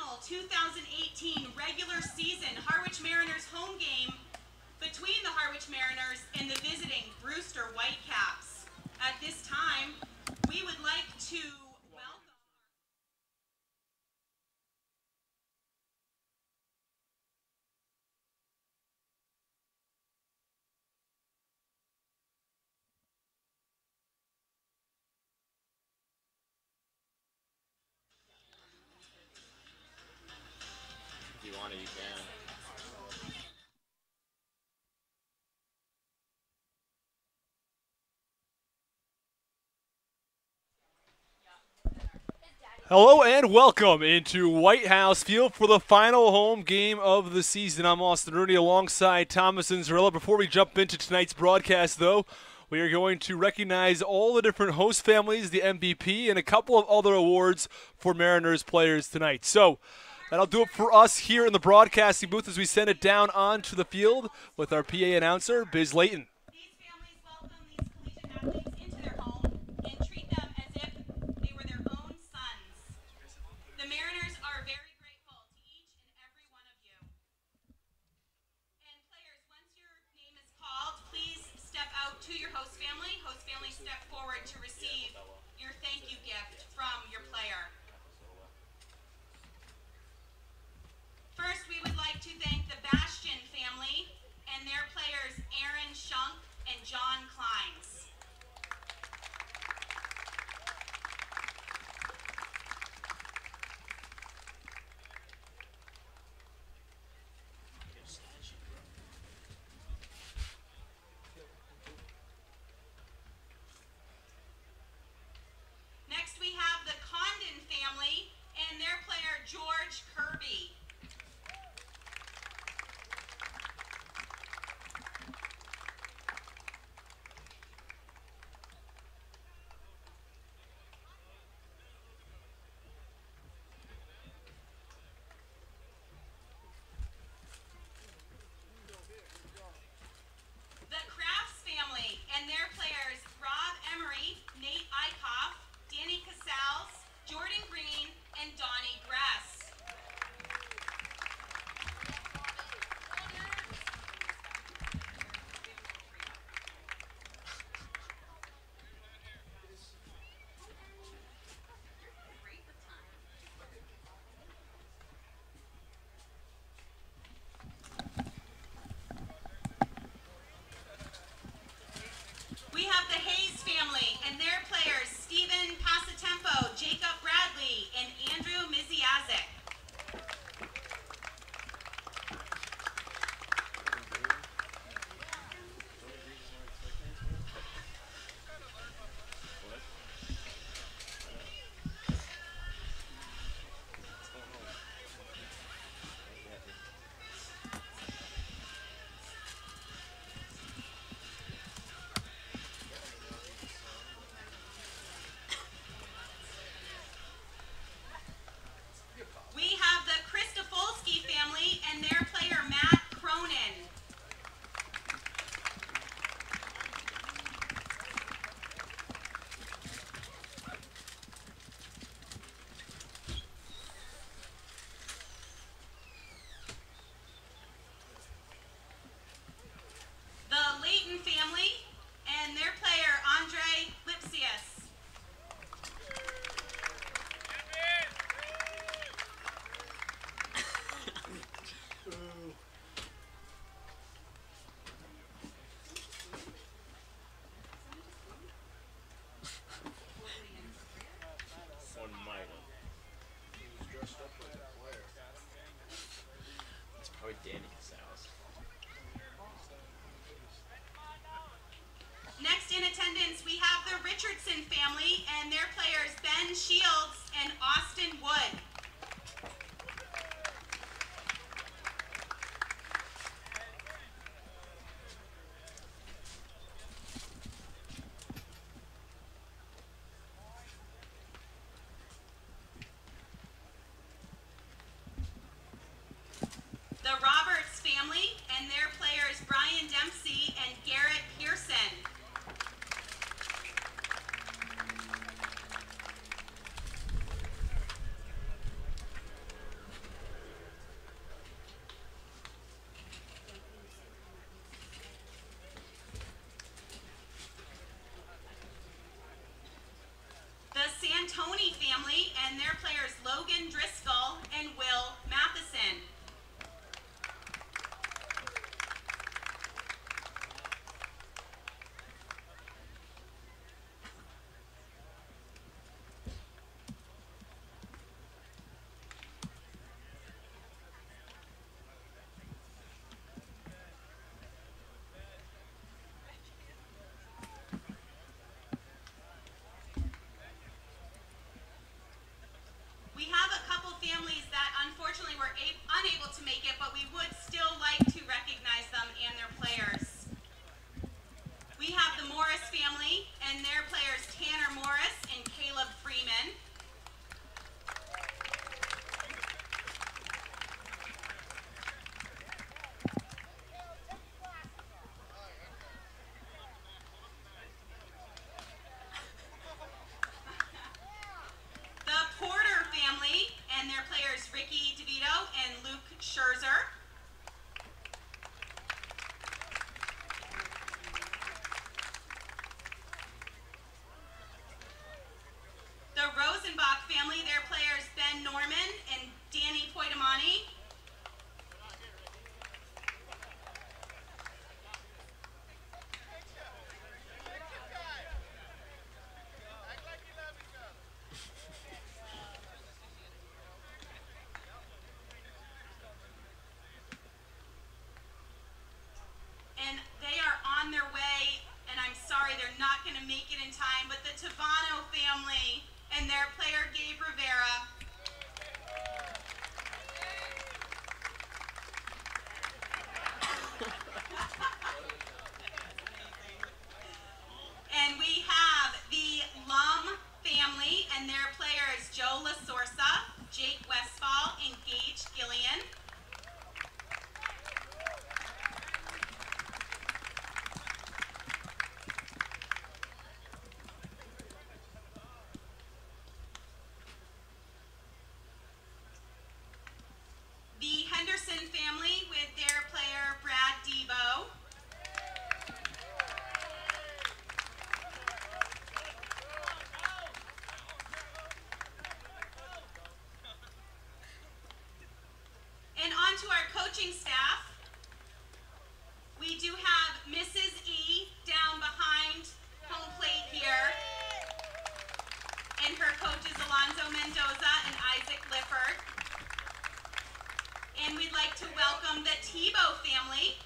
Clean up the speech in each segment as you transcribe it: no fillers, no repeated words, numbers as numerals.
final 2018 regular season Harwich Mariners home game between the Harwich Mariners and the visiting Brewster Whitecaps. At this time, we would like to welcome... If you want to, you can. Hello and welcome into White House Field for the final home game of the season. I'm Austin Rooney alongside Thomas and Zarella. Before we jump into tonight's broadcast, though, we are going to recognize all the different host families, the MVP, and a couple of other awards for Mariners players tonight. So that'll do it for us here in the broadcasting booth as we send it down onto the field with our PA announcer, Biz Layton. These families welcome these collegiate athletes into their home and treat them as if they were their own sons. The Mariners are very grateful to each and every one of you. And players, once your name is called, please step out to your host family. Host family, step forward to receive your thank you gift from your player. First, we would like to thank the Bastion family and their players Aaron Shunk and John Kleins. Next, we have the Condon family and their player George Kirby. The Crafts family and their players Rob Emery, Nate Eichhoff, Danny Casals, Jordan Green, and Donnie Gress. We have the Hayes family and their players Stephen Passatempo, Jacob Bradley, and Andrew Miziazik. We have the Christofolsky family and their player Matt Cronin. The Layton family and their player Andre Lipsius. One might. It's probably Danny Casals. Next in attendance, we have the Richardson family and their players Ben Shields and Austin Wood. The Roberts family and their players Brian Dempsey and Garrett Pearson. Tebow family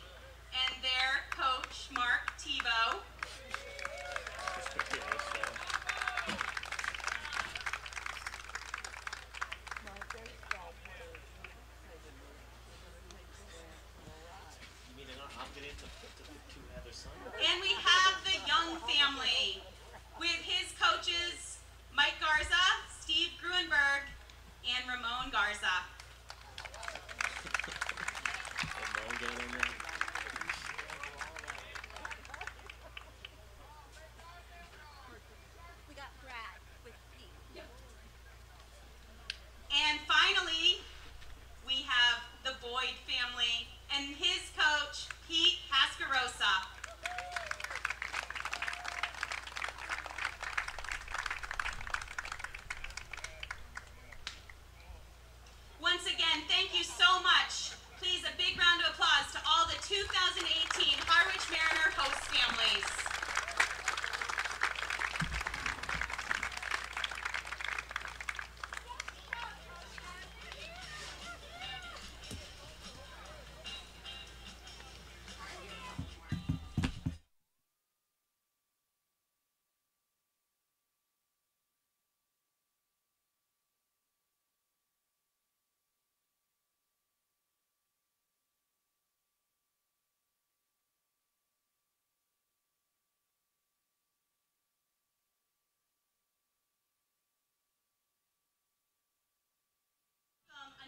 and their coach, Mark Tebow. And we have the Young family with his coaches, Mike Garza, Steve Gruenberg, and Ramon Garza. We got Brad with Pete. And finally, we have the Boyd family and his coach, Pete Hascarosa. Once again, thank you so much. Please, a big round of applause to all the 2018 Harwich Mariner host families.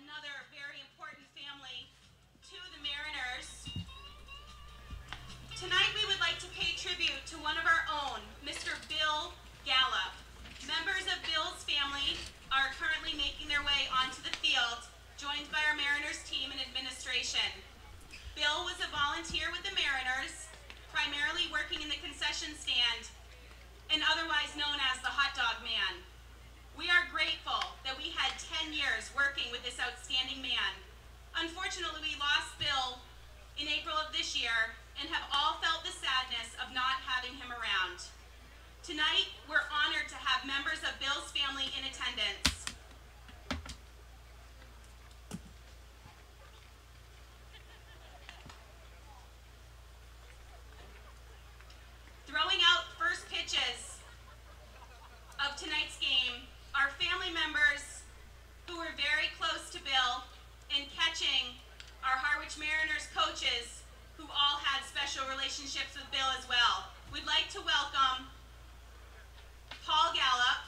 Another very important family to the Mariners. Tonight we would like to pay tribute to one of our own, Mr. Bill Gallup. Members of Bill's family are currently making their way onto the field, joined by our Mariners team and administration. Bill was a volunteer with the Mariners, primarily working in the concession stand, and otherwise known as the hot dog man. We are grateful that we had 10 years working with this outstanding man. Unfortunately, we lost Bill in April of this year and have all felt the sadness of not having him around. Tonight, we're honored to have members of Bill's family in attendance. Throwing out first pitches of tonight's game are family members who were very close to Bill and catching our Harwich Mariners coaches who all had special relationships with Bill as well. We'd like to welcome Paul Gallup,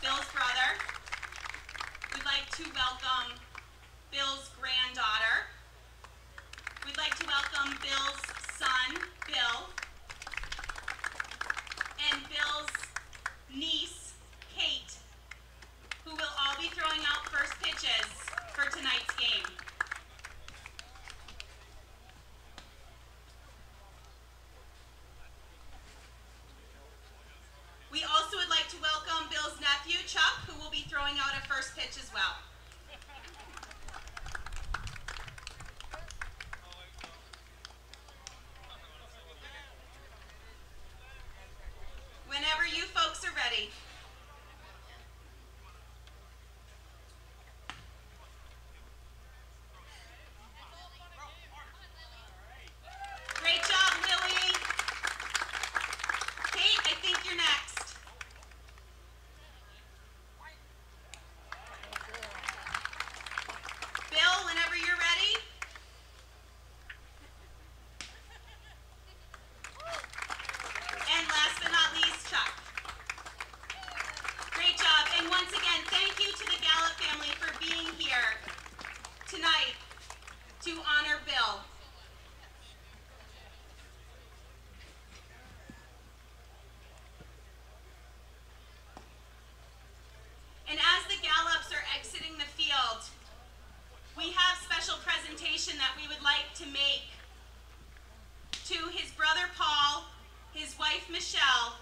Bill's brother. We'd like to welcome Bill's granddaughter. We'd like to welcome Bill's son, Bill, and Bill's niece, Kate, who will all be throwing out first pitches for tonight's game. We also would like to welcome Bill's nephew, Chuck, who will be throwing out a first pitch as well. Whenever you folks are ready. Great job, Lily. Kate, I think you're next. Bill, whenever you're ready. And last but not least, Chuck. Great job. And once again, thank you to the Gallup family for being here tonight to honor Bill. And as the Gallups are exiting the field, we have special presentation that we would like to make to his brother Paul, his wife Michelle,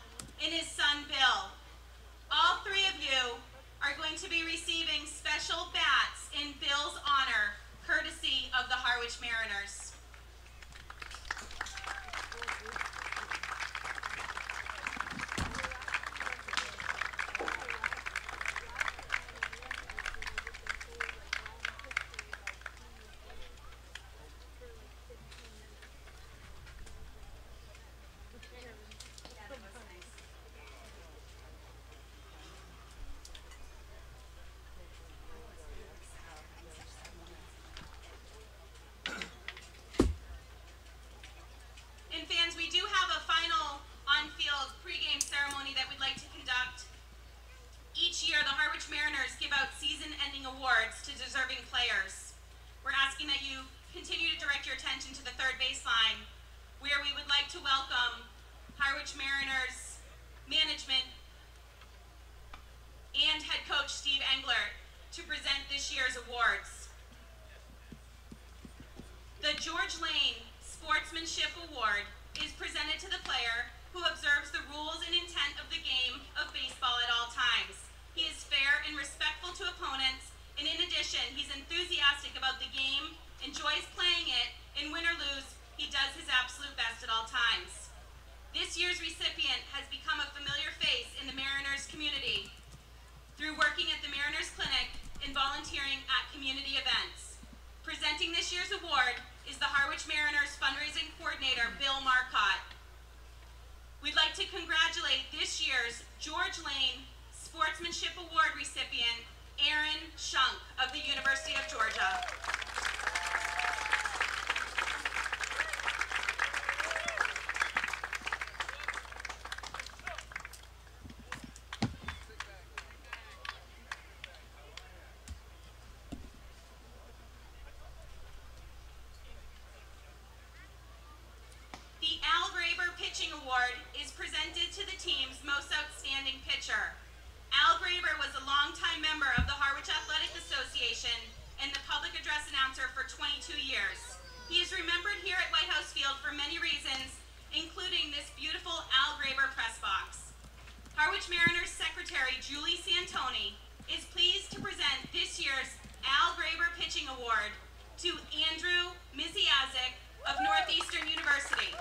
and his son Bill. All three of you are going to be receiving special bats in Bill's honor, courtesy of the Harwich Mariners. awards to deserving players. We're asking that you continue to direct your attention to the third baseline, where we would like to welcome Harwich Mariners management and head coach Steve Engler to present this year's awards. The George Lane Sportsmanship Award is presented to the player who observes the rules and intent of the game of baseball at all times. He is fair and respectful to opponents, and in addition, he's enthusiastic about the game, enjoys playing it, and win or lose, he does his absolute best at all times. This year's recipient has become a familiar face in the Mariners community through working at the Mariners Clinic and volunteering at community events. Presenting this year's award is the Harwich Mariners fundraising coordinator, Bill Marcotte. We'd like to congratulate this year's George Lane Sportsmanship Award recipient, Aaron Shunk of the University of Georgia. The Al Graber Pitching Award is presented to the team's most outstanding pitcher. Al Graber was a longtime member of the Harwich Athletic Association and the public address announcer for 22 years. He is remembered here at White House Field for many reasons, including this beautiful Al Graber press box. Harwich Mariners Secretary Julie Santoni is pleased to present this year's Al Graber Pitching Award to Andrew Miziazik of Northeastern University.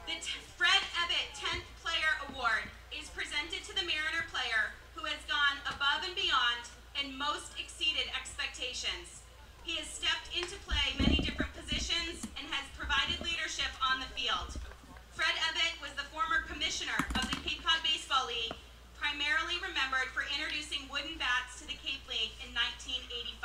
The Fred Ebbett 10th Player Award is presented to the Mariner player who has gone above and beyond and most exceeded expectations. He has stepped into play many different positions and has provided leadership on the field. Fred Ebbett was the former commissioner of the Cape Cod Baseball League, primarily remembered for introducing wooden bats to the Cape League in 1985.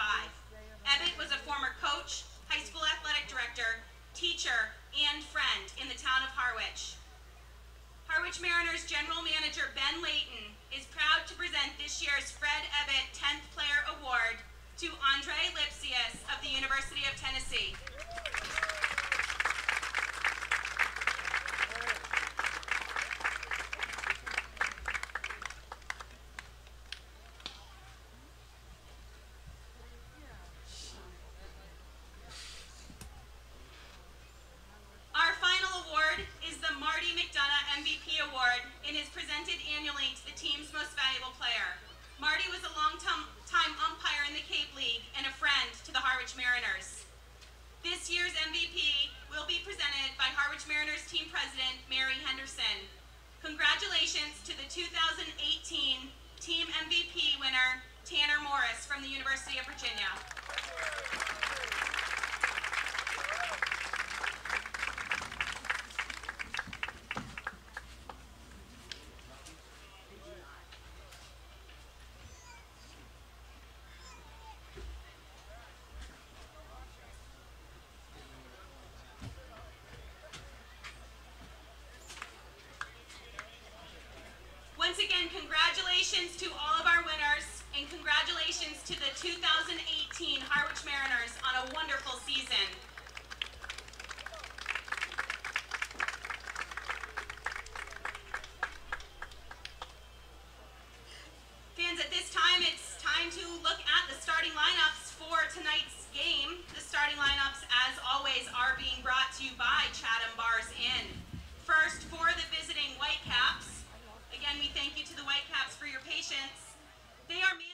Ebbett was a former coach, high school athletic director, teacher, and friend in the town of Harwich. Harwich Mariners General Manager Ben Layton is proud to present this year's Fred Ebbett 10th Player Award to Andre Lipsius of the University of Tennessee. Our final award is the Marty McDonough MVP Award and is presented annually to the team's most valuable player. Marty was a long-time umpire in the Cape League and a friend to the Harwich Mariners. This year's MVP will be presented by Harwich Mariners team president, Mary Henderson. Congratulations to the 2018 team MVP winner, Tanner Morris from the University of Virginia. Once again, congratulations to all of our winners, and congratulations to the 2018 Harwich Mariners on a wonderful season. Fans, at this time, it's time to look at the starting lineups for tonight's game. The starting lineups, as always, are being brought to you by Chatham Bars Inn. First, for the visiting Whitecaps. Again, we thank you to the Whitecaps for your patience. They are managed.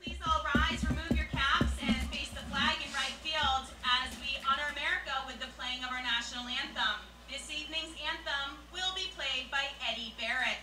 Please all rise, remove your caps, and face the flag in right field as we honor America with the playing of our national anthem. This evening's anthem will be played by Eddie Barrett.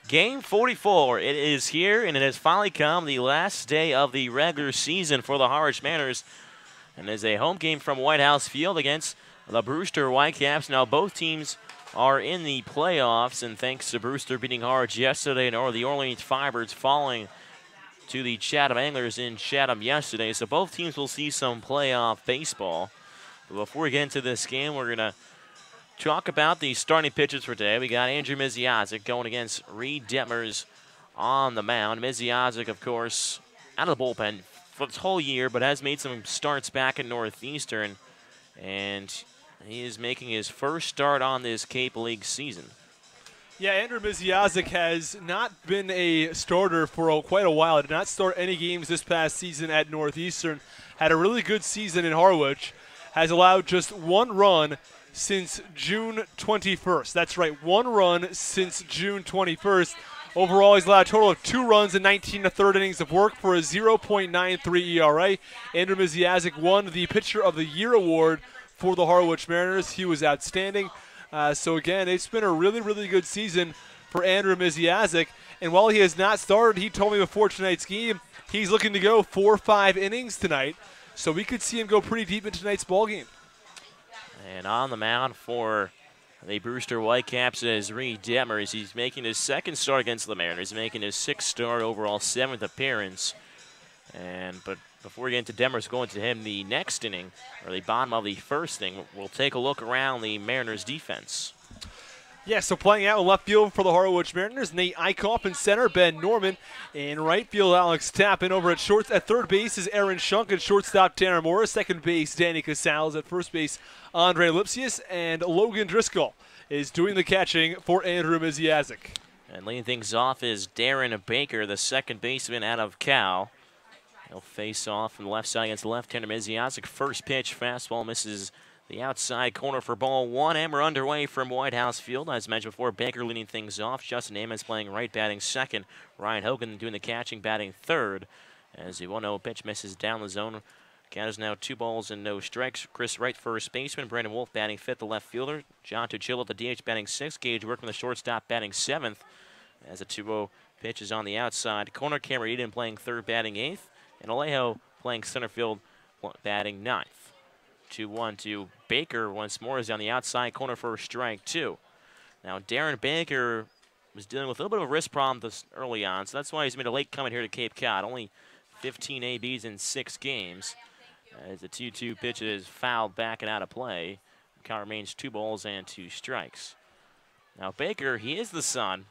Game 44, it is here, and it has finally come, the last day of the regular season for the Harwich Mariners. And it's a home game from White House Field against the Brewster Whitecaps. Now both teams are in the playoffs, and thanks to Brewster beating Harwich yesterday, and the Orleans Fibers falling to the Chatham Anglers in Chatham yesterday. So both teams will see some playoff baseball. But before we get into this game, we're going to talk about the starting pitchers for today. We got Andrew Misiazik going against Reed Detmers on the mound. Misiazik, of course, out of the bullpen for this whole year, but has made some starts back in Northeastern, and he is making his first start on this Cape League season. Yeah, Andrew Misiazik has not been a starter for quite a while. Did not start any games this past season at Northeastern. Had a really good season in Harwich. Has allowed just one run since June 21st. That's right, one run since June 21st. Overall, he's allowed a total of 2 runs in 19 1/3 innings of work for a 0.93 ERA. Andrew Misiazik won the Pitcher of the Year award for the Harwich Mariners. He was outstanding. So again, it's been a really, really good season for Andrew Misiazik. And while he has not started, he told me before tonight's game he's looking to go 4-5 innings tonight. So we could see him go pretty deep into tonight's ballgame. And on the mound for the Brewster Whitecaps is Reed Detmers. He's making his second start against the Mariners, making his 6th start overall, 7th appearance. But before we get into Detmers, going to him the next inning, or the bottom of the first inning, we'll take a look around the Mariners defense. Yeah, so playing out in left field for the Harwich Mariners, Nate Eichhoff in center, Ben Norman. In right field, Alex Tappan. Over at third base is Aaron Shunk, and shortstop Tanner Morris. Second base, Danny Casals. At first base, Andre Lipsius. And Logan Driscoll is doing the catching for Andrew Misiazik. And leading things off is Darren Baker, the second baseman out of Cal. He'll face off from the left side against left-hander Misiazik. First pitch, fastball misses the outside corner for ball 1, and we're underway from White House Field. As mentioned before, Baker leading things off. Justin Amos playing right, batting second. Ryan Hogan doing the catching, batting third. As the 1-0 pitch misses down the zone. Count is now 2 balls and no strikes. Chris Wright, first baseman. Brandon Wolf batting fifth, the left fielder. John Tuchillo, the DH, batting sixth. Gage working the shortstop, batting seventh. As the 2-0 pitch is on the outside corner. Cameron Eden playing third, batting eighth. And Alejo playing center field, batting ninth. 2-1 to Baker once more is on the outside corner for a strike 2. Now Darren Baker was dealing with a little bit of a wrist problem this early on, so that's why he's made a late coming here to Cape Cod. Only 15 ABs in 6 games. As the 2-2 pitch is fouled back and out of play. Count remains 2 balls and 2 strikes. Now Baker, he is the son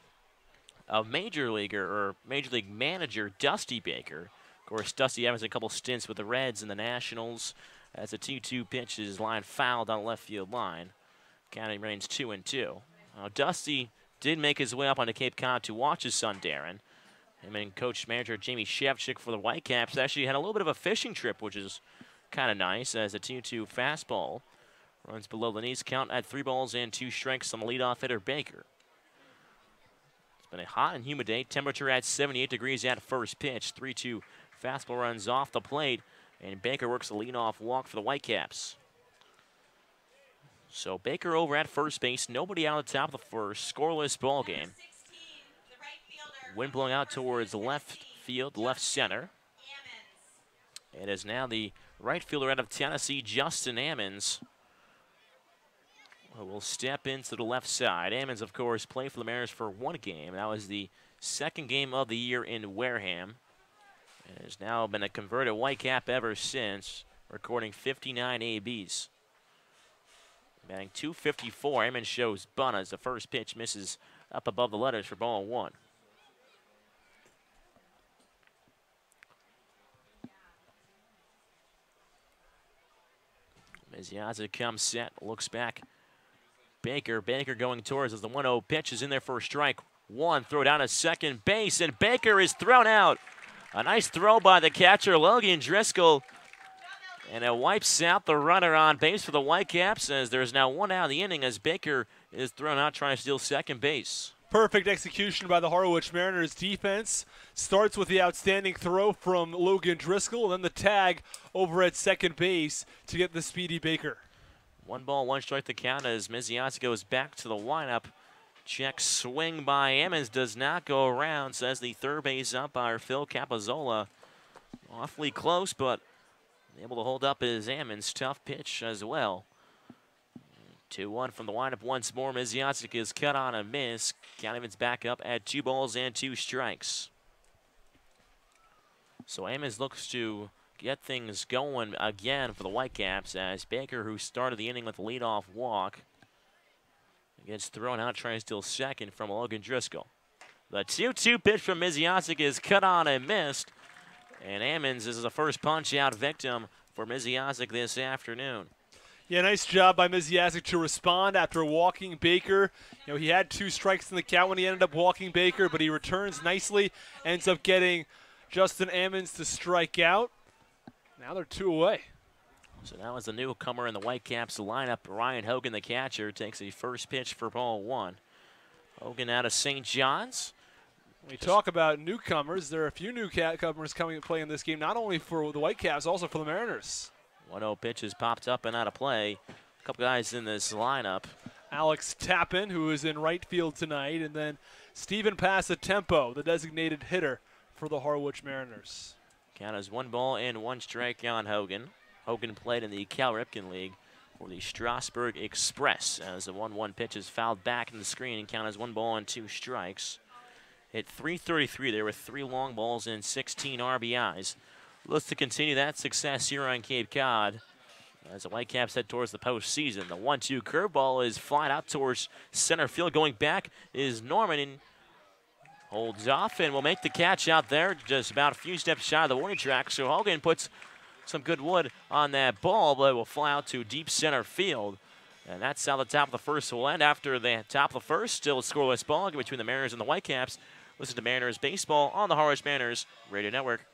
of Major League manager Dusty Baker. Of course, Dusty having a couple stints with the Reds and the Nationals. As the 2-2 pitch is line fouled on the left field line. Counting remains 2-2. Now Dusty did make his way up onto Cape Cod to watch his son Darren. Him and coach manager Jamie Shevchik for the Whitecaps actually had a little bit of a fishing trip, which is kind of nice, as a 2-2 fastball runs below the knees. Count at 3 balls and 2 strikes on the leadoff hitter Baker. It's been a hot and humid day. Temperature at 78 degrees at first pitch. 3-2 fastball runs off the plate, and Baker works the leadoff walk for the Whitecaps. So Baker over at first base. Nobody out at the top of the first. Scoreless ball game. Wind blowing out towards left field, left center. It is now the right fielder out of Tennessee, Justin Ammons, who will step into the left side. Ammons, of course, played for the Mariners for 1 game. That was the 2nd game of the year in Wareham. And has now been a converted Whitecap ever since, recording 59 ABs. Batting .254, Ammons shows bunt as the first pitch misses up above the letters for ball 1. Mizziazza comes set, looks back. Baker going towards as the 1-0 pitch is in there for a strike. 1, throw down to second base, and Baker is thrown out. A nice throw by the catcher, Logan Driscoll. And it wipes out the runner on base for the Whitecaps, as there's now 1 out of the inning as Baker is thrown out trying to steal second base. Perfect execution by the Harwich Mariners defense. Starts with the outstanding throw from Logan Driscoll, and then the tag over at second base to get the speedy Baker. 1 ball, 1 strike the count as Mizziazza goes back to the lineup. Check swing by Ammons does not go around, says the third base umpire Phil Capizzola. Awfully close, but able to hold up his Ammons. Tough pitch as well. 2-1 from the lineup once more. Mizziazza is cut on a miss. Count evens back up at 2 balls and 2 strikes. So Ammons looks to get things going again for the Whitecaps, as Baker, who started the inning with a leadoff walk, gets thrown out trying to steal second from Logan Driscoll. The 2-2 pitch from Mizziazza is cut on and missed. And Ammons is the first punch-out victim for Mizziazza this afternoon. Yeah, nice job by Mizziazza to respond after walking Baker. You know, he had 2 strikes in the count when he ended up walking Baker, but he returns nicely, ends up getting Justin Ammons to strike out. Now they're 2 away. So now as the newcomer in the Whitecaps lineup, Ryan Hogan, the catcher, takes a first pitch for ball 1. Hogan out of St. John's. We talk about newcomers. There are a few newcomers coming and playing this game, not only for the Whitecaps, also for the Mariners. 1-0 pitch has popped up and out of play. A couple guys in this lineup. Alex Tappan, who is in right field tonight, and then Stephen Passatempo, the designated hitter for the Harwich Mariners. Count is 1 ball and 1 strike on Hogan. Hogan played in the Cal Ripken League for the Strasburg Express, as the 1-1 pitch is fouled back in the screen, and count as 1 ball and 2 strikes. Hit .333 there with 3 long balls and 16 RBIs. Looks to continue that success here on Cape Cod as the Whitecaps head towards the postseason. The 1-2 curveball is flying out towards center field. Going back is Norman, and holds off and will make the catch out there just about a few steps shy of the warning track. So Hogan puts some good wood on that ball, but it will fly out to deep center field. And that's how the top of the first will end. After the top of the first, still a scoreless ball game between the Mariners and the Whitecaps. Listen to Mariners Baseball on the Harwich Mariners Radio Network.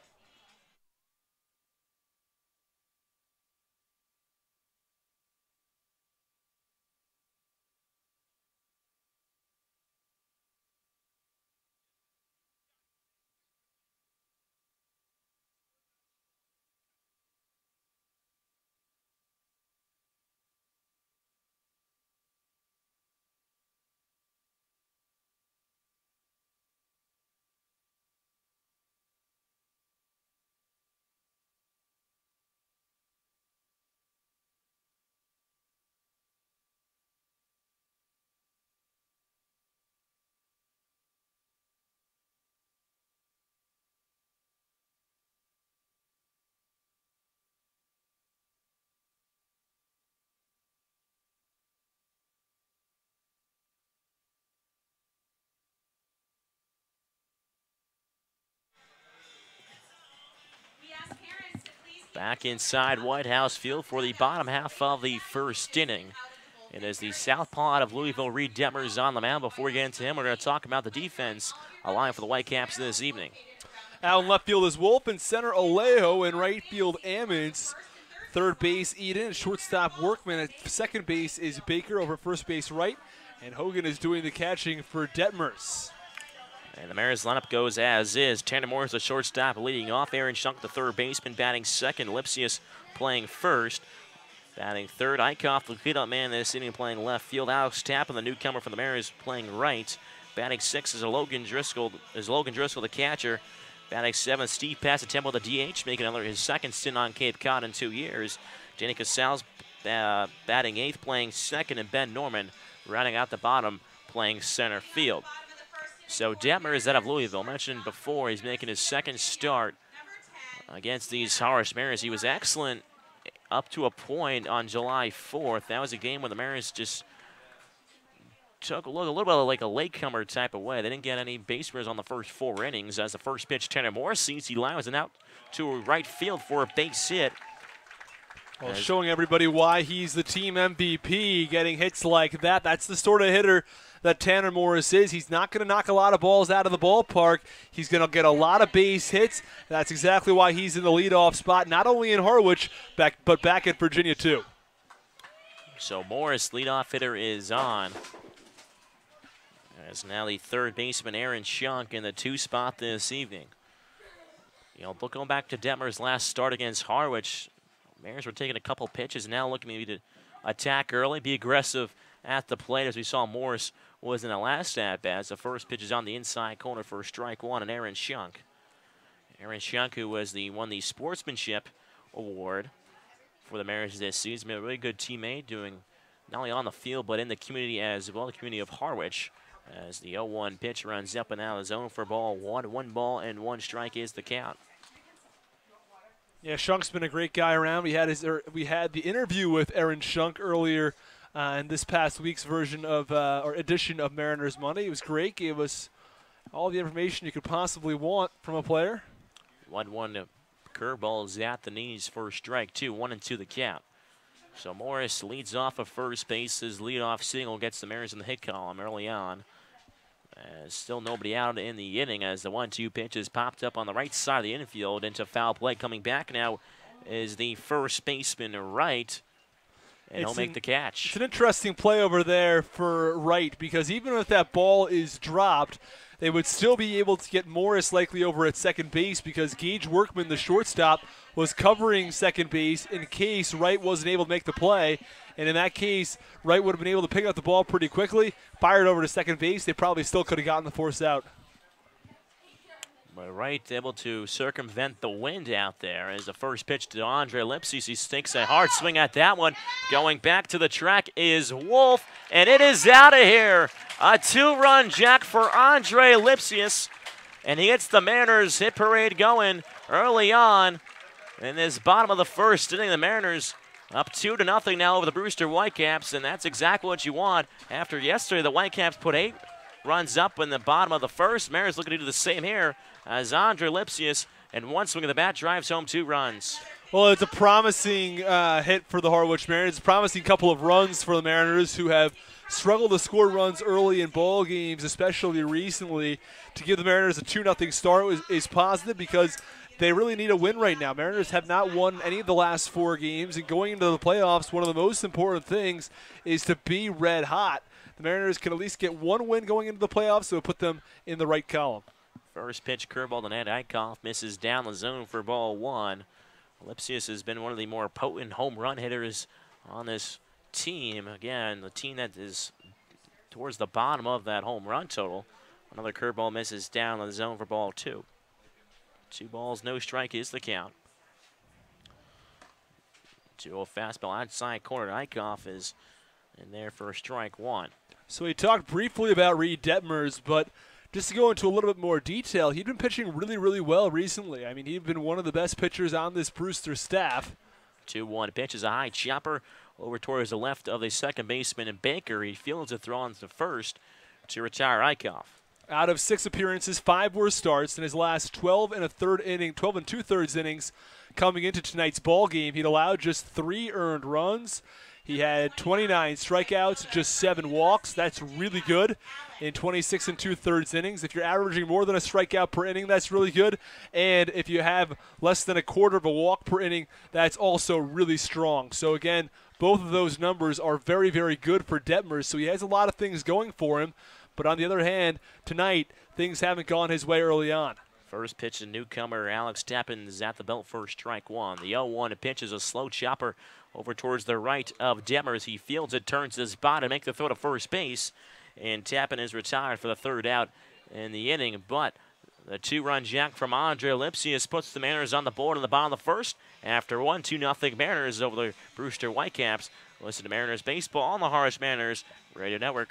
Back inside White House Field for the bottom half of the first inning. It is the southpaw out of Louisville, Reed Detmers, on the mound. Before we get into him, we're going to talk about the defense a line for the Whitecaps this evening. Out in left field is Wolf, and center Alejo, and right field Ammons. Third base Eden, shortstop Workman. At second base is Baker over first base right, and Hogan is doing the catching for Detmers. And the Mariners lineup goes as is. Tanner Morris, the shortstop, leading off. Aaron Shunk, the third baseman, batting second. Lipsius playing first. Batting third, Eichhoff, the cleanup man this inning, playing left field. Alex Tappan, the newcomer for the Mariners, playing right. Batting sixth is Logan Driscoll, the catcher. Batting seventh, Steve Passatempo, the DH, making his second stint on Cape Cod in 2 years. Danny Casals batting eighth, playing second, and Ben Norman rounding out the bottom, playing center field. So Detmers out of Louisville, mentioned before, he's making his second start against these Harwich Mariners. He was excellent up to a point on July 4th. That was a game where the Mariners just took a little bit like a latecomer type of way. They didn't get any base runners on the first 4 innings. As the first pitch, Tanner Morris sees he lines and out to right field for a base hit. Well, showing everybody why he's the team MVP, getting hits like that. That's the sort of hitter that Tanner Morris is. He's not going to knock a lot of balls out of the ballpark. He's going to get a lot of base hits. That's exactly why he's in the leadoff spot, not only in Harwich, but back at Virginia too. So Morris, leadoff hitter, is on. As now the third baseman, Aaron Shunk, in the 2 spot this evening. You know, going back to Detmer's last start against Harwich, Mariners were taking a couple pitches, now looking maybe to attack early, be aggressive at the plate, as we saw Morris was in the last at-bat. As the first pitch is on the inside corner for strike one, and Aaron Shunk. Aaron Shunk, who won the Sportsmanship Award for the Mariners this season, been a really good teammate, doing not only on the field but in the community as well, the community of Harwich. As the 0-1 pitch runs up and out of the zone for ball one. 1 ball and 1 strike is the count. Yeah, Shunk's been a great guy around. We had the interview with Aaron Shunk earlier in this past week's version of or edition of Mariners Monday. It was great. Gave us all the information you could possibly want from a player. 1-1 curveball is at the knees for strike 2. 1-2 the count. So Morris leads off of first base. His leadoff single gets the Mariners in the hit column early on. Still nobody out in the inning as the 1-2 pitch is popped up on the right side of the infield into foul play. Coming back now is the first baseman Wright, and he'll make the catch. It's an interesting play over there for Wright, because even if that ball is dropped, they would still be able to get Morris likely over at second base, because Gage Workman, the shortstop, was covering second base in case Wright wasn't able to make the play. And in that case, Wright would have been able to pick up the ball pretty quickly, fire it over to second base. They probably still could have gotten the force out. But Wright able to circumvent the wind out there as the first pitch to Andre Lipsius. He stakes a hard swing at that one. Going back to the track is Wolf, and it is out of here. A 2-run jack for Andre Lipsius, and he gets the Mariners hit parade going early on. In this bottom of the first inning, the Mariners up 2-0 now over the Brewster Whitecaps, and that's exactly what you want. After yesterday, the Whitecaps put 8 runs up in the bottom of the first. Mariners looking to do the same here as Andre Lipsius, and one swing of the bat drives home 2 runs. Well, it's a promising hit for the Harwich Mariners. It's a promising couple of runs for the Mariners, who have struggled to score runs early in ball games, especially recently. To give the Mariners a 2-0 start is positive, because they really need a win right now. Mariners have not won any of the last 4 games, and going into the playoffs, one of the most important things is to be red hot. The Mariners can at least get 1 win going into the playoffs, so it'll put them in the right column. First pitch curveball to Ned Eichhoff, misses down the zone for ball 1. Lipsius has been one of the more potent home run hitters on this team. Again, the team that is towards the bottom of that home run total. Another curveball misses down the zone for ball 2. 2 balls, no strike is the count. 2-0 fastball outside corner. Eichhoff is in there for strike 1. So we talked briefly about Reed Detmers, but just to go into a little bit more detail, he'd been pitching really, really well recently. I mean, he'd been one of the best pitchers on this Brewster staff. 2-1 pitch is a high chopper over towards the left of the second baseman and Baker. He fields a throw on to first to retire Eichhoff. Out of 6 appearances, 5 were starts. In his last 12 and 2/3 innings coming into tonight's ball game, he'd allowed just 3 earned runs. He had 29 strikeouts, just 7 walks. That's really good in 26 and 2/3 innings. If you're averaging more than a strikeout per inning, that's really good. And if you have less than a quarter of a walk per inning, that's also really strong. So again, both of those numbers are very, very good for Detmers. So he has a lot of things going for him. But on the other hand, tonight, things haven't gone his way early on. First pitch to newcomer Alex Tappan is at the belt for strike one. The 0-1 pitch is a slow chopper over towards the right of Detmers. He fields it, turns his body, make the throw to first base. And Tappan is retired for the 3rd out in the inning. But the 2-run jack from Andre Lipsius puts the Mariners on the board in the bottom of the first. After 1-2-0 Mariners over the Brewster Whitecaps. Listen to Mariners baseball on the Harwich Mariners Radio Network.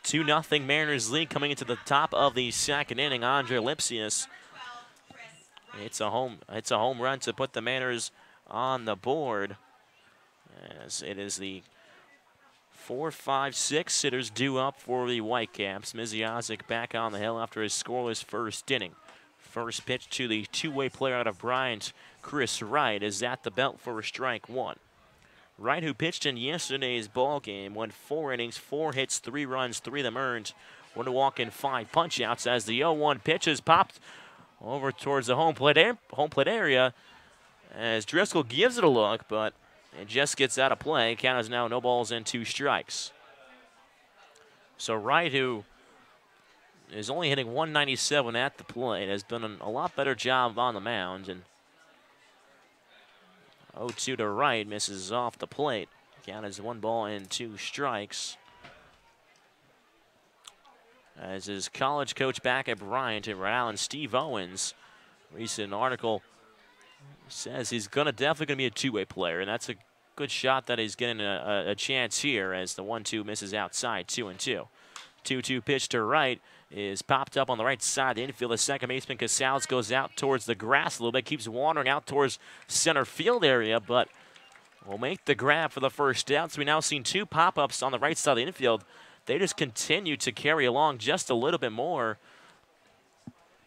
Two 2-0 Mariners lead coming into the top of the second inning. Andre Lipsius. It's a home run to put the Mariners on the board. As it is the 4, 5, 6 hitters due up for the Whitecaps. Miziozic back on the hill after his scoreless first inning. First pitch to the two-way player out of Bryant, Chris Wright, is at the belt for strike one. Wright, who pitched in yesterday's ball game, went 4 innings, 4 hits, 3 runs, 3 of them earned. 1 walk and 5 punch-outs as the 0-1 pitch is popped over towards the home plate area as Driscoll gives it a look, but it just gets out of play. Count is now no balls and 2 strikes. So Wright, who is only hitting 197 at the plate, has done a lot better job on the mound. And 0-2 to Wright, misses off the plate. Count is 1 ball and 2 strikes. As his college coach back at Bryant in Rhode Island, Steve Owens, recent article says he's definitely gonna be a two-way player, and that's a good shot that he's getting a chance here as the 1-2 misses outside, 2-2. 2-2 pitch to Wright is popped up on the right side of the infield. The second baseman Casals goes out towards the grass a little bit, keeps wandering out towards center field area, but will make the grab for the first out. So we now seen 2 pop-ups on the right side of the infield. They just continue to carry along just a little bit more.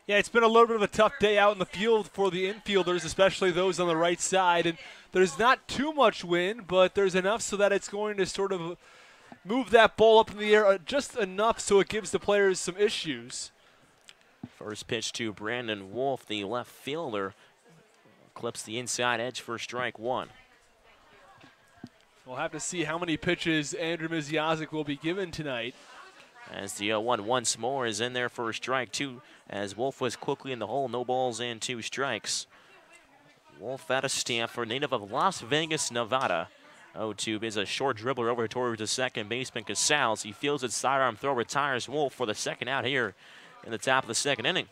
Yeah, it's been a little bit of a tough day out in the field for the infielders, especially those on the right side. And there's not too much wind, but there's enough so that it's going to sort of move that ball up in the air just enough so it gives the players some issues. First pitch to Brandon Wolf, the left fielder, clips the inside edge for strike one. We'll have to see how many pitches Andrew Miziozic will be given tonight. As the 0-1 once more is in there for strike two, as Wolf was quickly in the hole, no balls and 2 strikes. Wolf out of Stanford, native of Las Vegas, Nevada. 0-2 is a short dribbler over towards the second baseman Casals. He fields its sidearm throw, retires Wolf for the second out here in the top of the second inning.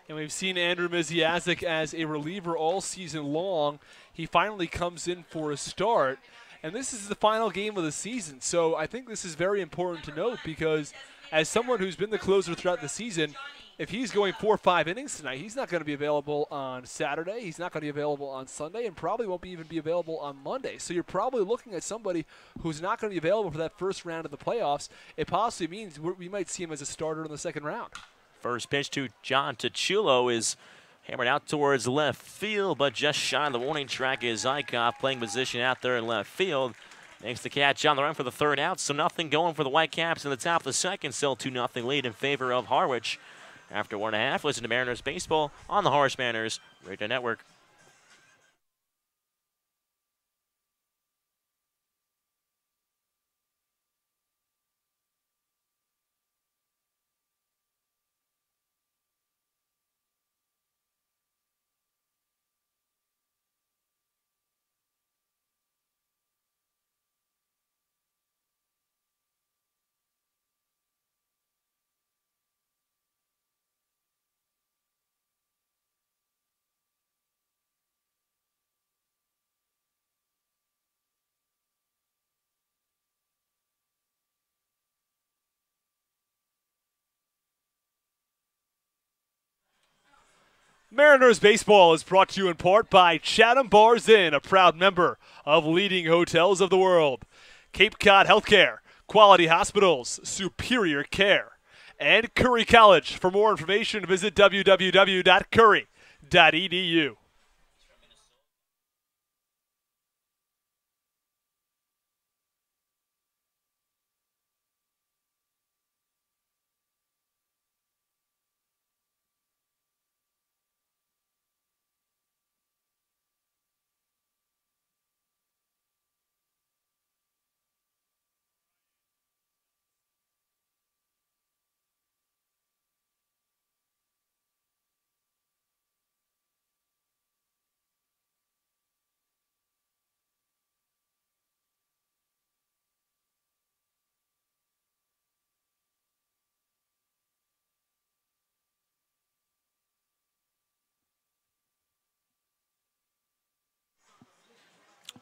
And we've seen Andrew Miziozic as a reliever all season long. He finally comes in for a start. And this is the final game of the season. So I think this is very important to note because as someone who's been the closer throughout the season, if he's going 4 or 5 innings tonight, he's not going to be available on Saturday. He's not going to be available on Sunday, and probably won't even be available on Monday. So you're probably looking at somebody who's not going to be available for that first round of the playoffs. It possibly means we might see him as a starter in the second round. First pitch to John Tuchulo is hammered out towards left field, but just shy of the warning track is Zykoff playing position out there in left field. Makes the catch on the run for the third out, so nothing going for the Whitecaps in the top of the second. Still 2-0 lead in favor of Harwich. After 1.5, listen to Mariners baseball on the Harwich Mariners Radio Network. Mariners baseball is brought to you in part by Chatham Bars Inn, a proud member of leading hotels of the world. Cape Cod Healthcare, quality hospitals, superior care. And Curry College. For more information, visit www.curry.edu.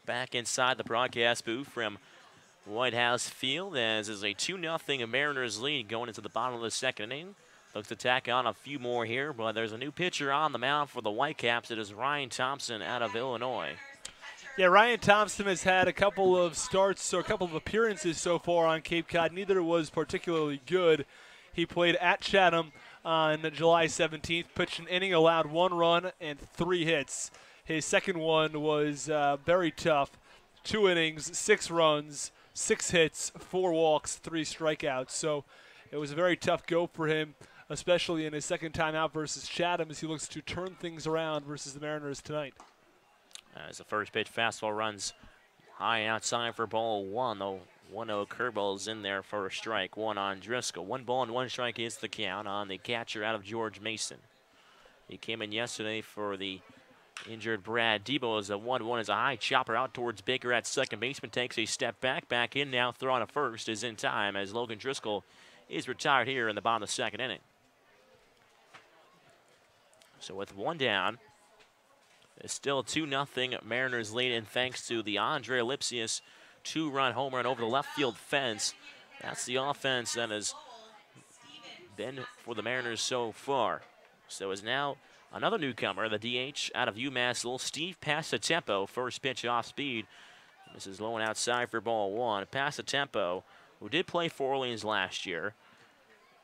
Back inside the broadcast booth from White House Field, as is a 2-0 Mariners lead going into the bottom of the second inning. Looks to tack on a few more here, but there's a new pitcher on the mound for the Whitecaps. It is Ryan Thompson out of Illinois. Yeah, Ryan Thompson has had a couple of starts or a couple of appearances so far on Cape Cod. Neither was particularly good. He played at Chatham on July 17th, pitched an inning, allowed 1 run and 3 hits. His second one was very tough. 2 innings, 6 runs, 6 hits, 4 walks, 3 strikeouts. So it was a very tough go for him, especially in his second time out versus Chatham, as he looks to turn things around versus the Mariners tonight. As the first pitch fastball runs high outside for ball 1. The 1-0 curveball is in there for a strike. 1 on Driscoll. 1 ball and 1 strike is the count on the catcher out of George Mason. He came in yesterday for the injured Brad Debo as a 1-1 is a high chopper out towards Baker at second baseman. Takes a step back in now. Throw on a first is in time as Logan Driscoll is retired here in the bottom of the second inning. So with 1 down, it's still 2-0 Mariners lead, and thanks to the Andre Lipsius 2-run home run over the left field fence. That's the offense that has been for the Mariners so far. So is now another newcomer, the DH out of UMass Lowell, Steve Passatempo. First pitch off speed. This is low and outside for ball 1. Passatempo, who did play for Orleans last year.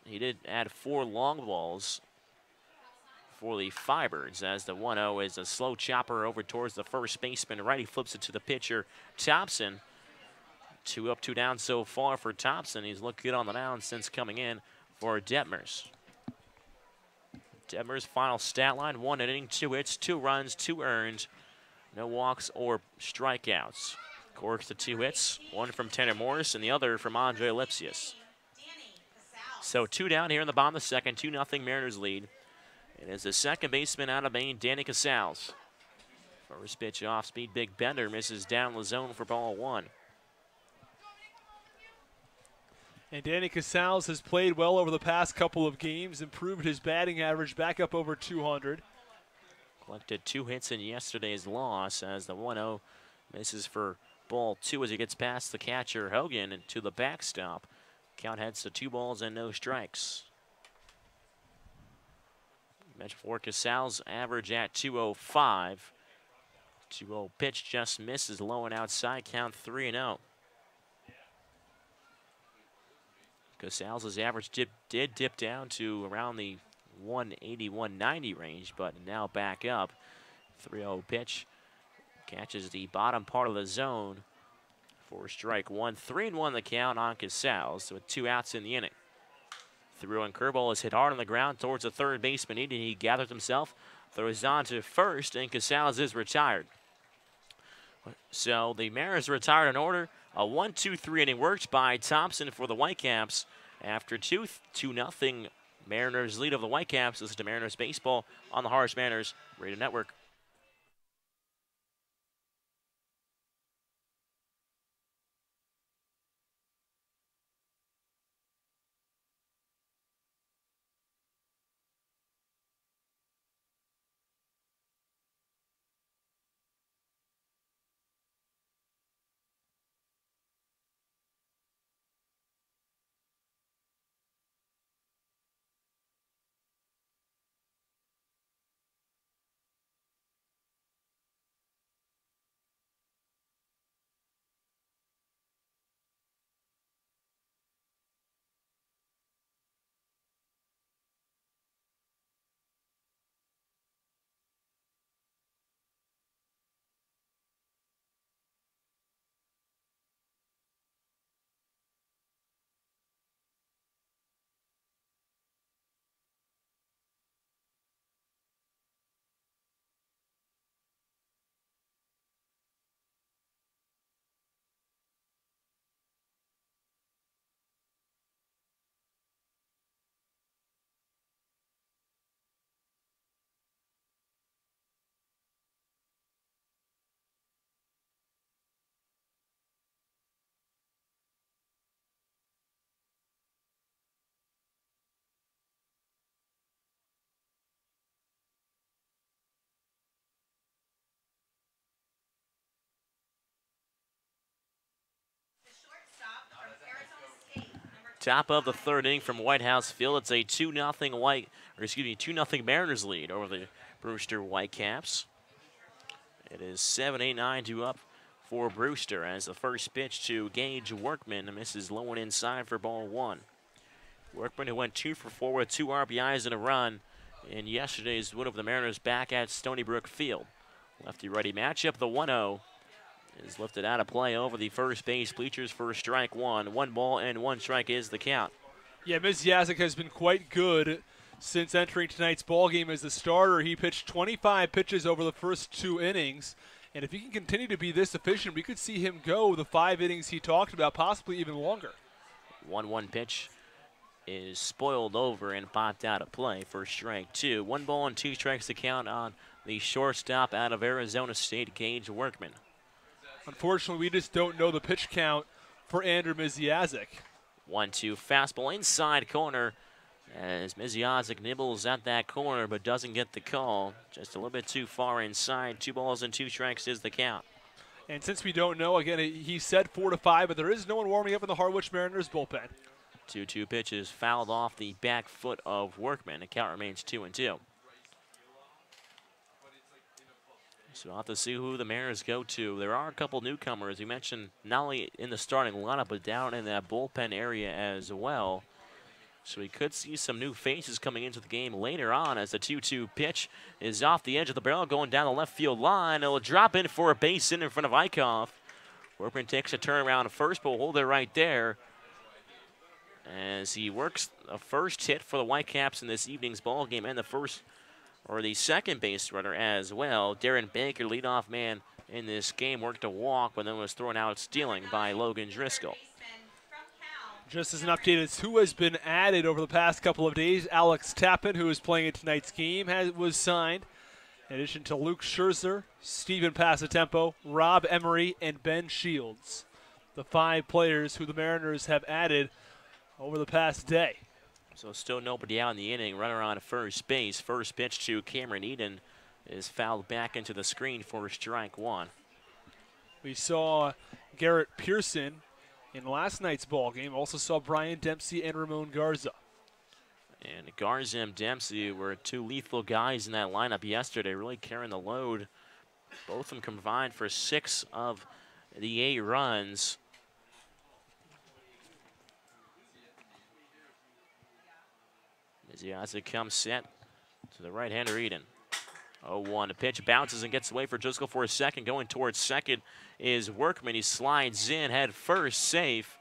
He did add 4 long balls for the Firebirds, as the 1-0 is a slow chopper over towards the first baseman. Right, he flips it to the pitcher, Thompson. 2 up, 2 down so far for Thompson. He's looked good on the mound since coming in for Detmers. Detmers' final stat line: 1 inning, 2 hits, 2 runs, 2 earned, no walks or strikeouts. Corks the 2 hits, 1 from Tanner Morris and the other from Andre Lipsius. So 2 down here in the bottom of the second, 2-0 Mariners lead. It is the second baseman out of Maine, Danny Casals. First pitch off speed, big bender, misses down the zone for ball 1. And Danny Casals has played well over the past couple of games, improved his batting average back up over 200. Collected 2 hits in yesterday's loss as the 1-0 misses for ball 2 as he gets past the catcher Hogan and to the backstop. Count heads to 2 balls and no strikes. Mentioned for Casals, average at 205. 2-0 pitch just misses, low and outside, count 3-0. Casals' average did dip down to around the 180, 190 range, but now back up. 3-0 pitch catches the bottom part of the zone for strike one. 3-1 the count on Casals with 2 outs in the inning. Through and curveball is hit hard on the ground towards the third baseman. He gathers himself, throws on to first, and Casals is retired. So the Mariners retired in order. A 1-2-3 inning worked by Thompson for the Whitecaps. After 2-0 Mariners lead over the Whitecaps. Listen to Mariners baseball on the Harwich Mariners Radio Network. Top of the third inning from White House Field. It's a 2-0 Mariners lead over the Brewster Whitecaps. It is 7-8-9 to up for Brewster as the first pitch to Gage Workman misses low and inside for ball one. Workman, who went 2 for 4 with 2 RBIs and a run in yesterday's win over the Mariners back at Stony Brook Field. Lefty-righty matchup. The 1-0 is lifted out of play over the first base bleachers for strike one. 1 ball and 1 strike is the count. Yeah, Misiacic has been quite good since entering tonight's ballgame as the starter. He pitched 25 pitches over the first 2 innings, and if he can continue to be this efficient, we could see him go the 5 innings he talked about, possibly even longer. 1-1 pitch is spoiled over and popped out of play for strike 2. 1 ball and 2 strikes to count on the shortstop out of Arizona State, Gage Workman. Unfortunately, we just don't know the pitch count for Andrew Misiacic. 1-2 fastball inside corner as Misiacic nibbles at that corner but doesn't get the call. Just a little bit too far inside. 2 balls and 2 strikes is the count. And since we don't know, again, he said 4 to 5, but there is no one warming up in the Harwich Mariners bullpen. 2-2 pitches fouled off the back foot of Workman. The count remains 2-2. So we'll have to see who the Mariners go to. There are a couple newcomers. You mentioned not only in the starting lineup, but down in that bullpen area as well. So we could see some new faces coming into the game later on as the 2-2 pitch is off the edge of the barrel going down the left field line. It'll drop in for a base hit in front of Eichhoff. Workman takes a turn around first, but will hold it right there as he works a first hit for the Whitecaps in this evening's ball game and the second base runner as well. Darren Baker, leadoff man in this game, worked a walk, but then was thrown out stealing by Logan Driscoll. Just as an update as who has been added over the past couple of days, Alex Tappan, who is playing in tonight's game, was signed. In addition to Luke Scherzer, Steven Passatempo, Rob Emery, and Ben Shields. The 5 players who the Mariners have added over the past day. So still nobody out in the inning. Runner on first base. First pitch to Cameron Eden is fouled back into the screen for strike 1. We saw Garrett Pearson in last night's ball game. Also saw Brian Dempsey and Ramon Garza. And Garza and Dempsey were two lethal guys in that lineup yesterday, really carrying the load. Both of them combined for 6 of the 8 runs. Miziaza comes set to the right-hander Eden. 0-1. The pitch bounces and gets away for Driscoll for a second. Going towards second is Workman. He slides in head first, safe.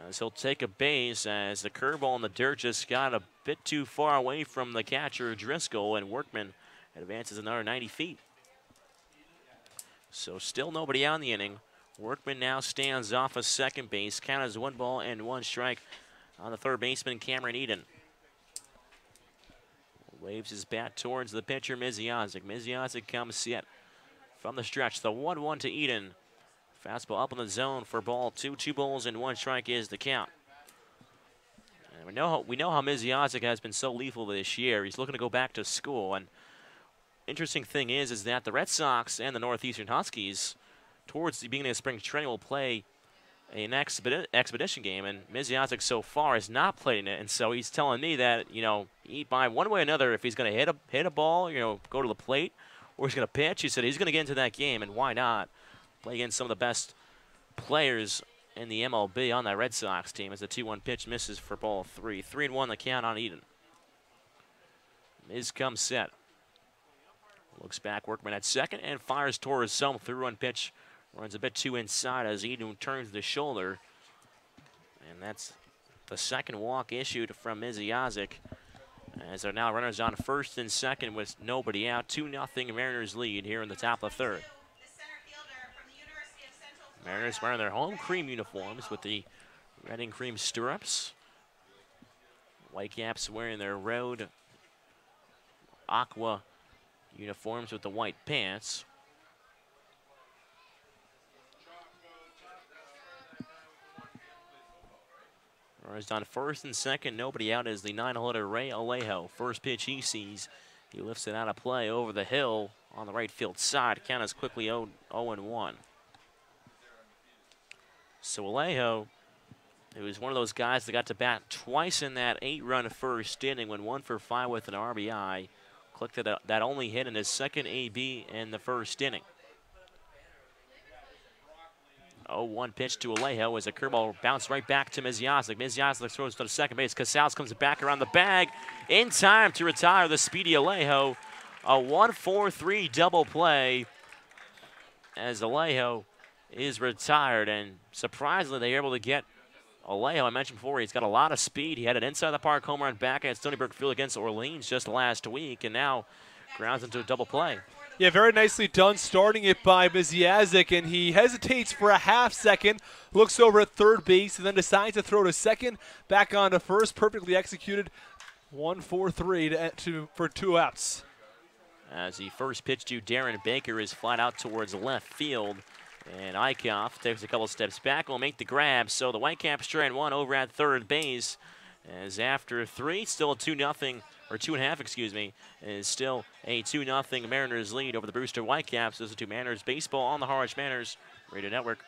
As he'll take a base as the curveball in the dirt just got a bit too far away from the catcher Driscoll, and Workman advances another 90 feet. So still nobody out in the inning. Workman now stands off of second base. Count as 1 ball and 1 strike on the third baseman, Cameron Eden. Waves his bat towards the pitcher, Miziazic. Miziazic comes set from the stretch. The 1-1 to Eden. Fastball up in the zone for ball 2. 2 balls and 1 strike is the count. And we know how Miziazic has been so lethal this year. He's looking to go back to school. And interesting thing is that the Red Sox and the Northeastern Huskies, towards the beginning of spring training, will play an expedition game, and Miziazic so far has not played in it, and so he's telling me that, you know, by one way or another, if he's going to hit a ball, you know, go to the plate, or he's going to pitch, he said he's going to get into that game, and why not play against some of the best players in the MLB on that Red Sox team as the 2-1 pitch misses for ball 3. 3-1 the count on Eden. Miz comes set. Looks back, Workman at second, and fires towards some 3-1 pitch. Runs a bit too inside as Eden turns the shoulder. And that's the second walk issued from Miziazic. As there are now runners on first and second with nobody out. 2-0 Mariners lead here in the top of the third. Mariners wearing their home cream uniforms with the red and cream stirrups. Whitecaps wearing their road aqua uniforms with the white pants. Runners on first and second, nobody out as the 9-hitter Ray Alejo. First pitch he sees, he lifts it out of play over the hill on the right field side. Count is quickly 0-1. So Alejo, who was one of those guys that got to bat twice in that 8-run first inning, went 1 for 5 with an RBI. Clicked that only hit in his second AB in the first inning. 0-1 pitch to Alejo as a curveball bounced right back to Miziazic. Miziazic throws to the second base. Casals comes back around the bag in time to retire the speedy Alejo. A 1-4-3 double play as Alejo is retired. And surprisingly, they are able to get Alejo. I mentioned before, he's got a lot of speed. He had an inside the park home run back at Stony Brook Field against Orleans just last week, and now grounds into a double play. Yeah, very nicely done, starting it by Miziazic, and he hesitates for a half second, looks over at third base, and then decides to throw to second, back on to first, perfectly executed. 1-4-3 for 2 outs. As the first pitch to Darren Baker is flat out towards left field, and Eichhoff takes a couple steps back, will make the grab, so the Whitecaps strand 1 over at third base, as after 3, still a 2-0, or 2.5, excuse me, is still a 2-0 Mariners lead over the Brewster Whitecaps. This is to Mariners Baseball on the Harwich Mariners Radio Network.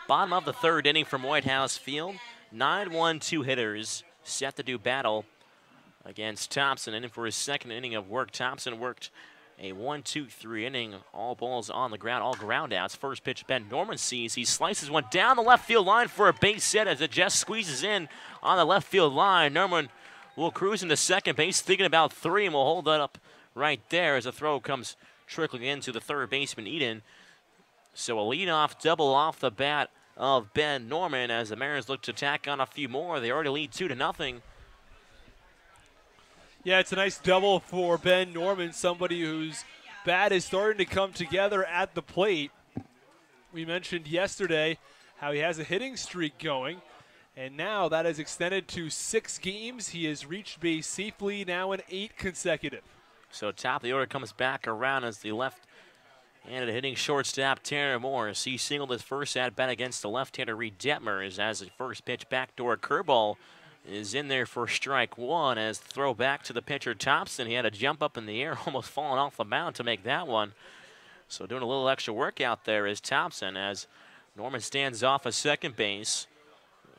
Bottom of the third inning from White House Field. 9-1, 2 hitters set to do battle against Thompson. And in for his second inning of work, Thompson worked a 1-2-3 inning. All balls on the ground, all ground outs. First pitch, Ben Norman sees. He slices one down the left field line for a base hit as it just squeezes in on the left field line. Norman will cruise into second base, thinking about three, and will hold that up right there as a throw comes trickling into the third baseman, Eden. So a leadoff double off the bat of Ben Norman as the Mariners look to tack on a few more. They already lead 2-0. Yeah, it's a nice double for Ben Norman, somebody whose bat is starting to come together at the plate. We mentioned yesterday how he has a hitting streak going, and now that has extended to 6 games. He has reached base safely now in 8 consecutive. So top of the order comes back around as the left-handed hitting shortstop Tanner Morris. He singled his first at-bat against the left-hander Reed Detmers as the first pitch backdoor curveball is in there for strike one. As the throw back to the pitcher Thompson, he had to jump up in the air, almost falling off the mound to make that one. So doing a little extra work out there is Thompson as Norman stands off at second base.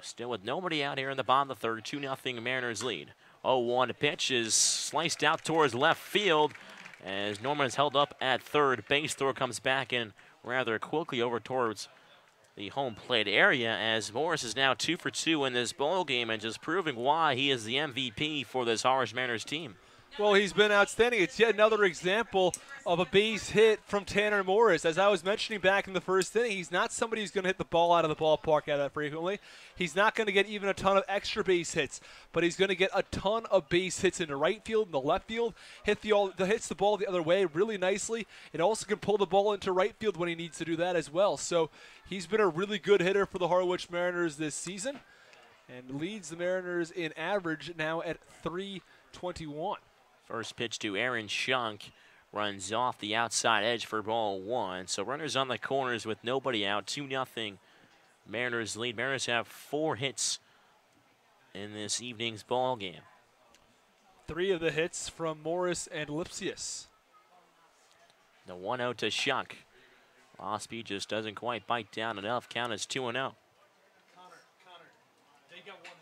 Still with nobody out here in the bottom of the third, 2-0 Mariners lead. 0-1 pitch is sliced out towards left field as Norman is held up at third base. Throw comes back in rather quickly over towards the home plate area as Morris is now 2 for 2 in this ball game and just proving why he is the MVP for this Harwich Mariners team. Well, he's been outstanding. It's yet another example of a base hit from Tanner Morris. As I was mentioning back in the first inning, he's not somebody who's going to hit the ball out of the ballpark that frequently. He's not going to get even a ton of extra base hits, but he's going to get a ton of base hits into right field and the left field. Hits the ball the other way really nicely. It also can pull the ball into right field when he needs to do that as well. So he's been a really good hitter for the Harwich Mariners this season and leads the Mariners in average now at .321. First pitch to Aaron Shunk runs off the outside edge for ball one. So runners on the corners with nobody out. 2-0 Mariners lead. Mariners have 4 hits in this evening's ball game. 3 of the hits from Morris and Lipsius. The 1-0 to Shunk. Off speed just doesn't quite bite down enough. Count is 2-0. Connor, they got 1 hit.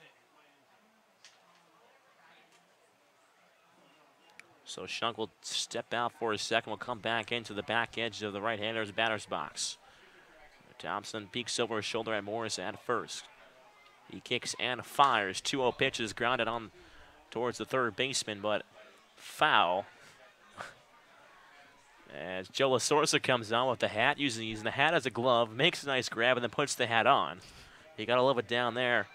So Shunk will step out for a second. Will come back into the back edge of the right-hander's batter's box. Thompson peeks over his shoulder at Morris at first. He kicks and fires. 2-0 pitch is grounded on towards the third baseman, but foul. As Joe Lasorsa comes on with the hat, using the hat as a glove, makes a nice grab, and then puts the hat on. You got to love it down there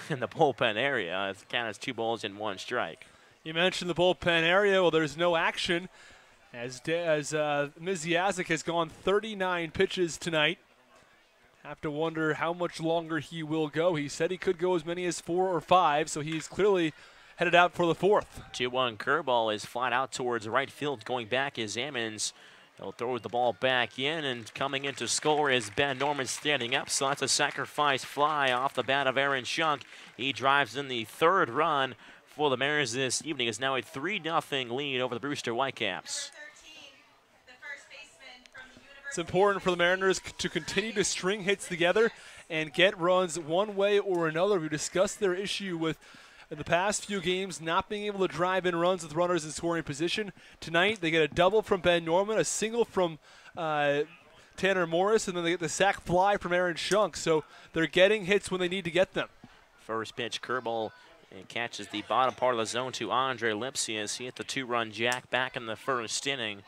in the bullpen area. It's count as 2 balls and 1 strike. You mentioned the bullpen area. Well, there's no action as Miziazik has gone 39 pitches tonight. Have to wonder how much longer he will go. He said he could go as many as 4 or 5, so he's clearly headed out for the 4th. 2-1 curveball is flat out towards right field. Going back is Ammons. He'll throw the ball back in, and coming in to score is Ben Norman standing up. So that's a sacrifice fly off the bat of Aaron Shunk. He drives in the 3rd run for the Mariners this evening. Is now a 3-0 lead over the Brewster Whitecaps. It's important for the Mariners to continue to string hits together and get runs one way or another. We discussed their issue with, in the past few games, not being able to drive in runs with runners in scoring position. Tonight, they get a double from Ben Norman, a single from Tanner Morris, and then they get the sac fly from Aaron Shunk. So they're getting hits when they need to get them. First pitch, curveball, and catches the bottom part of the zone to Andre Lipsius. He hit the 2-run jack back in the first inning.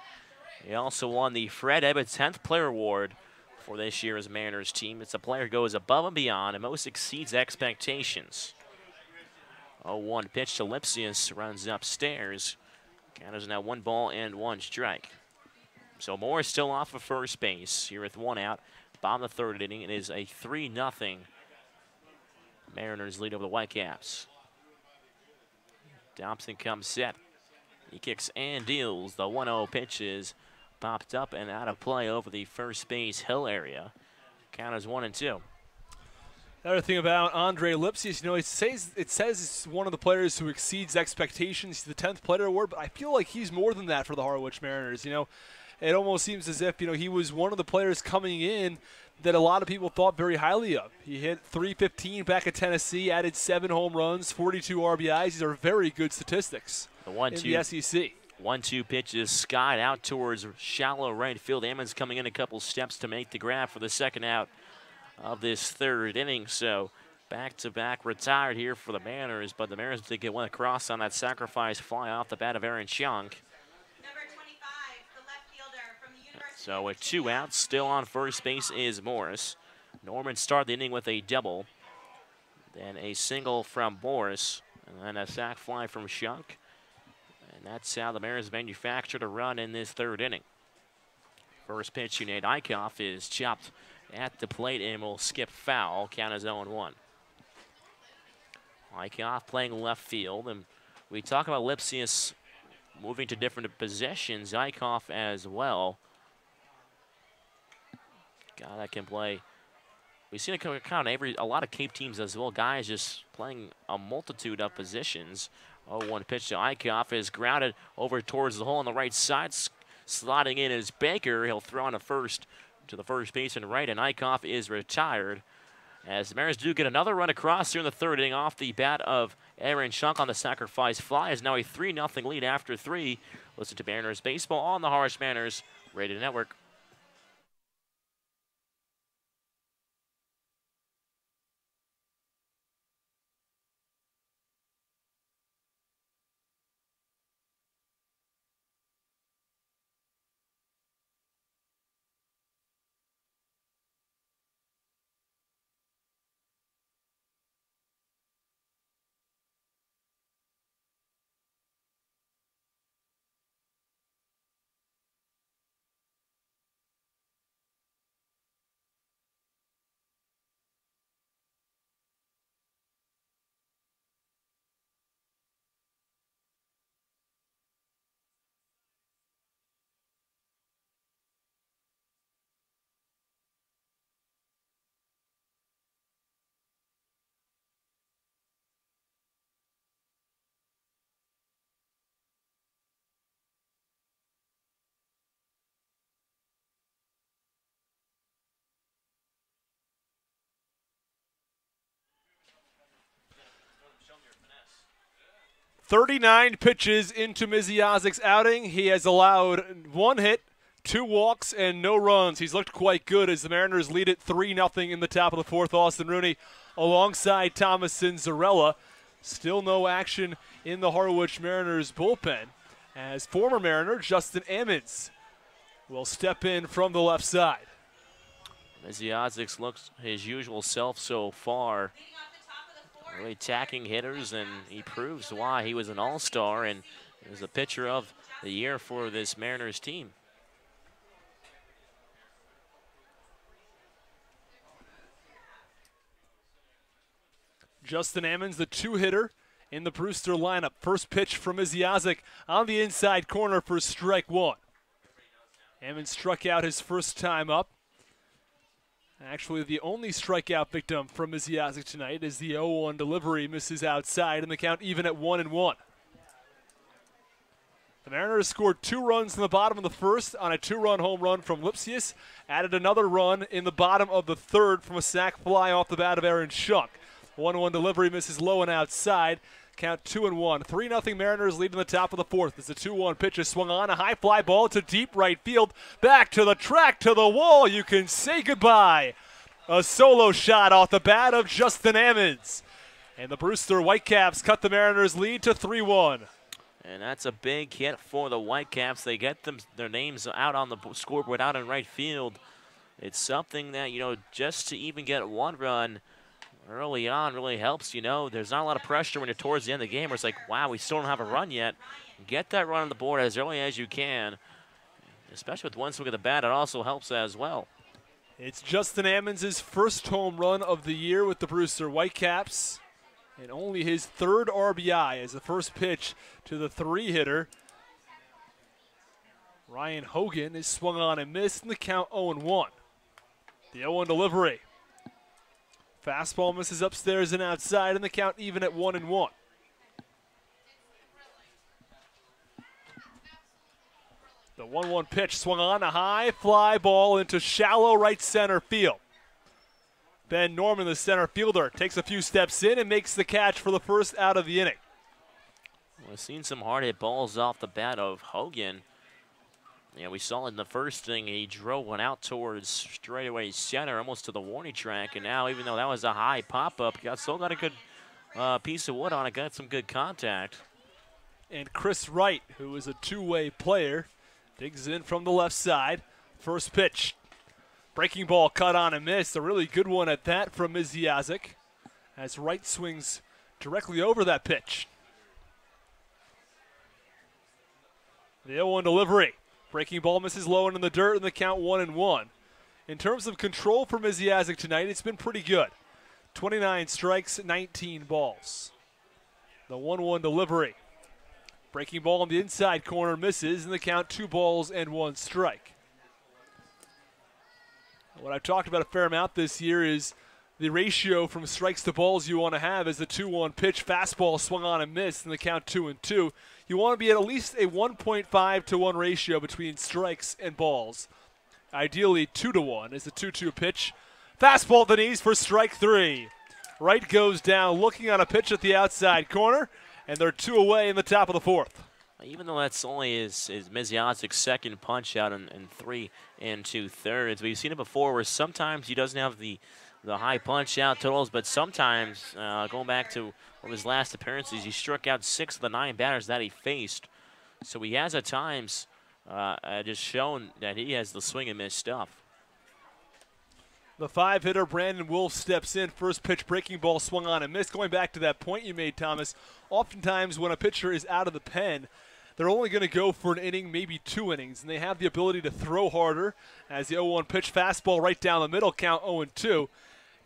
He also won the Fred Ebbets 10th Player Award for this year's Mariners team. It's a player who goes above and beyond and most exceeds expectations. 0-1 pitch to Lipsius, runs upstairs. Count is now 1 ball and 1 strike. So Moore is still off of first base here with 1 out. Bottom of the 3rd inning. It is a 3-0 Mariners lead over the Whitecaps. Thompson comes set. He kicks and deals. The 1-0 pitch is popped up and out of play over the first base hill area. Count is 1-2. The other thing about Andre Lipsius, it says he's one of the players who exceeds expectations. He's the 10th Player Award, but I feel like he's more than that for the Harwich Mariners. it almost seems as if, he was one of the players coming in that a lot of people thought very highly of. He hit .315 back at Tennessee, added 7 home runs, 42 RBIs. These are very good statistics in the SEC. 1-2 pitch is skied out towards shallow right field. Ammons coming in a couple steps to make the grab for the second out of this third inning. So back-to-back retired here for the Mariners, but the Mariners did get one across on that sacrifice fly off the bat of Aaron Schunk. Number 25, the left fielder from the University So of with 2 outs, still on first base is Morris. Norman started the inning with a double, then a single from Morris, and then a sac fly from Schunk. And that's how the Mariners manufactured a run in this third inning. First pitch, Nate Eichhoff is chopped at the plate and will skip foul. Count as 0-1. Eichhoff playing left field, and we talk about Lipsius moving to different positions. Eichhoff as well. Guy that can play. We've seen a lot of Cape teams as well. Guys just playing a multitude of positions. 0-1 pitch to Eichhoff is grounded over towards the hole on the right side. Sliding in is Baker. He'll throw on to the first baseman right, and Eichhoff is retired. As the Mariners do get another run across here in the third inning off the bat of Aaron Schunk on the sacrifice fly. Is now a 3-0 lead after 3. Listen to Mariners Baseball on the Harwich Mariners Radio Network. .39 pitches into Misiozic's outing. He has allowed 1 hit, 2 walks, and no runs. He's looked quite good as the Mariners lead it 3-0 in the top of the 4th. Austin Rooney alongside Thomas and Zarella. Still no action in the Harwich Mariners bullpen as former Mariner Justin Ammons will step in from the left side. Misiozic's looks his usual self so far. Really attacking hitters, and he proves why he was an all-star and is a pitcher of the year for this Mariners team. Justin Ammons, the 2-hitter in the Brewster lineup. First pitch from Misiazic on the inside corner for strike 1. Ammons struck out his first time up. Actually, the only strikeout victim from Misiazic tonight is the 0-1 delivery, misses outside, and the count even at 1-1. The Mariners scored 2 runs in the bottom of the first on a 2-run home run from Lipsius, added another run in the bottom of the third from a sac fly off the bat of Aaron Schunk. 1-1 delivery, misses low and outside. Count 2-1. 3-0 Mariners lead in the top of the 4th. As the 2-1 pitch is swung on. A high fly ball to deep right field. Back to the track, to the wall. You can say goodbye. A solo shot off the bat of Justin Ammons. And the Brewster Whitecaps cut the Mariners lead to 3-1. And that's a big hit for the Whitecaps. They get their names out on the scoreboard out in right field. It's something that, just to even get 1 run early on really helps. There's not a lot of pressure when you're towards the end of the game where it's like, wow, we still don't have a run yet. Get that run on the board as early as you can, especially with 1 swing of the bat. It also helps as well. It's Justin Ammons' first home run of the year with the Brewster Whitecaps, and only his 3rd RBI as the first pitch to the 3-hitter. Ryan Hogan is swung on and missed in the count 0-1. The 0-1 delivery. Fastball misses upstairs and outside, and the count even at 1-1. The 1-1 pitch swung on, a high fly ball into shallow right center field. Ben Norman, the center fielder, takes a few steps in and makes the catch for the first out of the inning. We've seen some hard hit balls off the bat of Hogan. Yeah, we saw in the first thing he drove one out towards straightaway center, almost to the warning track. And now, even though that was a high pop-up, still got a good piece of wood on it, got some good contact. And Chris Wright, who is a two-way player, digs in from the left side. First pitch. Breaking ball cut on and missed. A really good one at that from Misiazik as Wright swings directly over that pitch. The 0-1 delivery. Breaking ball misses low and in the dirt, and the count 1-1. In terms of control for Misiazik tonight, it's been pretty good. 29 strikes, 19 balls. The 1-1 delivery. Breaking ball on the inside corner misses, and the count 2 balls and 1 strike. What I've talked about a fair amount this year is the ratio from strikes to balls you want to have is the 2-1 pitch. Fastball swung on and missed, and the count 2-2. You want to be at least a 1.5 to 1 ratio between strikes and balls. Ideally 2 to 1 is the 2-2 pitch. Fastball at the knees for strike 3. Wright goes down looking on a pitch at the outside corner, and they're 2 away in the top of the 4th. Even though that's only his Misiazik's second punch out in 3 2/3, we've seen it before where sometimes he doesn't have the high punch out totals, but sometimes, going back to one of his last appearances, he struck out 6 of the 9 batters that he faced. So he has at times just shown that he has the swing and miss stuff. The 5-hitter Brandon Wolf steps in. First pitch breaking ball swung on and missed. Going back to that point you made, Thomas, oftentimes when a pitcher is out of the pen, they're only going to go for an inning, maybe 2 innings, and they have the ability to throw harder as the 0-1 pitch fastball right down the middle, count 0-2.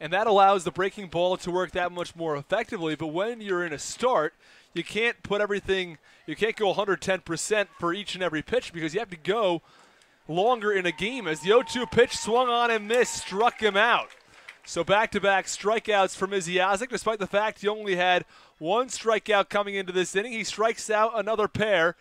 And that allows the breaking ball to work that much more effectively. But when you're in a start, you can't put everything, you can't go 110% for each and every pitch because you have to go longer in a game as the 0-2 pitch swung on and missed, struck him out. So back-to-back strikeouts for Misiazik, despite the fact he only had 1 strikeout coming into this inning. He strikes out another pair,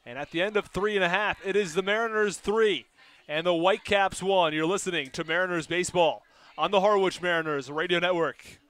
and at the end of 3.5, it is the Mariners 3 and the Whitecaps 1. You're listening to Mariners Baseball on the Harwich Mariners Radio Network.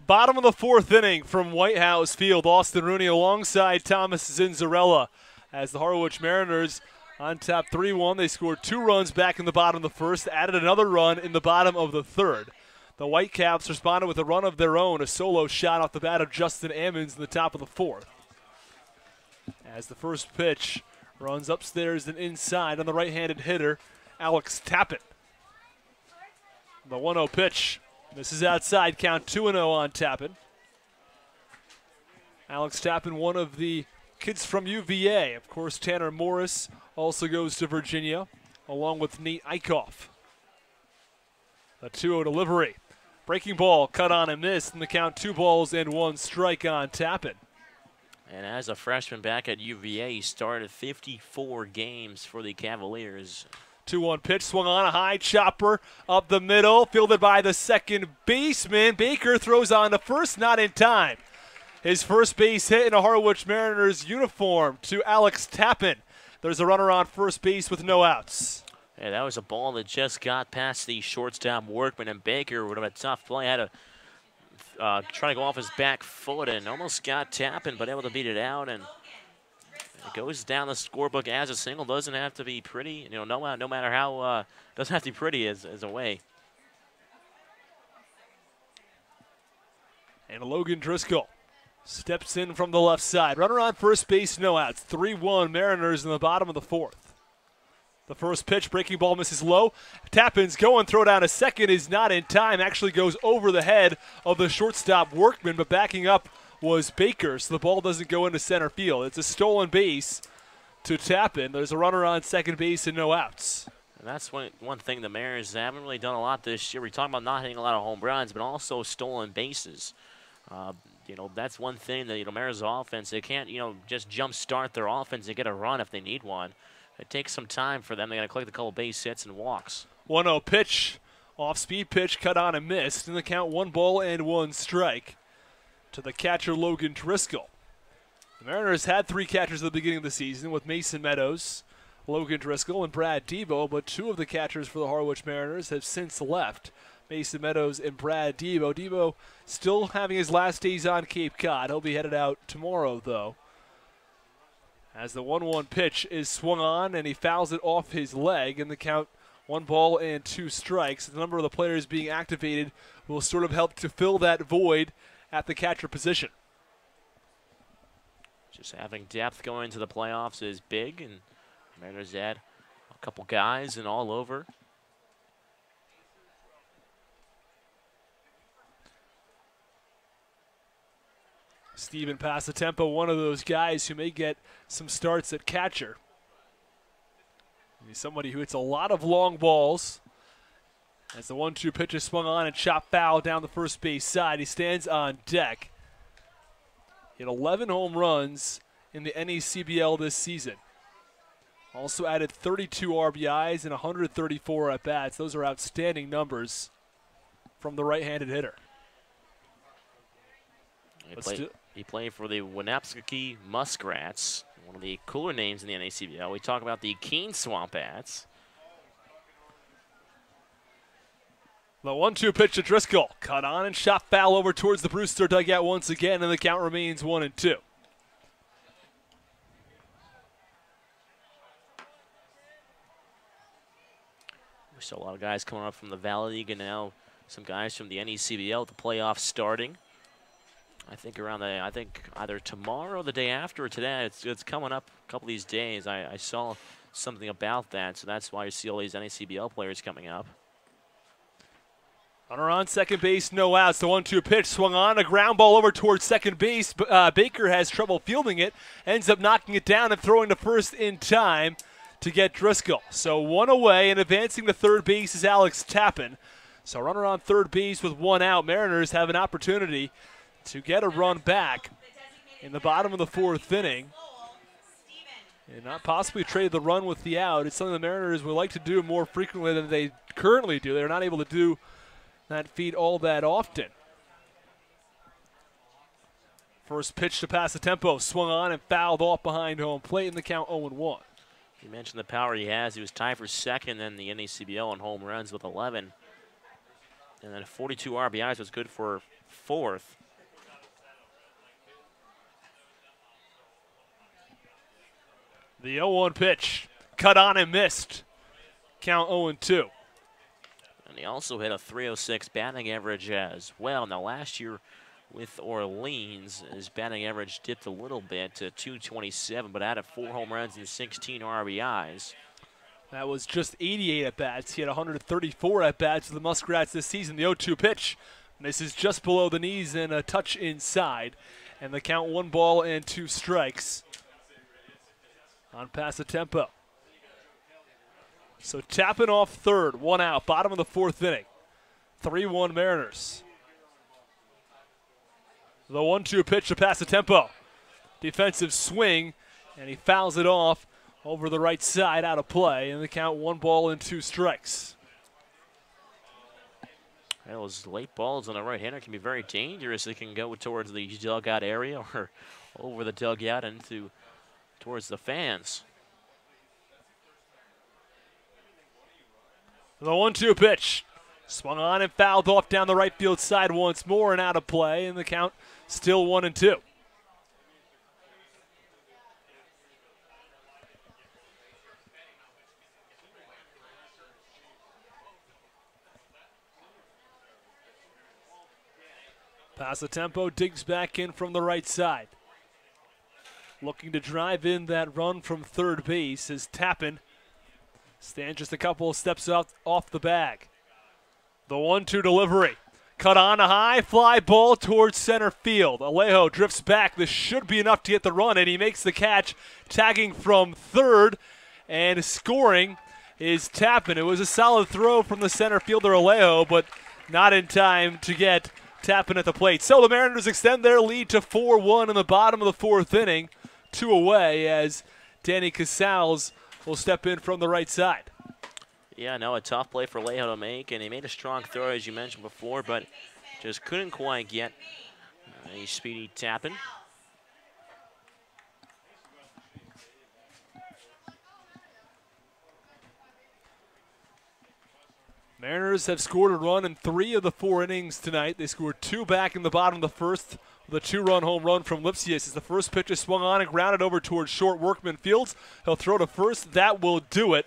Bottom of the 4th inning from White House Field. Austin Rooney alongside Thomas Zinzarella as the Harwich Mariners on top 3-1. They scored 2 runs back in the bottom of the 1st, added another run in the bottom of the 3rd. The Whitecaps responded with a run of their own, a solo shot off the bat of Justin Ammons in the top of the 4th. As the first pitch runs upstairs and inside on the right-handed hitter, Alex Tappet. The 1-0 pitch. This is outside, count 2-0 on Tappan. Alex Tappan, one of the kids from UVA. Of course, Tanner Morris also goes to Virginia, along with Nate Eichhoff. A 2-0 delivery. Breaking ball, cut on and missed, and the count 2 balls and 1 strike on Tappan. And as a freshman back at UVA, he started 54 games for the Cavaliers. 2-1 pitch, swung on, a high chopper up the middle, fielded by the second baseman. Baker throws on to first, not in time. His first base hit in a Harwich Mariners uniform to Alex Tappan. There's a runner on first base with no outs. Yeah, that was a ball that just got past the shortstop Workman, and Baker would have a tough play. Had to try to go off his back foot and almost got Tappan, but able to beat it out. And it goes down the scorebook as a single. Doesn't have to be pretty, no matter how. Doesn't have to be pretty as a way. And Logan Driscoll steps in from the left side. Runner on first base, no outs. 3-1 Mariners in the bottom of the fourth. The first pitch, breaking ball misses low. Tappan's going, throw down a second is not in time. Actually goes over the head of the shortstop Workman, but backing up was Baker, so the ball doesn't go into center field. It's a stolen base to Tappan. There's a runner on second base and no outs. And that's one thing the Mariners haven't really done a lot this year. We're talking about not hitting a lot of home runs, but also stolen bases. That's one thing that, Mariners offense, they can't, just jump start their offense and get a run if they need one. It takes some time for them. They got to collect a couple base hits and walks. 1-0 pitch, off-speed pitch, cut on and missed. In the count, 1-1 strike to the catcher Logan Driscoll. The Mariners had 3 catchers at the beginning of the season with Mason Meadows, Logan Driscoll, and Brad Debo, but 2 of the catchers for the Harwich Mariners have since left. Mason Meadows and Brad Debo. Debo still having his last days on Cape Cod. He'll be headed out tomorrow, though. As the 1-1 pitch is swung on and he fouls it off his leg, in the count 1-2 strikes. The number of the players being activated will sort of help to fill that void at the catcher position. Just having depth going into the playoffs is big, and Mariners add a couple guys and all over. Steven Passatempo, one of those guys who may get some starts at catcher. He's somebody who hits a lot of long balls. As the 1-2 pitch is swung on and chopped foul down the first base side, he stands on deck. He had 11 home runs in the NACBL this season. Also added 32 RBIs and 134 at-bats. Those are outstanding numbers from the right-handed hitter. He played for the Winapskaki Muskrats, one of the cooler names in the NACBL. We talk about the Keene Swampats. The 1-2 pitch to Driscoll. Cut on and shot foul over towards the Brewster dugout once again, and the count remains 1-2. We saw a lot of guys coming up from the Valley League, and now some guys from the NACBL with the playoffs starting. I think either tomorrow or the day after or today. It's coming up a couple of these days. I saw something about that, so that's why you see all these NACBL players coming up. Runner on second base, no outs. The 1-2 pitch swung on, a ground ball over towards second base. Baker has trouble fielding it, ends up knocking it down and throwing to first in time to get Driscoll. So 1 away, and advancing to third base is Alex Tappan. So runner on third base with 1 out. Mariners have an opportunity to get a run back in the bottom of the fourth inning and not possibly trade the run with the out. It's something the Mariners would like to do more frequently than they currently do. They're not able to do that feat all that often. First pitch to Passatempo, swung on and fouled off behind home plate, in the count 0-1. You mentioned the power he has. He was tied for second in the NACBL on home runs with 11. And then 42 RBIs was good for fourth. The 0-1 pitch, cut on and missed. Count 0-2. And he also hit a .306 batting average as well. Now last year with Orleans, his batting average dipped a little bit to .227, but added 4 home runs and 16 RBIs. That was just 88 at-bats. He had 134 at-bats for the Muskrats this season. The 0-2 pitch misses just below the knees and a touch inside. And the count 1-2 strikes on Passatempo. So tapping off third, 1 out, bottom of the fourth inning. 3-1 Mariners. The 1-2 pitch to Passatempo. Defensive swing, and he fouls it off over the right side, out of play, and the count 1 ball and 2 strikes. Those late balls on the right-hander can be very dangerous. They can go towards the dugout area or over the dugout and towards the fans. The 1-2 pitch. Swung on and fouled off down the right field side once more and out of play, and the count still 1-2. Passatempo digs back in from the right side. Looking to drive in that run from third base as Tappan stands just a couple of steps off the bag. The 1-2 delivery. Cut on a high fly ball towards center field. Alejo drifts back. This should be enough to get the run, and he makes the catch, tagging from third, and scoring is Tappan. It was a solid throw from the center fielder Alejo, but not in time to get Tappan at the plate. So the Mariners extend their lead to 4-1 in the bottom of the fourth inning. 2 away as Danny Casals will step in from the right side. Yeah, no, a tough play for Alejo to make, and he made a strong throw, as you mentioned before, but just couldn't quite get a speedy Tappan. Mariners have scored a run in 3 of the 4 innings tonight. They scored 2 back in the bottom of the first with a 2-run home run from Lipsius as the first pitch is swung on and grounded over towards short Workman Fields. He'll throw to first. That will do it.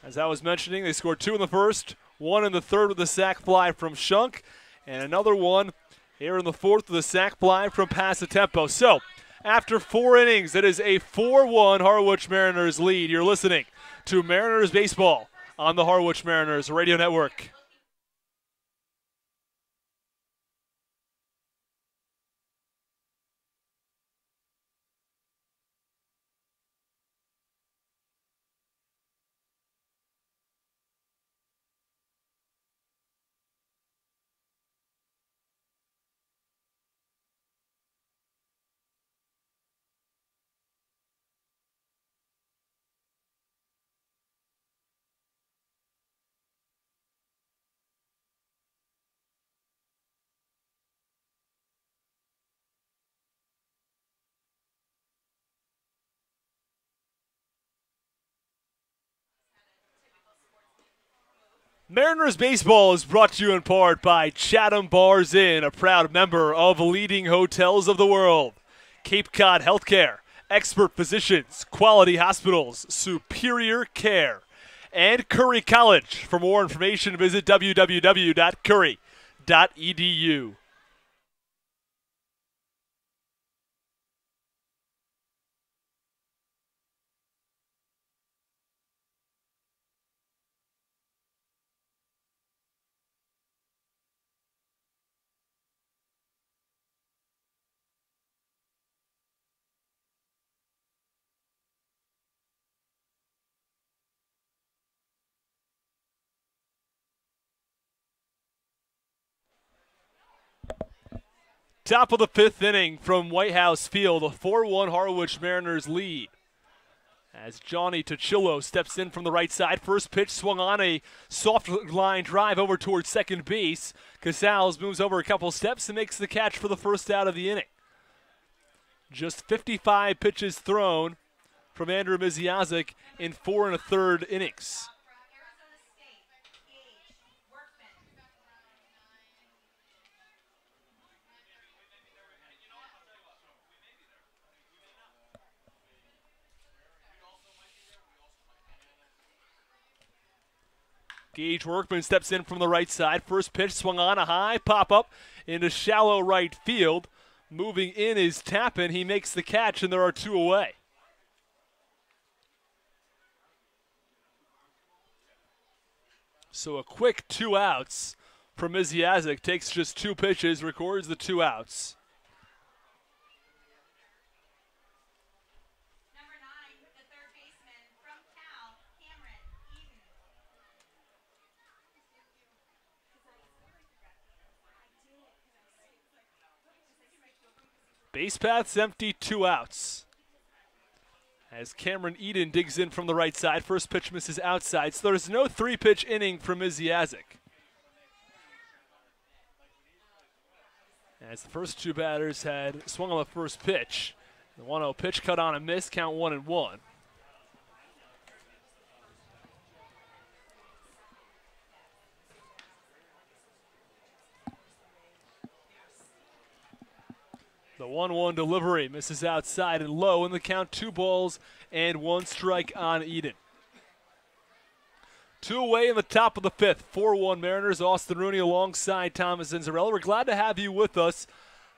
As I was mentioning, they scored 2 in the first, 1 in the third with a sac fly from Shunk, and another one here in the fourth with a sac fly from Passatempo. So, after 4 innings, it is a 4-1 Harwich Mariners lead. You're listening to Mariners Baseball on the Harwich Mariners Radio Network. Mariners Baseball is brought to you in part by Chatham Bars Inn, a proud member of leading hotels of the world. Cape Cod Healthcare, expert physicians, quality hospitals, superior care. And Curry College. For more information, visit www.curry.edu. Top of the 5th inning from White House Field, a 4-1 Harwich Mariners lead. As Johnny Tochillo steps in from the right side. First pitch swung on a soft line drive over towards second base. Casals moves over a couple steps and makes the catch for the first out of the inning. Just 55 pitches thrown from Andrew Miziazik in 4 1/3 innings. Gage Workman steps in from the right side. First pitch swung on a high pop-up into shallow right field. Moving in is Tappan. He makes the catch, and there are 2 away. So a quick 2 outs from Miziazik. Takes just 2 pitches, records the 2 outs. Number 9, the third baseman from Cal, Cameron Eden. Base path's empty, 2 outs. as Cameron Eden digs in from the right side. First pitch misses outside, so there's no 3-pitch inning from Misiazic. As the first two batters had swung on the first pitch. The 1-0 pitch cut on and missed, count 1-1. The 1-1 delivery misses outside and low in the count, 2 balls and 1 strike on Eden. 2 away in the top of the 5th. 4-1 Mariners. Austin Rooney alongside Thomas Zinzarella. We're glad to have you with us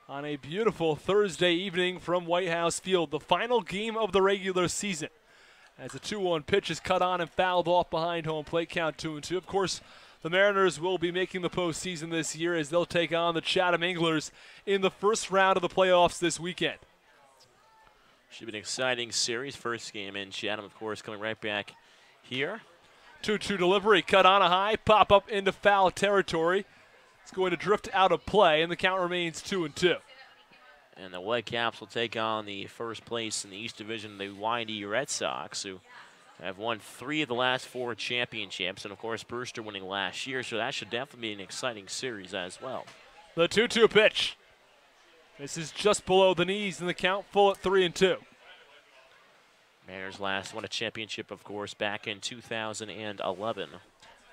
on a beautiful Thursday evening from White House Field, the final game of the regular season. As the 2-1 pitch is cut on and fouled off behind home plate, count 2-2. Of course, the Mariners will be making the postseason this year as they'll take on the Chatham Anglers in the first round of the playoffs this weekend. Should be an exciting series. First game in Chatham, of course, coming right back here. 2-2 delivery, cut on a high, pop up into foul territory. It's going to drift out of play, and the count remains 2-2. And the Whitecaps will take on the first place in the East Division, the YD Red Sox, who have won 3 of the last 4 championships, and of course Brewster winning last year, so that should definitely be an exciting series as well. The 2-2 pitch. This is just below the knees, and the count full at 3-2. Mariners last won a championship, of course, back in 2011.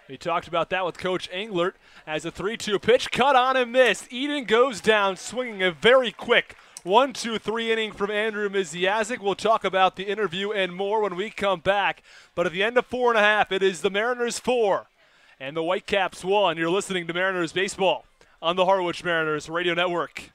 We talked about that with Coach Englert as a 3-2 pitch cut on and missed. Eden goes down swinging a very quick 1-2-3 inning from Andrew Misiazic. We'll talk about the interview and more when we come back. But at the end of 4.5, it is the Mariners 4 and the Whitecaps 1. You're listening to Mariners Baseball on the Harwich Mariners Radio Network.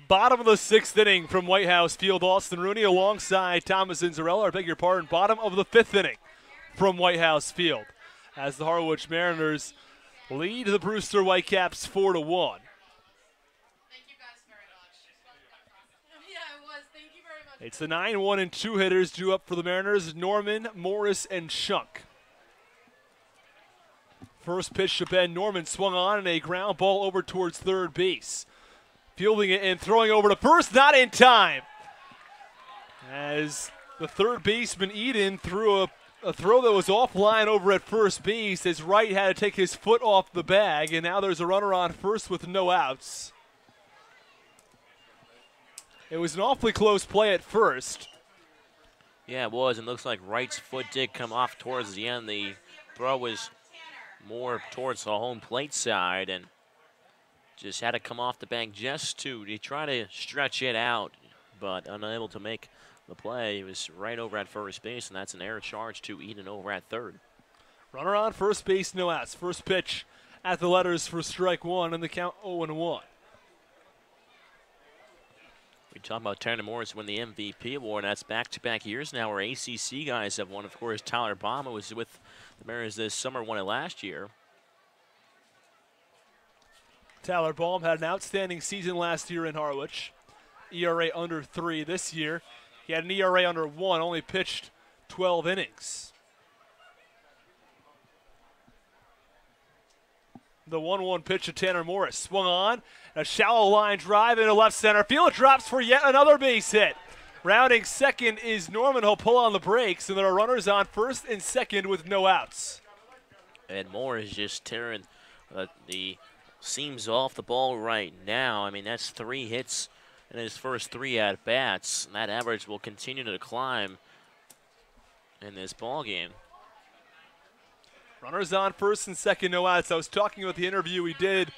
Bottom of the 6th inning from White House Field. Austin Rooney alongside Thomas Zinzarella. I beg your pardon. Bottom of the 5th inning from White House Field as the Harwich Mariners lead the Brewster Whitecaps 4-1. Thank you guys very much. Yeah, it was. Thank you very much. It's the 9-1 and 2 hitters due up for the Mariners: Norman, Morris, and Shunk. First pitch to Ben Norman swung on and a ground ball over towards third base. Fielding it and throwing over to first, not in time. As the third baseman Eden threw a throw that was offline over at first base, as Wright had to take his foot off the bag, and now there's a runner on first with no outs. It was an awfully close play at first. Yeah, it was, and looks like Wright's foot did come off towards the end. The throw was more towards the home plate side, and just had to come off the bag just to try to stretch it out, but unable to make the play. He was right over at first base, and that's an error charge to Eden over at third. Runner on first base, no outs. First pitch at the letters for strike 1, and the count 0-1. We talk about Tanner Morris win the MVP award, and that's back-to-back years now where ACC guys have won. Of course, Tyler Baum was with the Mariners this summer, won it last year. Tyler Baum had an outstanding season last year in Harwich. ERA under 3 this year. He had an ERA under 1, only pitched 12 innings. The 1-1 pitch to Tanner Morris. Swung on. A shallow line drive into left center field. Drops for yet another base hit. Rounding second is Norman. He'll pull on the brakes, and there are runners on first and second with no outs. And Moore is just tearing the seams off the ball right now. I mean, that's 3 hits in his first 3 at-bats. That average will continue to climb in this ball game. Runners on first and second, no outs. I was talking about the interview we did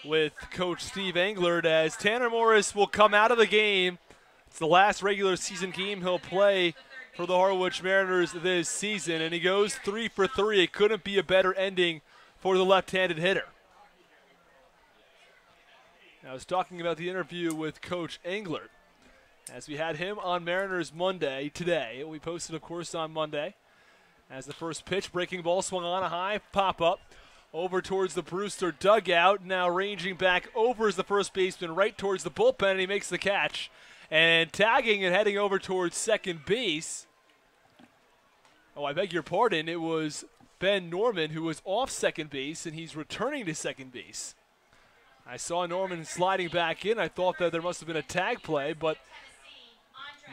with Coach Steve Englert as Tanner Morris will come out of the game. It's the last regular season game he'll play for the Harwich Mariners this season, and he goes 3 for 3. It couldn't be a better ending for the left-handed hitter. I was talking about the interview with Coach Englert as we had him on Mariners Monday today. We posted, of course, on Monday. As the first pitch, breaking ball swung on a high pop-up over towards the Brewster dugout. Now ranging back over is the first baseman right towards the bullpen, and he makes the catch. And tagging and heading over towards second base. Oh, I beg your pardon. It was Ben Norman who was off second base, and he's returning to second base. I saw Norman sliding back in. I thought that there must have been a tag play, but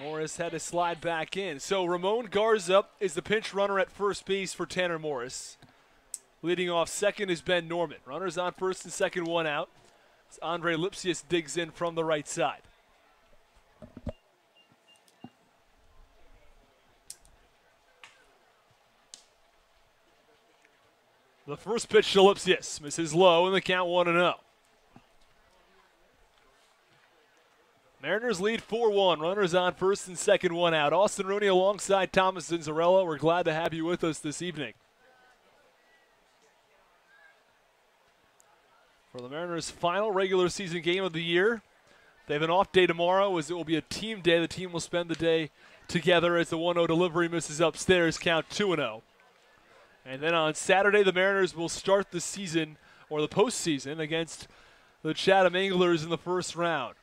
Morris had to slide back in. So Ramon Garza is the pinch runner at first base for Tanner Morris. Leading off second is Ben Norman. Runners on first and second, 1 out. As Andre Lipsius digs in from the right side. The first pitch to Lipsius misses low, and the count 1-0. Mariners lead 4-1. Runners on first and second, 1 out. Austin Rooney alongside Thomas Zinzarella. We're glad to have you with us this evening. For the Mariners' final regular season game of the year, they have an off day tomorrow as it will be a team day. The team will spend the day together as the 1-0 delivery misses upstairs, count 2-0. And then on Saturday, the Mariners will start the season, or the postseason, against the Chatham Anglers in the first round.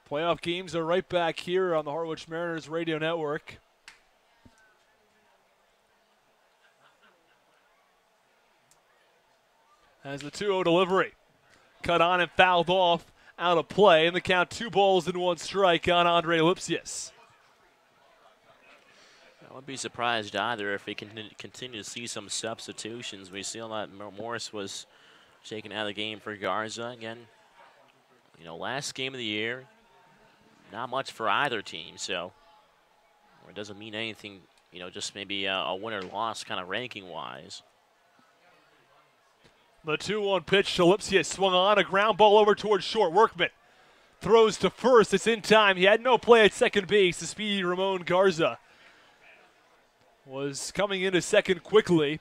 Playoff games are right back here on the Harwich Mariners radio network. As the 2-0 delivery cut on and fouled off, out of play, and the count 2 balls and 1 strike on Andre Lipsius. I wouldn't be surprised either if we can continue to see some substitutions. We see that Morris was taken out of the game for Garza. Again, you know, last game of the year, not much for either team, so it doesn't mean anything, you know, just maybe a win or loss kind of ranking-wise. The 2-1 pitch to Lipsius swung on, a ground ball over towards short. Workman throws to first. It's in time. He had no play at second base. The speedy Ramon Garza was coming into second quickly,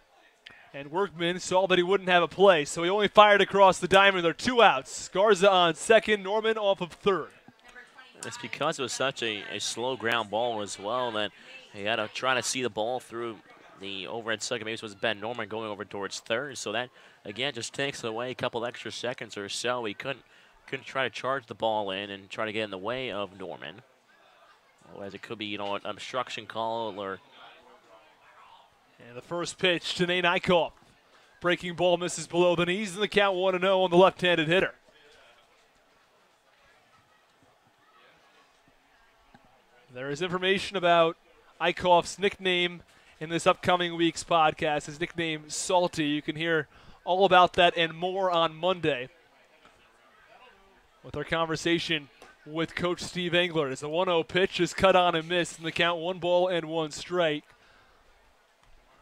and Workman saw that he wouldn't have a play, so he only fired across the diamond. There are 2 outs. Garza on second, Norman off of third. It's because it was such a slow ground ball as well that he had to try to see the ball through the overhead second base was Ben Norman going over towards third. So that, again, just takes away a couple extra seconds or so. He couldn't try to charge the ball in and try to get in the way of Norman. Otherwise, it could be, you know, an obstruction call or... And the first pitch to Nate Eichhoff. Breaking ball misses below the knees, and the count 1-0 on the left-handed hitter. There is information about Eichhoff's nickname in this upcoming week's podcast. His nickname, Salty. You can hear all about that and more on Monday with our conversation with Coach Steve Englert. As the 1-0 pitch is cut on and missed, and the count 1 ball and 1 strike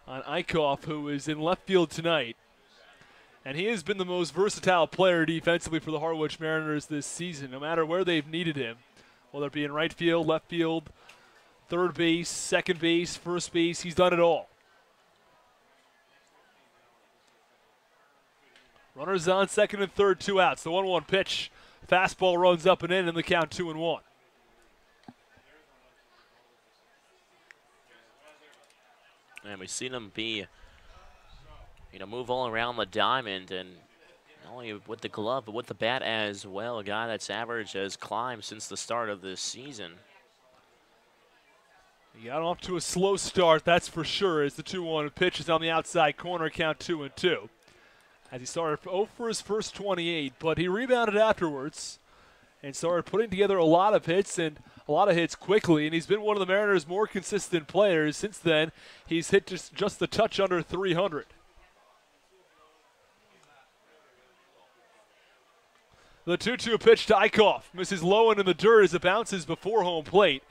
on Eichhoff, who is in left field tonight. And he has been the most versatile player defensively for the Harwich Mariners this season, no matter where they've needed him. Whether it be in right field, left field, third base, second base, first base, he's done it all. Runners on second and third, 2 outs. The 1-1 pitch, fastball runs up and in, and the count 2-1. And we've seen him be, you know, move all around the diamond, and not only with the glove, but with the bat as well. A guy that's average has climbed since the start of this season. He got off to a slow start, that's for sure, as the 2-1 pitch is on the outside corner, count 2-2. As he started 0 for his first 28, but he rebounded afterwards and started putting together a lot of hits and a lot of hits quickly, and he's been one of the Mariners' more consistent players. Since then, he's hit just a touch under 300. The 2-2 pitch to Eichhoff misses low and in the dirt as it bounces before home plate,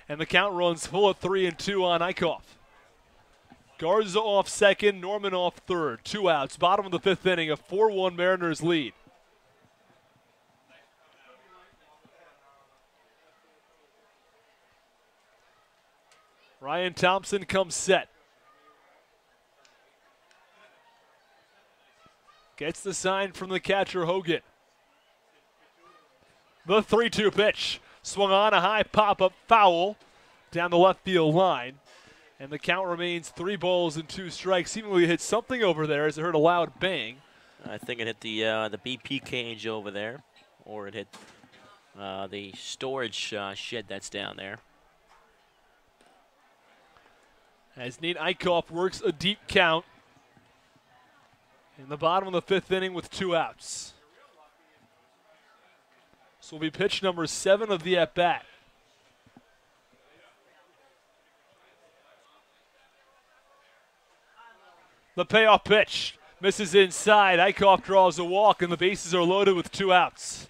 and the count runs full at 3-2 on Eichhoff. Garza off second, Norman off third. 2 outs, bottom of the 5th inning, a 4-1 Mariners lead. Ryan Thompson comes set. Gets the sign from the catcher, Hogan. The 3-2 pitch. Swung on, a high pop-up foul down the left field line. And the count remains 3 balls and 2 strikes. Seemingly hit something over there as it heard a loud bang. I think it hit the BP cage over there, or it hit the storage shed that's down there. As Nate Eichhoff works a deep count in the bottom of the 5th inning with 2 outs. This will be pitch number 7 of the at-bat. The payoff pitch misses inside. Eichhoff draws a walk, and the bases are loaded with 2 outs.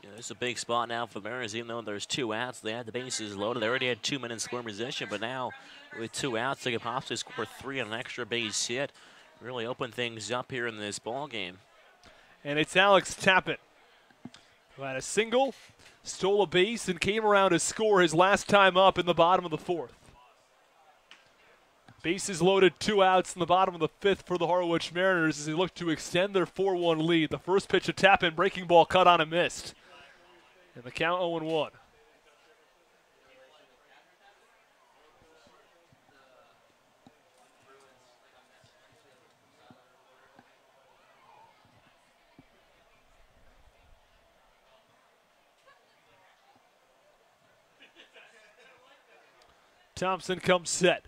There's a big spot now for the Mariners, even though there's 2 outs. They had the bases loaded. They already had 2 men in scoring position, but now with 2 outs, they could possibly score 3 on an extra base hit. Really open things up here in this ball game. And it's Alex Tappan, who had a single, stole a base, and came around to score his last time up in the bottom of the 4th. Bases loaded, 2 outs in the bottom of the 5th for the Harwich Mariners as they look to extend their 4-1 lead. The first pitch of Tappan, breaking ball cut on and missed. And the count 0-1. Thompson comes set.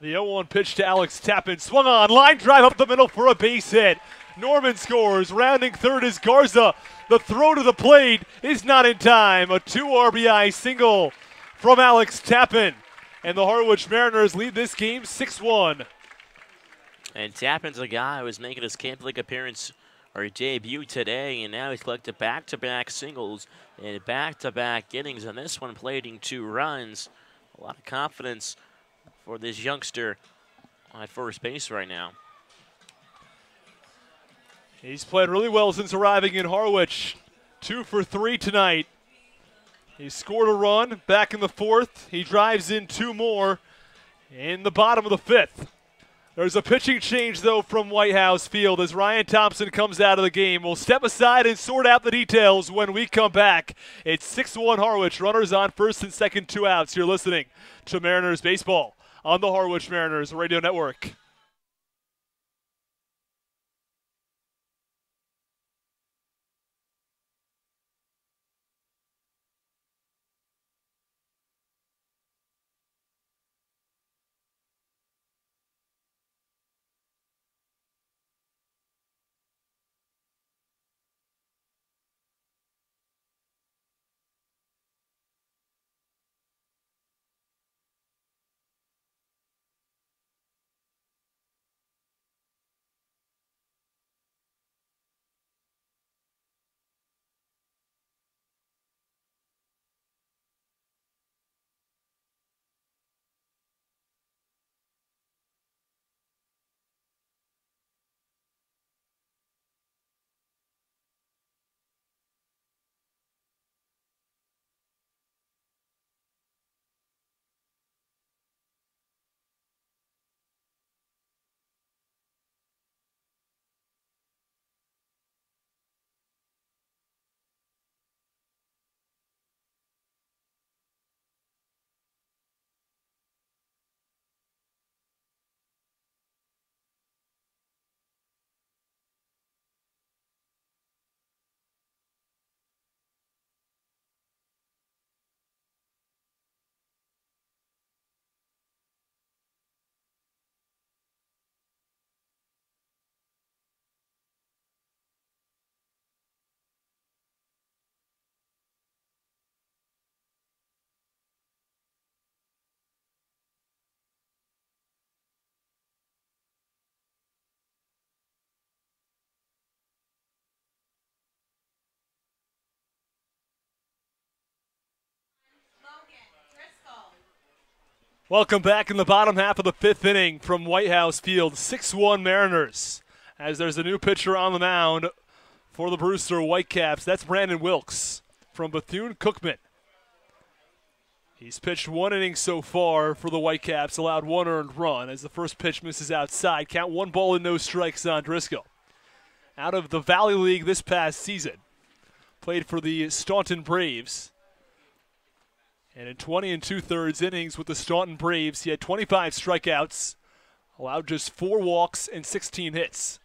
The 0-1 pitch to Alex Tappan. Swung on, line drive up the middle for a base hit. Norman scores. Rounding third is Garza. The throw to the plate is not in time. A 2 RBI single from Alex Tappan. And the Harwich Mariners lead this game 6-1. And Tappan's a guy who was making his Camp League appearance or debut today, and now he's collected back-to-back singles and back-to-back innings. And this one plating 2 runs. A lot of confidence for this youngster at first base right now. He's played really well since arriving in Harwich. 2 for 3 tonight. He scored a run back in the 4th. He drives in 2 more in the bottom of the 5th. There's a pitching change, though, from White House Field as Ryan Thompson comes out of the game. We'll step aside and sort out the details when we come back. It's 6-1 Harwich. Runners on first and second, 2 outs. You're listening to Mariners Baseball on the Harwich Mariners Radio Network. Welcome back in the bottom half of the fifth inning from White House Field. 6-1 Mariners as there's a new pitcher on the mound for the Brewster Whitecaps. That's Brandon Wilkes from Bethune-Cookman. He's pitched 1 inning so far for the Whitecaps, allowed 1 earned run as the first pitch misses outside. Count 1 ball and no strikes on Driscoll. Out of the Valley League this past season, played for the Staunton Braves. And in 20 2/3 innings with the Staunton Braves, he had 25 strikeouts, allowed just 4 walks and 16 hits.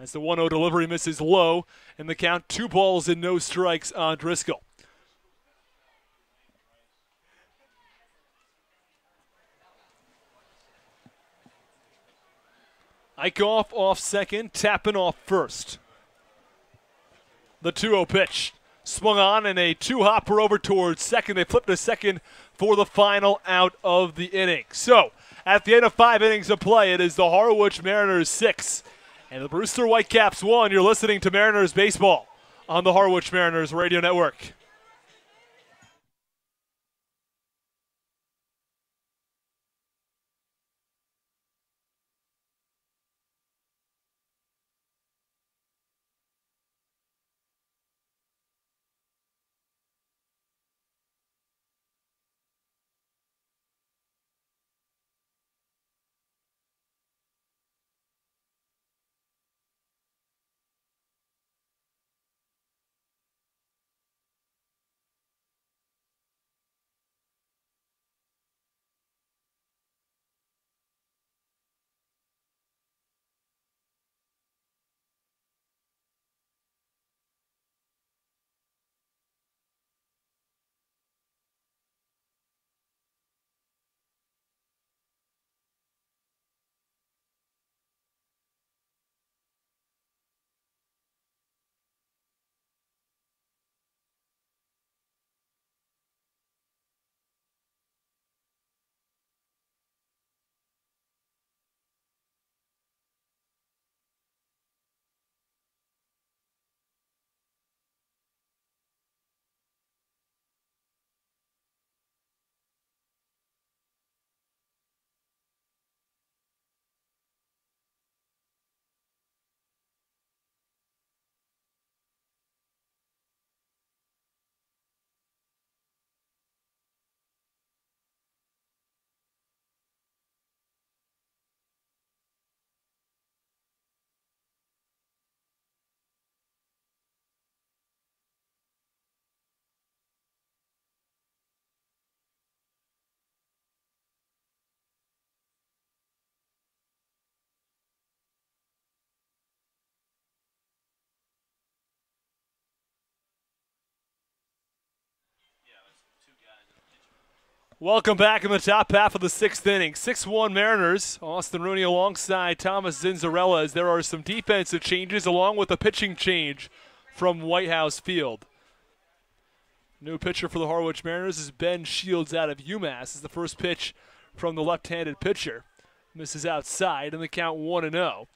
As the 1-0 delivery misses low, and the count 2 balls and no strikes on Driscoll. Eichhoff off second, Tappan off first. The 2-0 pitch. Swung on and a 2-hopper over towards second. They flipped to second for the final out of the inning. So, at the end of 5 innings of play, it is the Harwich Mariners 6 and the Brewster Whitecaps 1. You're listening to Mariners Baseball on the Harwich Mariners Radio Network. Welcome back in the top half of the 6th inning. 6-1 Mariners. Austin Rooney alongside Thomas Zinzarella as there are some defensive changes along with a pitching change from White House Field. New pitcher for the Harwich Mariners is Ben Shields out of UMass. As the first pitch from the left-handed pitcher misses outside and the count 1-0.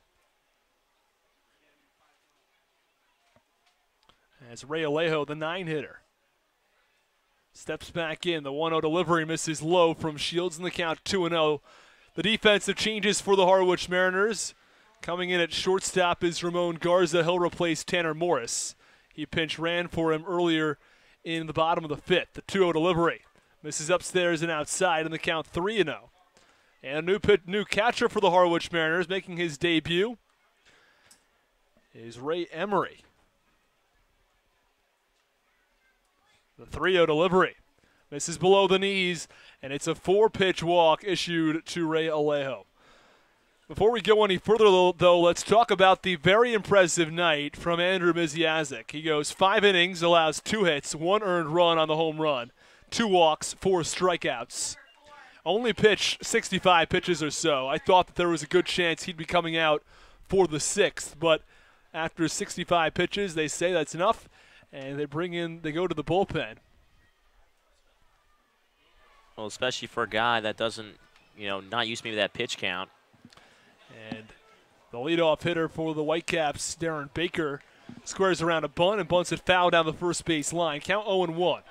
As Ray Alejo, the 9-hitter, steps back in. The 1-0 delivery misses low from Shields, and the count 2-0. The defensive changes for the Harwich Mariners. Coming in at shortstop is Ramon Garza. He'll replace Tanner Morris. He pinch ran for him earlier in the bottom of the 5th. The 2-0 delivery misses upstairs and outside, and the count 3-0. And a new catcher for the Harwich Mariners making his debut is Ray Emery. The 3-0 delivery misses below the knees, and it's a 4-pitch walk issued to Ray Alejo. Before we go any further, though, let's talk about the very impressive night from Andrew Miziazik. He goes 5 innings, allows 2 hits, 1 earned run on the home run, 2 walks, 4 strikeouts. Only pitched 65 pitches or so. I thought that there was a good chance he'd be coming out for the 6th, but after 65 pitches, they say that's enough. And they go to the bullpen. Well, especially for a guy that doesn't, not used to maybe that pitch count. And the leadoff hitter for the Whitecaps, Darren Baker, squares around a bunt and bunts it foul down the first base line. Count 0-1.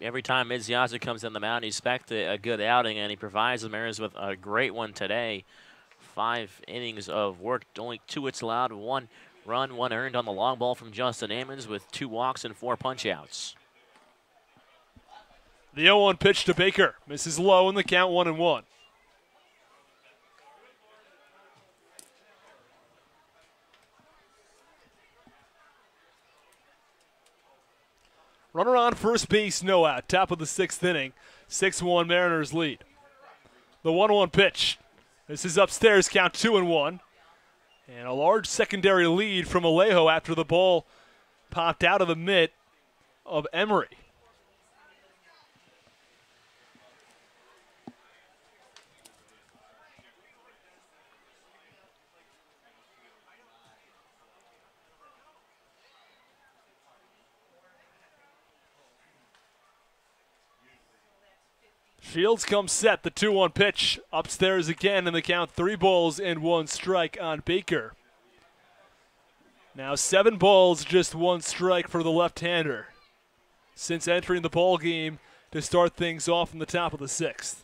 every time Midziaza comes in the mound, you expect a good outing, and he provides the Mariners with a great one today. 5 innings of work, only 2 hits allowed, 1 run, 1 earned on the long ball from Justin Ammons with 2 walks and 4 punch-outs. The 0-1 pitch to Baker. Misses low in the count, 1-1. Runner on first base, no out. Top of the 6th inning. 6-1 Mariners lead. The 1-1 pitch. This is upstairs, count 2-1. And a large secondary lead from Alejo after the ball popped out of the mitt of Emery. Shields comes set, the 2-1 pitch upstairs again, and the count 3 balls and 1 strike on Baker. Now 7 balls, just 1 strike for the left-hander since entering the ball game to start things off in the top of the 6th.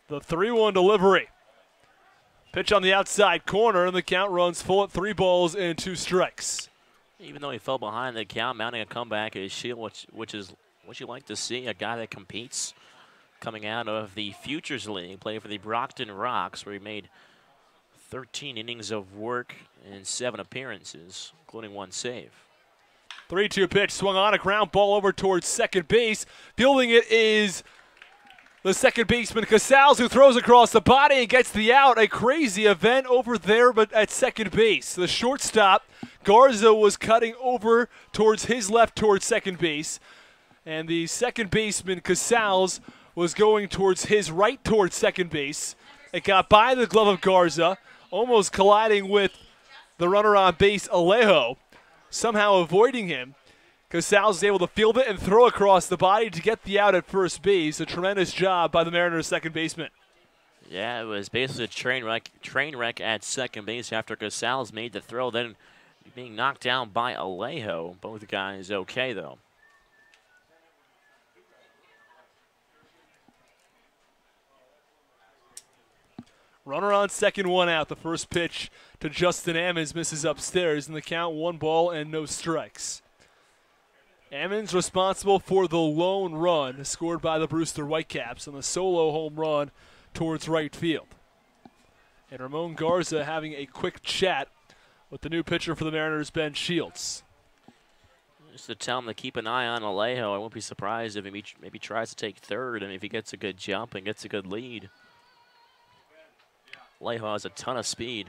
The 3-1 delivery. Pitch on the outside corner, and the count runs full at 3 balls and 2 strikes. Even though he fell behind the count, mounting a comeback is Shield, which is what you like to see, a guy that competes coming out of the Futures League, played for the Brockton Rocks, where he made 13 innings of work and 7 appearances, including 1 save. 3-2 pitch, swung on, a ground ball over towards second base. Fielding it is the second baseman, Casals, who throws across the body and gets the out. A crazy event over there, but at second base. The shortstop, Garza, was cutting over towards his left towards second base, and the second baseman, Casals, was going towards his right towards second base. It got by the glove of Garza, almost colliding with the runner on base, Alejo, somehow avoiding him. Casals is able to field it and throw across the body to get the out at first base. A tremendous job by the Mariners' second baseman. Yeah, it was basically a train wreck at second base after Casals made the throw, then being knocked down by Alejo. Both guys okay, though. Runner on second, 1 out. The first pitch to Justin Ammons misses upstairs, and the count 1 ball and no strikes. Ammons responsible for the lone run scored by the Brewster Whitecaps on the solo home run towards right field. And Ramon Garza having a quick chat with the new pitcher for the Mariners, Ben Shields. Just to tell him to keep an eye on Alejo. I won't be surprised if he maybe tries to take third, and if he gets a good jump and gets a good lead. Alejo has a ton of speed.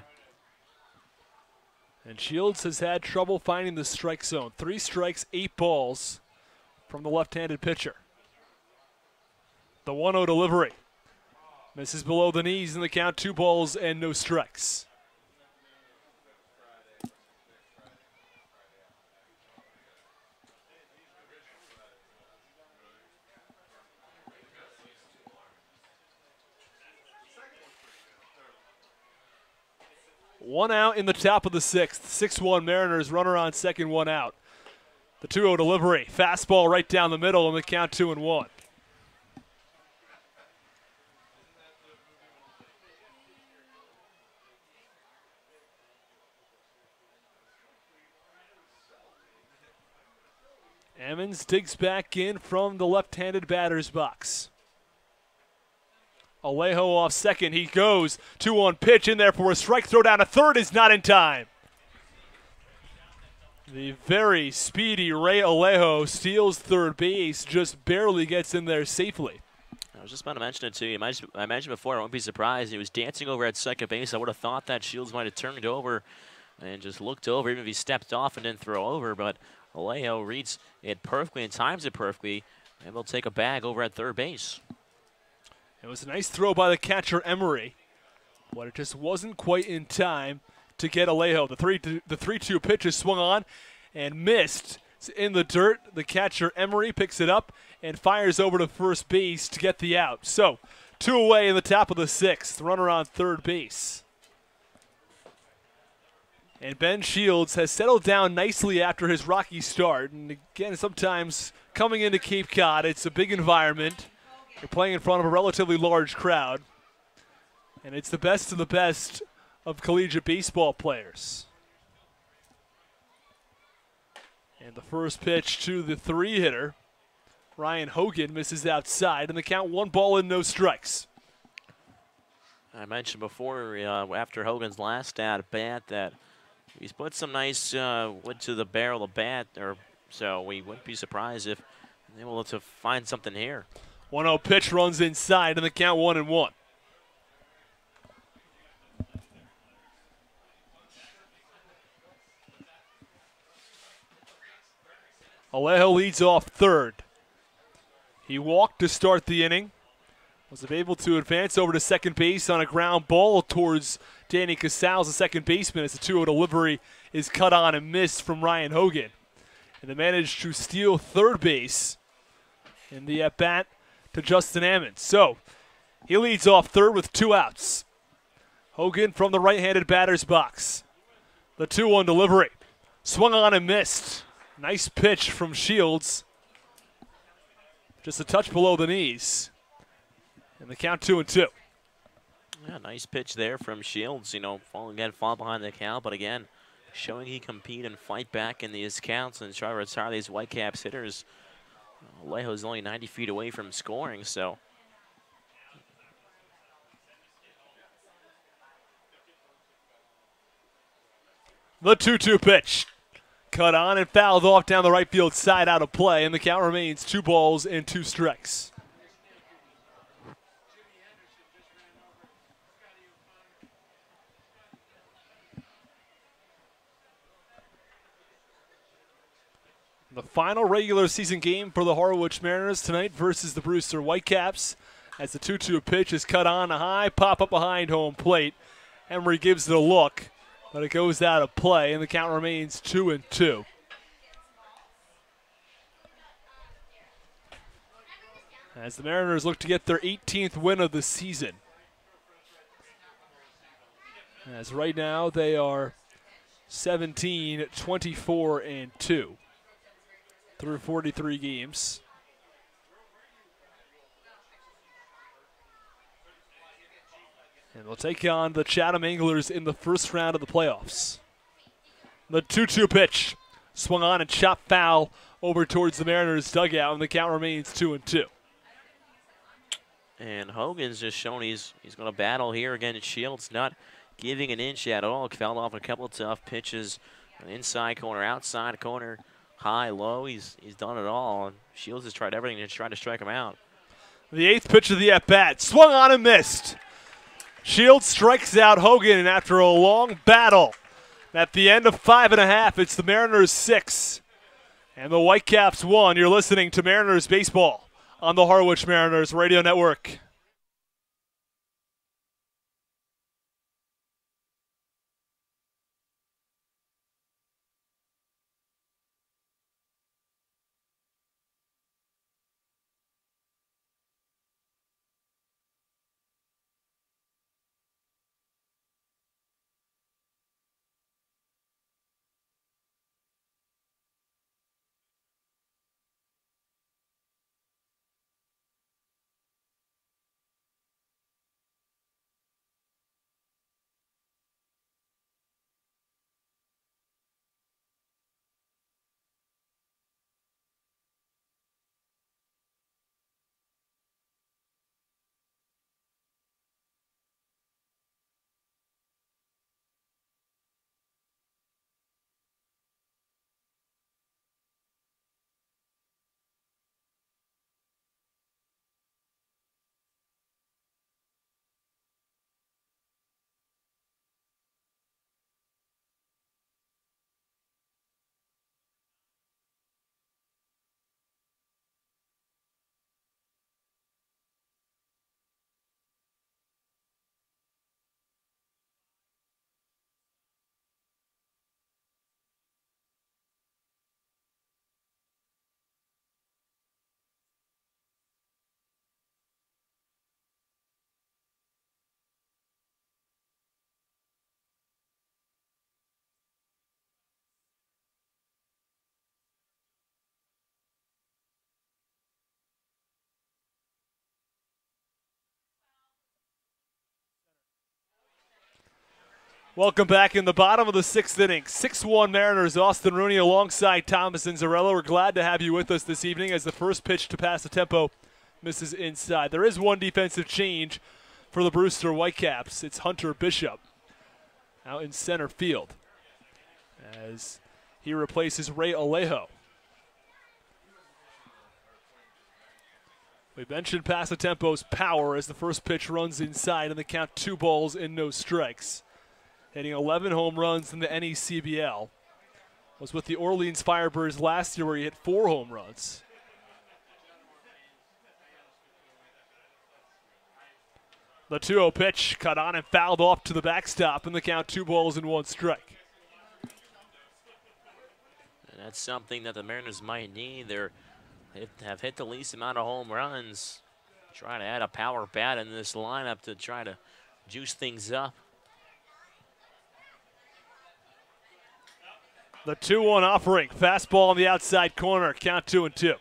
And Shields has had trouble finding the strike zone. 3 strikes, 8 balls from the left-handed pitcher. The 1-0 delivery. Misses below the knees in the count, 2 balls and no strikes. One out in the top of the 6th. 6-1 Mariners, runner on second, 1 out. The 2-0 delivery. Fastball right down the middle, and the count 2-1. Ammons digs back in from the left-handed batter's box. Alejo off second. He goes 2-1 pitch in there for a strike. Throw down to third is not in time. The very speedy Ray Alejo steals third base, just barely gets in there safely. I was just about to mention it to you. I mentioned before, I won't be surprised. He was dancing over at second base. I would have thought that Shields might have turned over and just looked over, even if he stepped off and didn't throw over. But Alejo reads it perfectly and times it perfectly, and they'll take a bag over at third base. It was a nice throw by the catcher, Emery, but it just wasn't quite in time to get Alejo. The 3-2 pitch is swung on and missed. It's in the dirt. The catcher, Emery, picks it up and fires over to first base to get the out. So, 2 away in the top of the 6th. Runner on third base. And Ben Shields has settled down nicely after his rocky start. And again, sometimes coming into Cape Cod, it's a big environment. You're playing in front of a relatively large crowd. And it's the best of the best of collegiate baseball players. And the first pitch to the three-hitter. Ryan Hogan misses outside, and the count 1 and no strikes. I mentioned before, after Hogan's last at bat, that he's put some nice wood to the barrel of the bat, so we wouldn't be surprised if they're able to find something here. 1-0 pitch runs inside, and the count 1-1. Alejo leads off third. He walked to start the inning. Was able to advance over to second base on a ground ball towards Danny Casals, the second baseman, as the 2-0 delivery is cut on and missed from Ryan Hogan. And they managed to steal third base in the at-bat to Justin Ammons. So he leads off third with 2 outs. Hogan from the right-handed batter's box. The 2-1 delivery. Swung on and missed. Nice pitch from Shields. Just a touch below the knees. And the count 2-2. Yeah, nice pitch there from Shields. Fall behind the count, but again, showing he compete and fight back in these counts and try to retire these Whitecaps hitters. Alejo's only 90 feet away from scoring, so. The 2-2 pitch. Cut on and fouled off down the right field side, out of play, and the count remains 2 and 2 strikes. The final regular season game for the Harwich Mariners tonight versus the Brewster Whitecaps, as the 2-2 pitch is cut on a high pop up behind home plate. Emery gives it a look, but it goes out of play, and the count remains 2-2. As the Mariners look to get their 18th win of the season. As right now they are 17, 24, and 2 through 43 games. And they'll take on the Chatham Anglers in the first round of the playoffs. The 2-2 pitch swung on and chopped foul over towards the Mariners dugout, and the count remains 2-2. And Hogan's just shown he's going to battle here against Shields, not giving an inch at all. Fouled off a couple of tough pitches, an inside corner, outside corner, high, low. He's done it all. And Shields has tried everything to try to strike him out. The 8th pitch of the at-bat, swung on and missed. Shields strikes out Hogan, and after a long battle, at the end of 5.5, it's the Mariners 6 and the Whitecaps 1. You're listening to Mariners Baseball on the Harwich Mariners Radio Network. Welcome back in the bottom of the sixth inning. 6-1 Mariners, Austin Rooney alongside Thomas and Zarella. We're glad to have you with us this evening as the first pitch to pass the tempo misses inside. There is one defensive change for the Brewster Whitecaps. It's Hunter Bishop out in center field as he replaces Ray Alejo. We mentioned Passatempo's power as the first pitch runs inside and the count 2 balls and no strikes. Hitting 11 home runs in the NECBL. Was with the Orleans Firebirds last year where he hit 4 home runs. The 2-0 pitch cut on and fouled off to the backstop in the count 2 balls and 1 strike. And that's something that the Mariners might need. They have hit the least amount of home runs. Try to add a power bat in this lineup to try to juice things up. The 2-1 offering. Fastball on the outside corner. Count 2-2.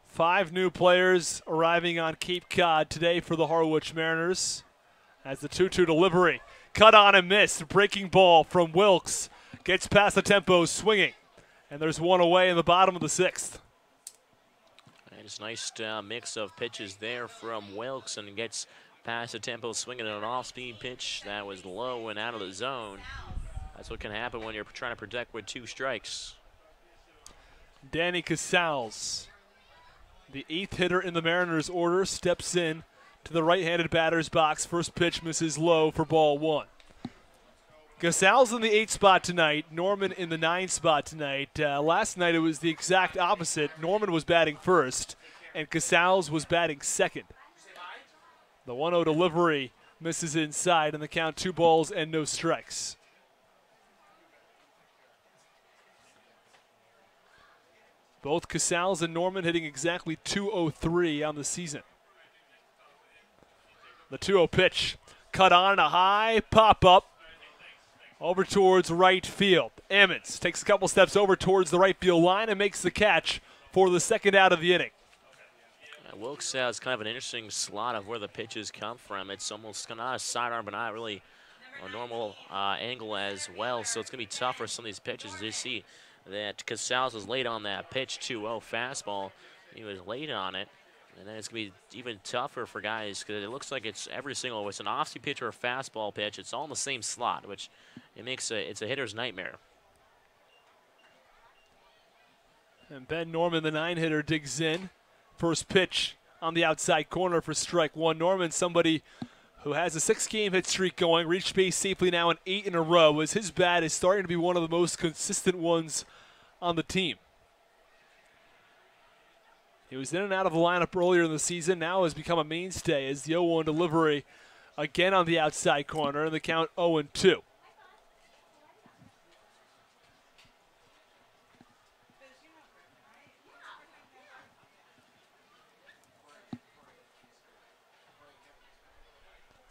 Five new players arriving on Cape Cod today for the Harwich Mariners. As the 2-2 delivery. Cut on and missed. Breaking ball from Wilkes. Gets past the tempo swinging. And there's one away in the bottom of the 6th. And it's a nice mix of pitches there from Wilkes, and gets past the tempo swinging an off-speed pitch that was low and out of the zone. That's what can happen when you're trying to protect with 2 strikes. Danny Casals, the 8th hitter in the Mariners order, steps in to the right-handed batter's box. First pitch misses low for ball 1. Casals in the 8 spot tonight, Norman in the 9 spot tonight. Last night it was the exact opposite. Norman was batting first, and Casals was batting second. The 1-0 delivery misses inside, and the count 2 balls and no strikes. Both Casals and Norman hitting exactly .203 on the season. The 2-0 pitch, cut on a high pop-up over towards right field. Ammons takes a couple steps over towards the right field line and makes the catch for the second out of the inning. Wilkes has kind of an interesting slot of where the pitches come from. It's almost not a sidearm, but not really a normal angle as well. So it's going to be tough for some of these pitches. You see that Casals was late on that pitch 2-0 fastball. He was late on it. And then it's going to be even tougher for guys because it looks like it's an off-speed pitch or a fastball pitch. It's all in the same slot, which it makes it's a hitter's nightmare. And Ben Norman, the 9-hitter, digs in. First pitch on the outside corner for strike 1. Norman, somebody who has a 6-game hit streak going, reached base safely now in 8 in a row, as his bat is starting to be one of the most consistent ones on the team. He was in and out of the lineup earlier in the season, now has become a mainstay as the 0-1 delivery again on the outside corner, and the count 0-2.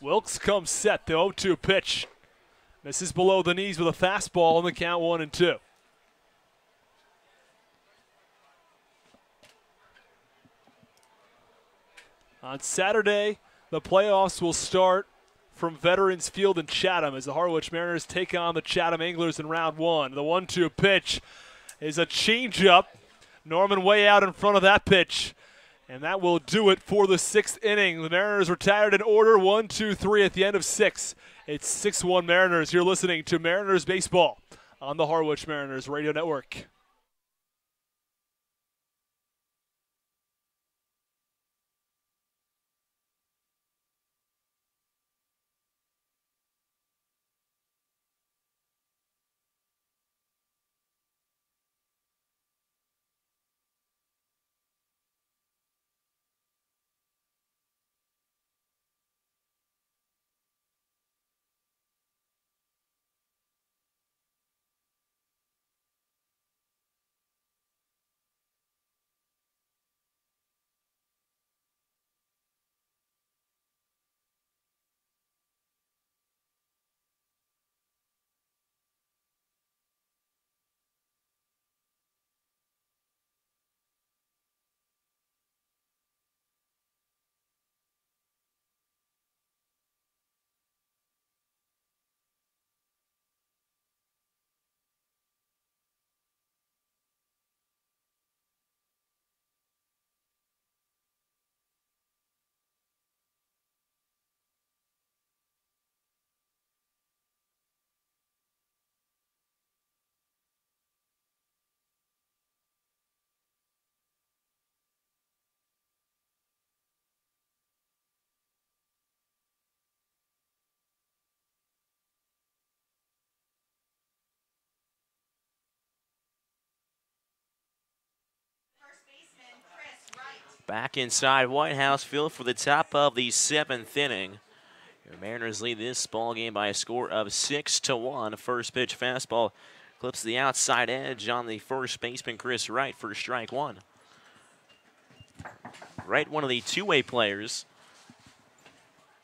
Wilkes comes set, the 0-2 pitch. Misses below the knees with a fastball on the count 1-2. On Saturday, the playoffs will start from Veterans Field in Chatham as the Harwich Mariners take on the Chatham Anglers in round 1. The 1-2 pitch is a changeup. Norman way out in front of that pitch. And that will do it for the 6th inning. The Mariners retired in order 1-2-3 at the end of 6. It's 6-1 Mariners. You're listening to Mariners Baseball on the Harwich Mariners Radio Network. Back inside White House Field for the top of the 7th inning. Your Mariners lead this ball game by a score of 6-1. First pitch fastball clips the outside edge on the first baseman, Chris Wright, for strike one. Wright, one of the two-way players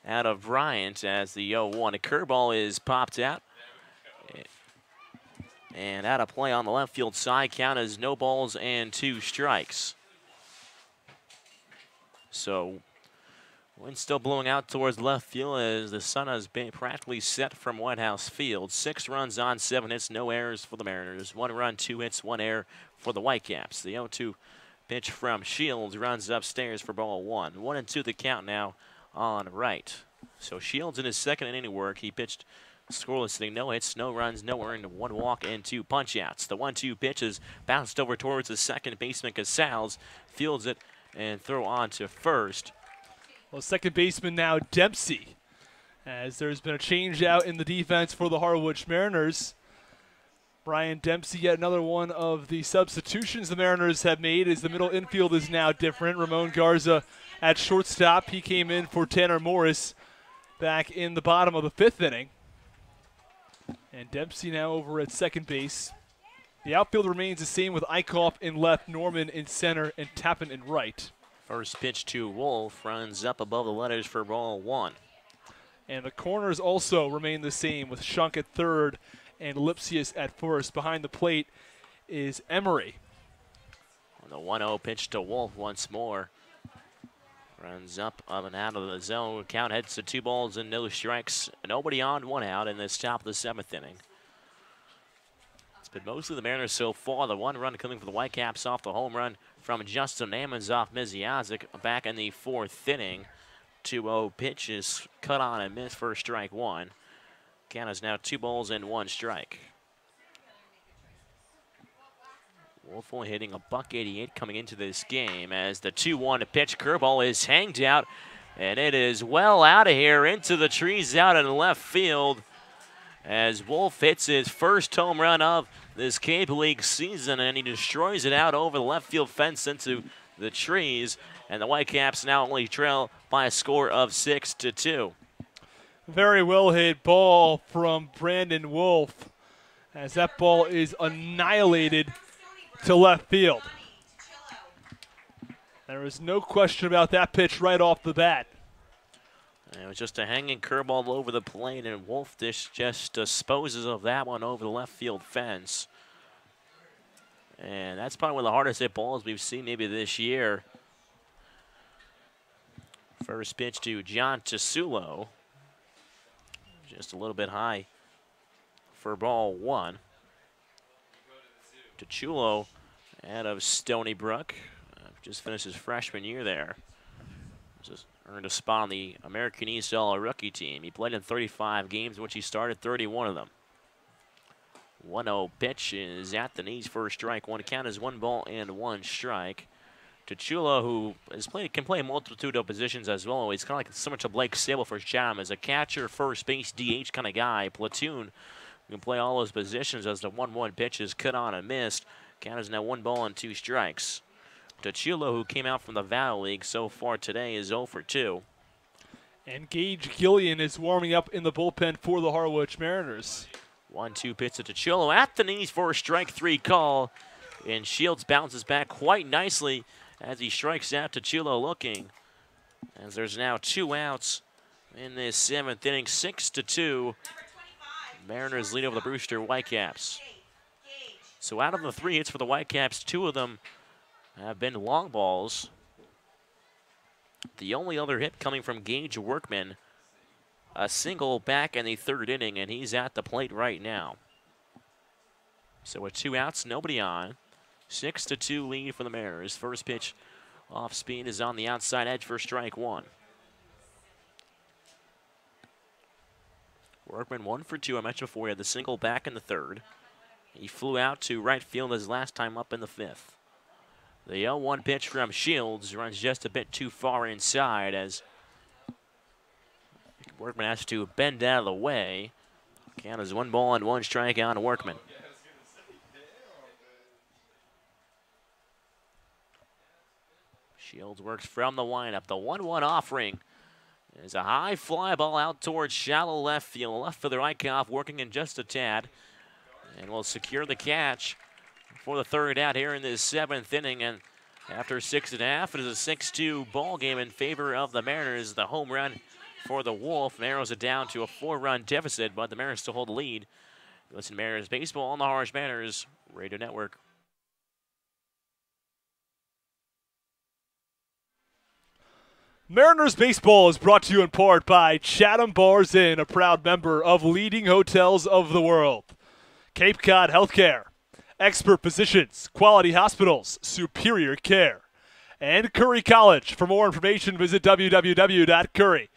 out of Bryant, as the 0-1. A curveball is popped out. And out of play on the left field side. Count is no balls and 2 strikes. So, wind still blowing out towards left field as the sun has been practically set from White House Field. 6 runs on 7 hits, no errors for the Mariners. 1 run, 2 hits, 1 error for the Whitecaps. The 0-2 pitch from Shields runs upstairs for ball 1. 1-2 the count now on Wright. So Shields in his second inning work, he pitched scoreless inning, no hits, no runs, no earned, 1 walk and 2 punch-outs. The 1-2 pitch is bounced over towards the second baseman, Casals, fields it and throw on to first. Well, second baseman now Dempsey, as there's been a change out in the defense for the Harwich Mariners. Brian Dempsey, yet another one of the substitutions the Mariners have made, as the middle infield is now different. Ramon Garza at shortstop. He came in for Tanner Morris back in the bottom of the 5th inning. And Dempsey now over at second base. The outfield remains the same with Eichhoff in left, Norman in center, and Tappan in right. First pitch to Wolf runs up above the letters for ball 1. And the corners also remain the same with Shunk at third and Lipsius at first. Behind the plate is Emery. On the 1-0 pitch to Wolf once more. Runs up and out of the zone. Count heads to 2 balls and no strikes. Nobody on, 1 out in this top of the 7th inning. It's been mostly the Mariners so far. The 1 run coming for the Whitecaps off the home run from Justin Ammons off Misiazic back in the 4th inning. 2-0 pitch is cut on and missed for strike 1. Count is now 2 balls and 1 strike. Wolf only hitting a .188 coming into this game, as the 2-1 pitch curveball is hanged out, and it is well out of here into the trees out in left field, as Wolf hits his first home run of this Cable League season, and he destroys it out over the left field fence into the trees, and the Whitecaps now only trail by a score of 6-2. Very well hit ball from Brandon Wolf, as that ball is annihilated to left field. There was no question about that pitch right off the bat. And it was just a hanging curveball over the plate, and Wolf just disposes of that one over the left field fence. And that's probably one of the hardest hit balls we've seen maybe this year. First pitch to John Tasulo. Just a little bit high for ball 1. Tachulo out of Stony Brook. Just finished his freshman year there. Just earned a spot on the American East All-Rookie team. He played in 35 games, in which he started 31 of them. 1-0 pitch is at the knees for a strike. 1 count is 1 ball and 1 strike. Tachulo, who can play a multitude of positions as well. He's kind of like similar to Blake Sable for Chatham, as a catcher, first base, DH kind of guy. Platoon, who can play all those positions, as the 1-1 pitch is cut on and missed. Count is now 1 ball and 2 strikes. Tachulo, who came out from the Valley League so far today, is 0 for 2. And Gage Gillian is warming up in the bullpen for the Harwich Mariners. 1-2 pitch to Tachulo at the knees for a strike 3 call. And Shields bounces back quite nicely as he strikes out. Tachulo looking, as there's now 2 outs in this 7th inning. 6-2. Mariners lead over the Brewster Whitecaps. So out of the 3 hits for the Whitecaps, 2 of them have been long balls. The only other hit coming from Gage Workman, a single back in the 3rd inning, and he's at the plate right now. So with 2 outs, nobody on. 6-2 lead for the Mariners. First pitch off speed is on the outside edge for strike 1. Workman 1 for 2. I mentioned before, he had the single back in the 3rd. He flew out to right field his last time up in the 5th. The 0-1 pitch from Shields runs just a bit too far inside, as Workman has to bend out of the way. Count is 1 ball and 1 strike on Workman. Shields works from the windup. The 1-1 offering is a high fly ball out towards shallow left field. Left for the Eichhoff working in just a tad. And will secure the catch for the third out here in this 7th inning. And after 6.5, it is a 6-2 ball game in favor of the Mariners. The home run for the Wolf narrows it down to a 4-run deficit, but the Mariners still hold the lead. Listen to Mariners baseball on the Harwich Mariners Radio Network. Mariners baseball is brought to you in part by Chatham Bars Inn, a proud member of leading hotels of the world. Cape Cod Healthcare, expert physicians, quality hospitals, superior care. And Curry College. For more information, visit www.curry.edu.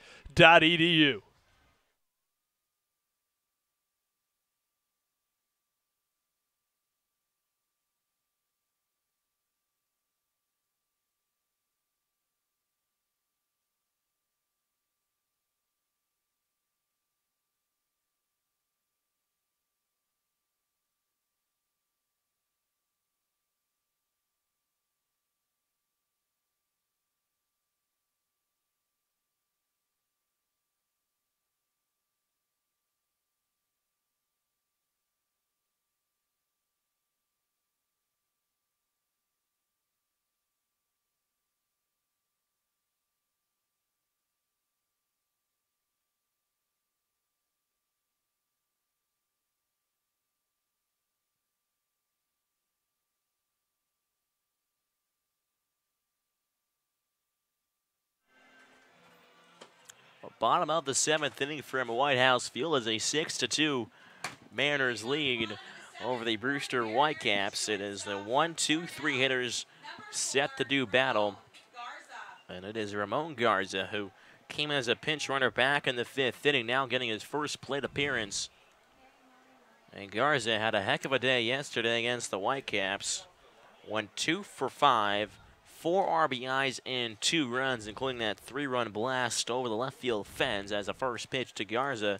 Bottom of the 7th inning from White House Field is a 6-2 Mariners lead over the Brewster Whitecaps. It is the 1-2-3 hitters set to do battle. And it is Ramon Garza who came as a pinch runner back in the 5th inning, now getting his first plate appearance. And Garza had a heck of a day yesterday against the Whitecaps. Went 2 for 5. 4 RBIs and 2 runs, including that 3-run blast over the left field fence as the first pitch to Garza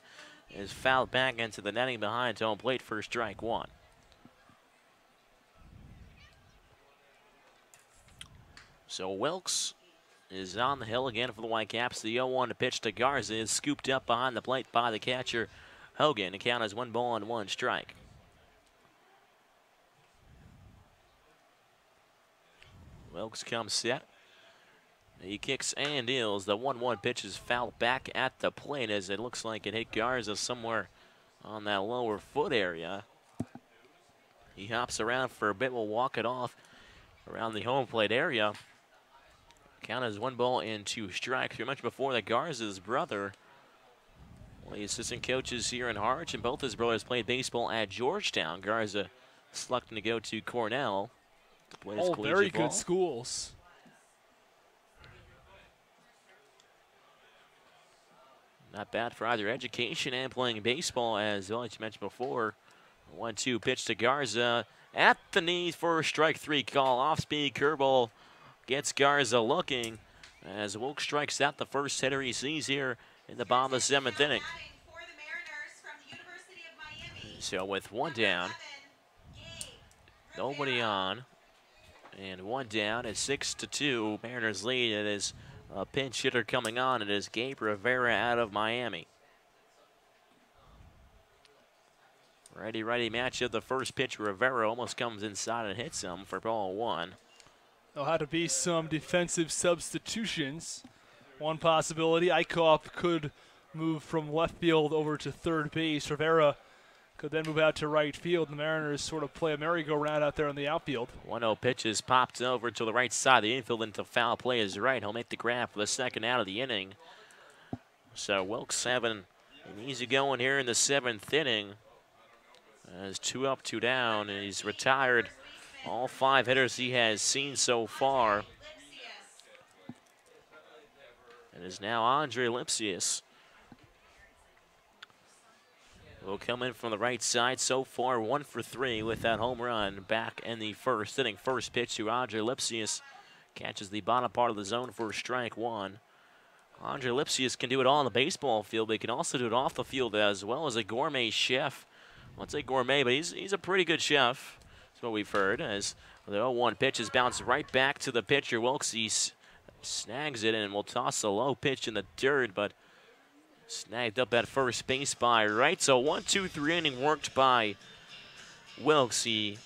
is fouled back into the netting behind home plate for strike 1. So Wilkes is on the hill again for the Whitecaps. The 0-1 pitch to Garza is scooped up behind the plate by the catcher Hogan. The count is 1 ball and 1 strike. Wilkes comes set. He kicks and deals. The 1-1 pitch is fouled back at the plate as it looks like it hit Garza somewhere on that lower foot area. He hops around for a bit, will walk it off around the home plate area. Count is 1 ball and 2 strikes. We mentioned before that Garza's brother, one of the assistant coaches here in Harwich, and both his brothers played baseball at Georgetown. Garza selecting to go to Cornell. All very good schools. Not bad for either education and playing baseball, as well as you mentioned before. 1-2 pitch to Garza at the knees for strike 3 call. Off-speed curveball gets Garza looking as Wilkes strikes out the first hitter he sees here in the bottom of the 7th inning. So with 1 down, nobody on, and 1 down, it's 6-2. Mariners lead. It is a pinch hitter coming on. It is Gabe Rivera out of Miami. Righty matchup. The first pitch, Rivera almost comes inside and hits him for ball 1. There'll have to be some defensive substitutions. One possibility, Eichhoff could move from left field over to third base. Rivera could then move out to right field. The Mariners sort of play a merry-go-round out there in the outfield. 1-0 pitch is popped over to the right side of the infield into foul play is right. He'll make the grab for the second out of the inning. So Wilkes having an easy going here in the 7th inning. As 2 up, 2 down, and he's retired all 5 hitters he has seen so far. It is now Andre Lipsius. Will come in from the right side. So far, 1 for 3 with that home run back in the 1st inning. First pitch to Andre Lipsius. Catches the bottom part of the zone for strike 1. Andre Lipsius can do it all on the baseball field, but he can also do it off the field as well as a gourmet chef. I won't say gourmet, but he's a pretty good chef. That's what we've heard. As the 0-1 pitch is bounced right back to the pitcher. Wilkes, he's snags it and will toss a low pitch in the dirt, but snagged up at first base by Wright. So 1-2-3 inning worked by Wilkes. He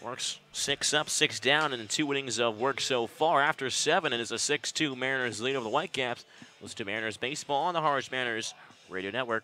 works 6 up, 6 down in 2 innings of work so far. After 7, it is a 6-2 Mariners lead over the Whitecaps. Listen to Mariners baseball on the Harwich Mariners Radio Network.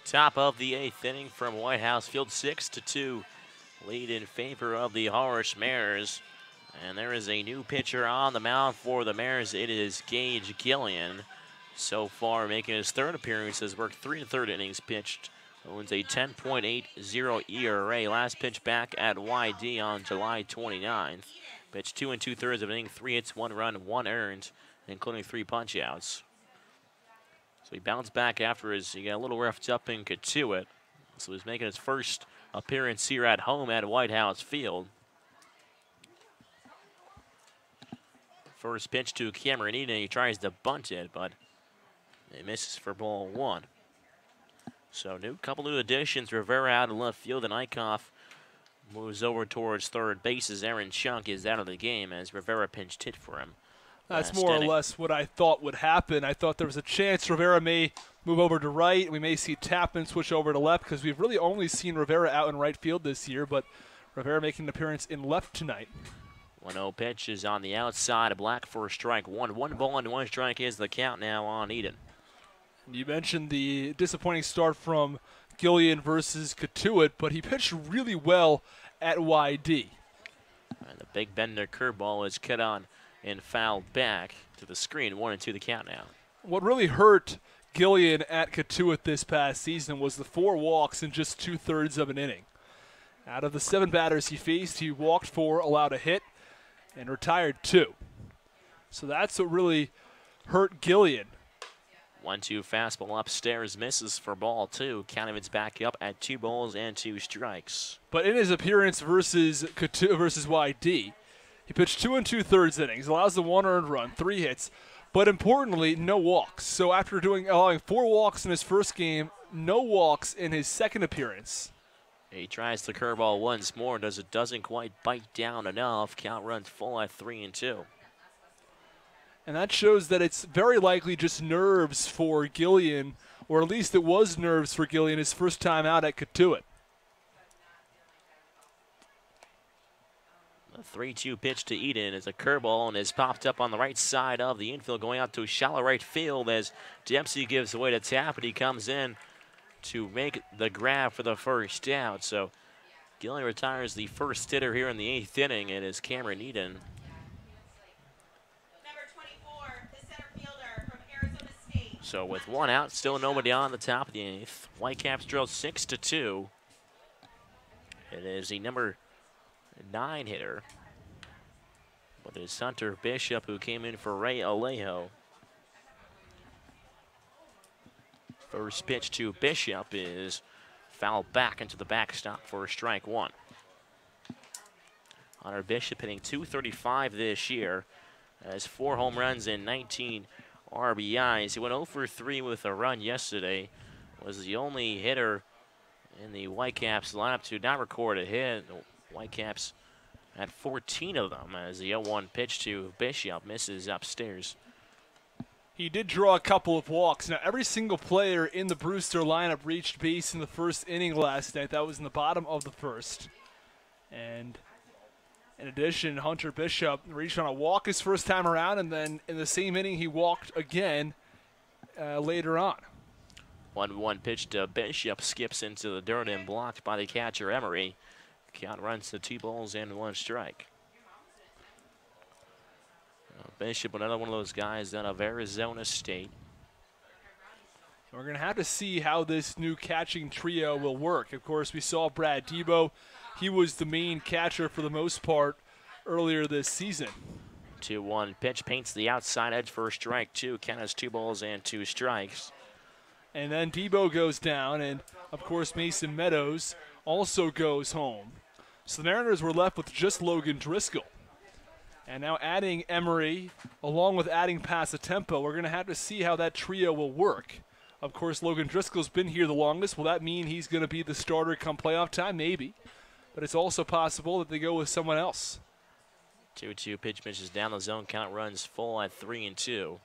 Top of the 8th inning from White House Field, 6-2 lead in favor of the Harwich Mariners. And there is a new pitcher on the mound for the Mariners. It is Gage Gillian. So far, making his 3rd appearance, has worked 3 1/3 innings pitched. Owns a 10.80 ERA. Last pitch back at YD on July 29th. Pitched 2 2/3 of an inning, 3 hits, 1 run, 1 earned, including 3 punch-outs. So he bounced back after he got a little roughed up in Katuitt. So he's making his first appearance here at home at White House Field. First pitch to Cameron Eden. He tries to bunt it, but it misses for ball 1. So couple new additions. Rivera out in left field, and Eichhoff moves over towards third base as Aaron Chunk is out of the game as Rivera pinched hit for him. That's more or less what I thought would happen. I thought there was a chance Rivera may move over to right. We may see Tapman switch over to left because we've really only seen Rivera out in right field this year, but Rivera making an appearance in left tonight. 1-0 pitch is on the outside. A black for a strike. 1 ball and 1 strike is the count now on Eden. You mentioned the disappointing start from Gillian versus Katuitt, but he pitched really well at YD. And the big bender curveball is cut on and fouled back to the screen. 1-2 the count now. What really hurt Gillian at Katuitt this past season was the 4 walks in just 2/3 of an inning. Out of the 7 batters he faced, he walked 4, allowed a hit, and retired 2. So that's what really hurt Gillian. 1-2 fastball upstairs, misses for ball 2. Countyman's back up at 2 balls and 2 strikes. But in his appearance versus YD, he pitched 2 2/3 innings, allows the 1 earned run, 3 hits, but importantly, no walks. So after allowing 4 walks in his first game, no walks in his second appearance. He tries the curveball once more, doesn't quite bite down enough. Count runs full at 3-2. And that shows that it's very likely just nerves for Gillian, or at least it was nerves for Gillian his first time out at Katuitt. A 3-2 pitch to Eden is a curveball and is popped up on the right side of the infield, going out to shallow right field as Dempsey gives away to Tap, and he comes in to make the grab for the first out. So Gillian retires the first hitter here in the 8th inning. It is Cameron Eden. Number 24, the center fielder from Arizona State. So with one out, still nobody on the top of the 8th. Whitecaps trail 6-2. It is the number 9 hitter, but it's Hunter Bishop who came in for Ray Alejo. First pitch to Bishop is fouled back into the backstop for strike one. Hunter Bishop hitting .235 this year, has 4 home runs and 19 RBIs. He went 0 for 3 with a run yesterday. Was the only hitter in the Whitecaps lineup to not record a hit. The Whitecaps had 14 of them as the 0-1 pitch to Bishop misses upstairs. He did draw a couple of walks. Now, every single player in the Brewster lineup reached base in the first inning last night. That was in the bottom of the first. And in addition, Hunter Bishop reached on a walk his first time around, and then in the same inning he walked again later on. 1-1 pitch to Bishop, skips into the dirt and blocked by the catcher Emery. Count runs to 2 balls and 1 strike. Bishop, another one of those guys out of Arizona State. We're going to have to see how this new catching trio will work. Of course, we saw Brad Debo. He was the main catcher for the most part earlier this season. 2-1 pitch paints the outside edge for strike 2. Count has 2 balls and 2 strikes. And then Debo goes down, and of course Mason Meadows also goes home. So the Mariners were left with just Logan Driscoll. And now adding Emery, along with adding Passatempo, we're going to have to see how that trio will work. Of course, Logan Driscoll's been here the longest. Will that mean he's going to be the starter come playoff time? Maybe. But it's also possible that they go with someone else. 2-2 pitch misses down the zone. Count runs full at 3-2.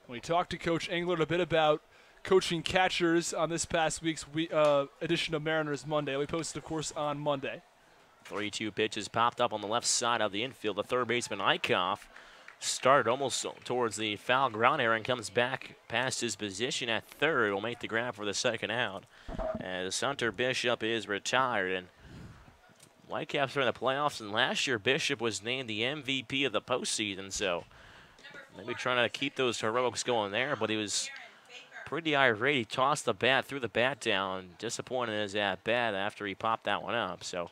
We talked to Coach Englert a bit about coaching catchers on this past week's edition of Mariners Monday. We posted, of course, on Monday. 3-2 pitches popped up on the left side of the infield. The third baseman, Eichhoff, started almost towards the foul ground area and comes back past his position at third. Will make the grab for the second out as Hunter Bishop is retired. And Whitecaps are in the playoffs, and last year Bishop was named the MVP of the postseason, so maybe trying to keep those heroics going there, but he was pretty irate. He tossed the bat, threw the bat down, disappointed in his at-bat after he popped that one up. So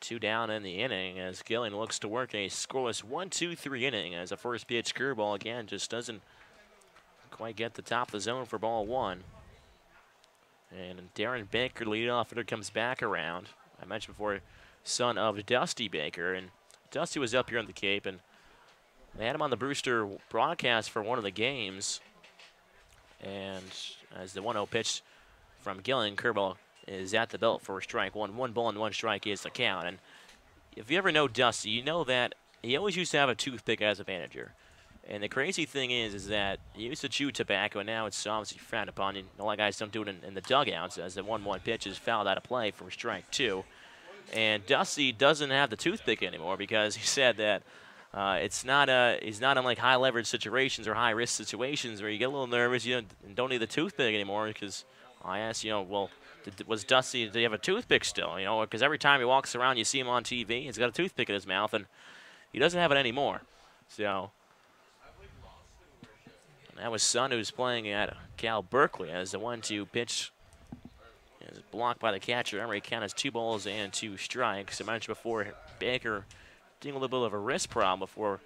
2 down in the inning as Gillian looks to work a scoreless 1-2-3 inning as a first pitch curveball again just doesn't quite get the top of the zone for ball 1. And Darren Baker, leadoff hitter, comes back around. I mentioned before, son of Dusty Baker, and Dusty was up here in the Cape, and they had him on the Brewster broadcast for one of the games. And as the 1-0 pitch from Gillian, curveball is at the belt for strike one. 1 ball and 1 strike is the count. And if you ever know Dusty, you know that he always used to have a toothpick as a manager. And the crazy thing is that he used to chew tobacco, and now it's obviously frowned upon. And a lot of guys don't do it in the dugouts as the 1-1 pitch is fouled out of play for strike 2. And Dusty doesn't have the toothpick anymore because he said that he's not in like high leverage situations or high risk situations where you get a little nervous, and don't need the toothpick anymore. Because I asked, well, was Dusty, did he have a toothpick still? Because every time he walks around, you see him on TV, he's got a toothpick in his mouth, and he doesn't have it anymore. So that was Son, who's playing at Cal Berkeley, as the 1-2 pitch is blocked by the catcher. Emery count as 2 balls and 2 strikes. I mentioned before, Baker dealing a little bit of a wrist problem before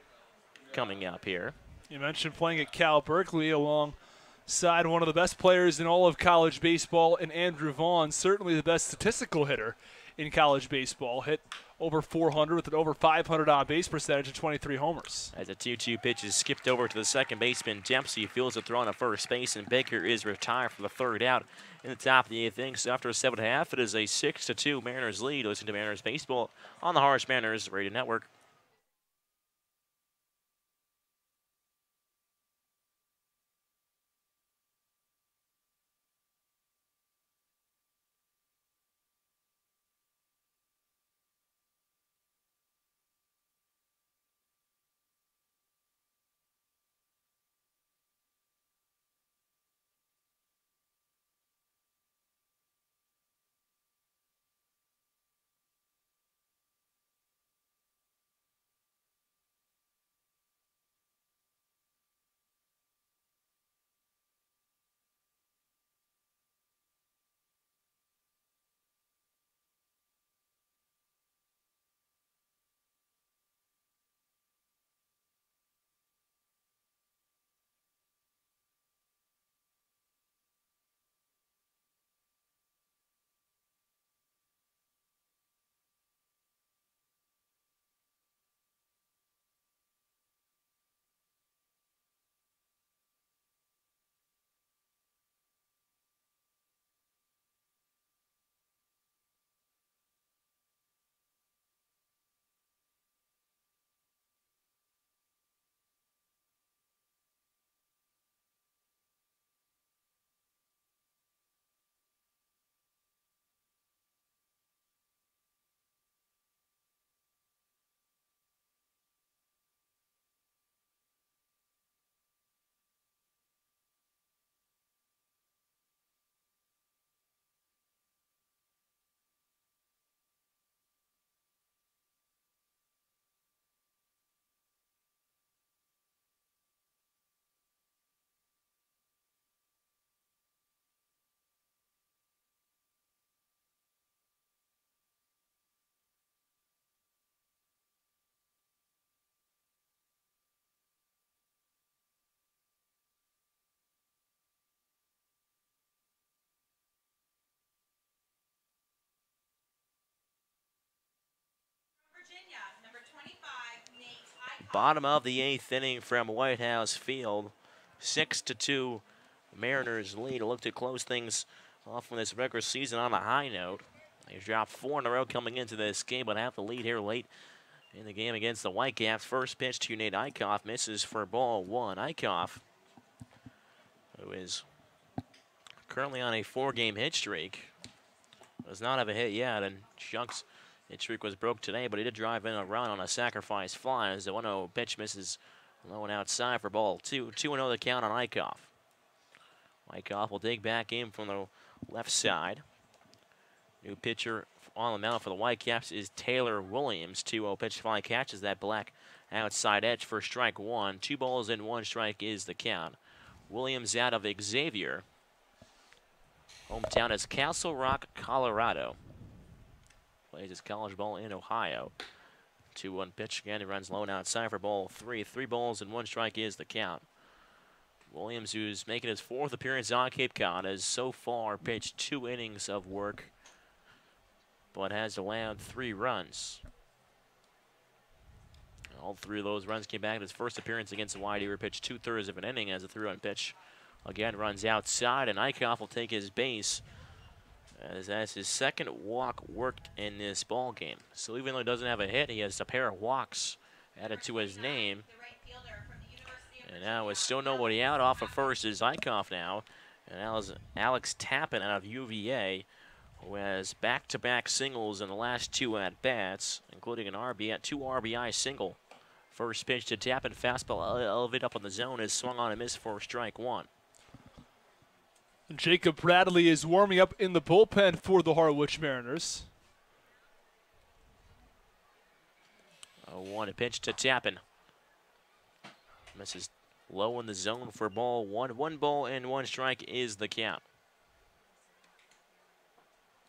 coming up here. You mentioned playing at Cal Berkeley alongside one of the best players in all of college baseball, and Andrew Vaughn, certainly the best statistical hitter in college baseball. Hit over 400 with an over 500 on-base percentage and 23 homers. As a 2-2 pitch is skipped over to the second baseman, Dempsey fields a throw on first base, and Baker is retired for the third out in the top of the 8th inning. So after a 7.5, it is a 6-2 Mariners lead. Listen to Mariners baseball on the Harwich Mariners Radio Network. Bottom of the 8th inning from White House Field. 6-2 Mariners lead. Look to close things off in this regular season on a high note. They dropped 4 in a row coming into this game, but have the lead here late in the game against the Whitecaps. First pitch to Nate Eichhoff, misses for ball 1. Eichhoff, who is currently on a 4-game hit streak, does not have a hit yet, and Chunk's hit streak was broke today, but he did drive in a run on a sacrifice fly as the 1-0 pitch misses low and outside for ball 2. 2-0 the count on Eichhoff. Eichhoff will dig back in from the left side. New pitcher on the mound for the Whitecaps is Taylor Williams. 2-0 pitch fly catches that black outside edge for strike 1. 2 balls and 1 strike is the count. Williams out of Xavier. Hometown is Castle Rock, Colorado. Plays his college ball in Ohio. 2-1 pitch again. He runs low and outside for ball 3. 3 balls and 1 strike is the count. Williams, who's making his 4th appearance on Cape Cod, has so far pitched 2 innings of work, but has allowed 3 runs. All 3 of those runs came back in his first appearance against the Wide Eagle. Pitched 2/3 of an inning as a 3-run pitch. Again, runs outside, and Eichhoff will take his base as that's his 2nd walk worked in this ball game. So even though he doesn't have a hit, he has a pair of walks added to his name. And now with still nobody out, off of first is Eichhoff now. And now is Alex Tappan out of UVA, who has back-to-back singles in the last 2 at-bats, including an RBI, 2 RBI single. First pitch to Tappan, fastball elevated up on the zone, is swung on and missed for strike 1. Jacob Bradley is warming up in the bullpen for the Harwich Mariners. 0-1 pitch to Tappan. Misses low in the zone for ball 1. 1 ball and 1 strike is the count.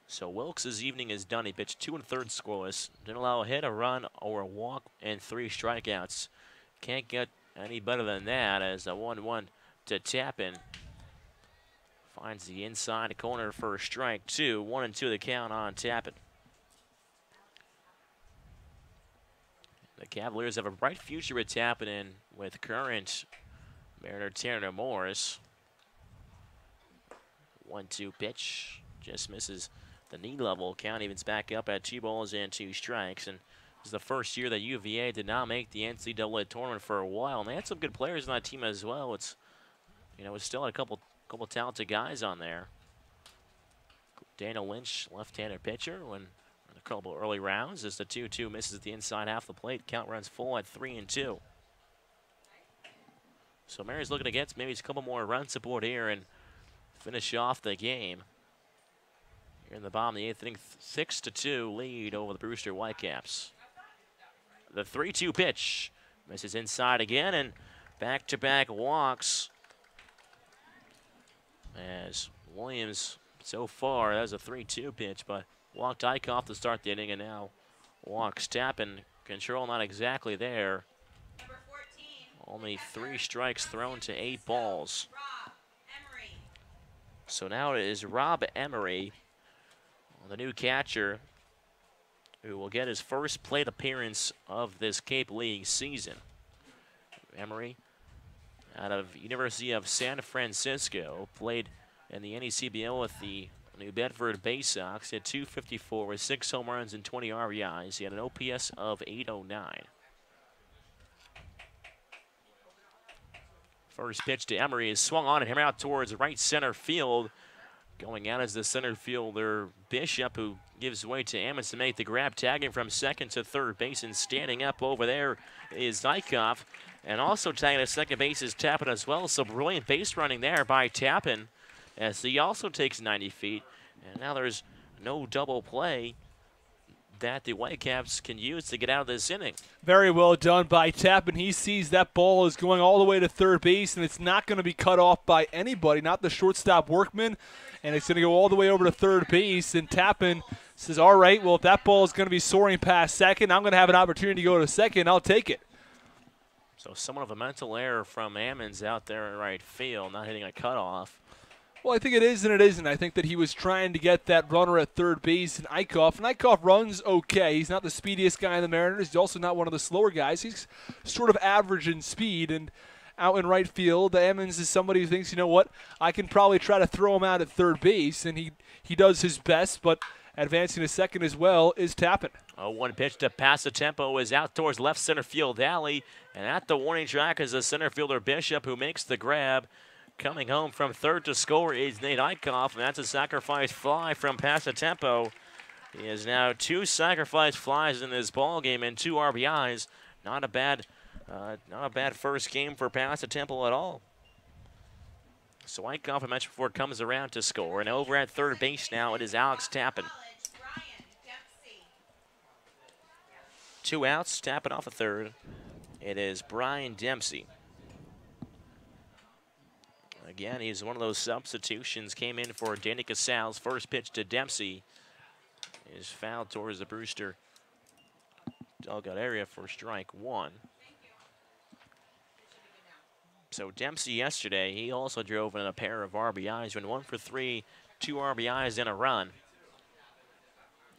So Wilkes' evening is done. He pitched 2 1/3 scoreless. Didn't allow a hit, a run, or a walk, and 3 strikeouts. Can't get any better than that as a 1-1 to Tappan. Finds the inside corner for a strike 2. 1-2 the count on Tappan. The Cavaliers have a bright future with Tappan with current Mariner Tanner Morris. 1-2 pitch. Just misses the knee level. Count evens back up at 2 balls and 2 strikes. And this is the first year that UVA did not make the NCAA tournament for a while. And they had some good players on that team as well. It's, you know, it's still a couple talented guys on there. Daniel Lynch, left-handed pitcher, when in a couple early rounds as the 2-2 misses the inside half the plate. Count runs full at 3-2. So Mary's looking to get maybe a couple more runs aboard here and finish off the game. Here in the bottom of the 8th inning, 6-2 lead over the Brewster Whitecaps. The 3-2 pitch misses inside again, and back-to-back walks as Williams, so far, that was a 3-2 pitch, but walked Eichhoff to start the inning, and now walks Tappan. Control not exactly there. Number 14. Only 3 strikes thrown to 8 balls. Rob Emery. So now it is Rob Emery, the new catcher, who will get his first plate appearance of this Cape League season. Emery, out of University of San Francisco, played in the NECBL with the New Bedford Bay Sox. He had .254 with 6 home runs and 20 RBIs. He had an OPS of .809. First pitch to Emery is swung on and him out towards right center field. Going out as the center fielder Bishop, who gives way to Ammons to make the grab, tagging from second to third base, and standing up over there is Eichhoff. And also tagging at second base is Tappan as well. So brilliant base running there by Tappan as he also takes 90 feet. And now there's no double play that the Whitecaps can use to get out of this inning. Very well done by Tappan. He sees that ball is going all the way to third base, and it's not going to be cut off by anybody, not the shortstop Workman. And it's going to go all the way over to third base. And Tappan says, all right, well, if that ball is going to be soaring past second, I'm going to have an opportunity to go to second. I'll take it. So somewhat of a mental error from Ammons out there in right field, not hitting a cutoff. Well, I think it is and it isn't. I think that he was trying to get that runner at third base, and Eichhoff runs okay. He's not the speediest guy in the Mariners. He's also not one of the slower guys. He's sort of average in speed, and out in right field, Emmons is somebody who thinks, you know what, I can probably try to throw him out at third base, and he does his best, but advancing to second as well is Tappan. Oh, one pitch to pass the tempo is out towards left center field alley, and at the warning track is the center fielder Bishop, who makes the grab. Coming home from third to score is Nate Eichhoff, and that's a sacrifice fly from Passatempo. He has now 2 sacrifice flies in this ball game and 2 RBIs. Not a bad first game for Passatempo at all. So Eichhoff, I mentioned before, comes around to score, and over at third base now it is Alex Tappan. 2 outs, Tappan off a third. It is Brian Dempsey. Again, he's one of those substitutions. Came in for Danny Casals. First pitch to Dempsey is fouled towards the Brewster dugout area for strike 1. So Dempsey yesterday, he also drove in a pair of RBIs. Went 1 for 3, 2 RBIs and a run.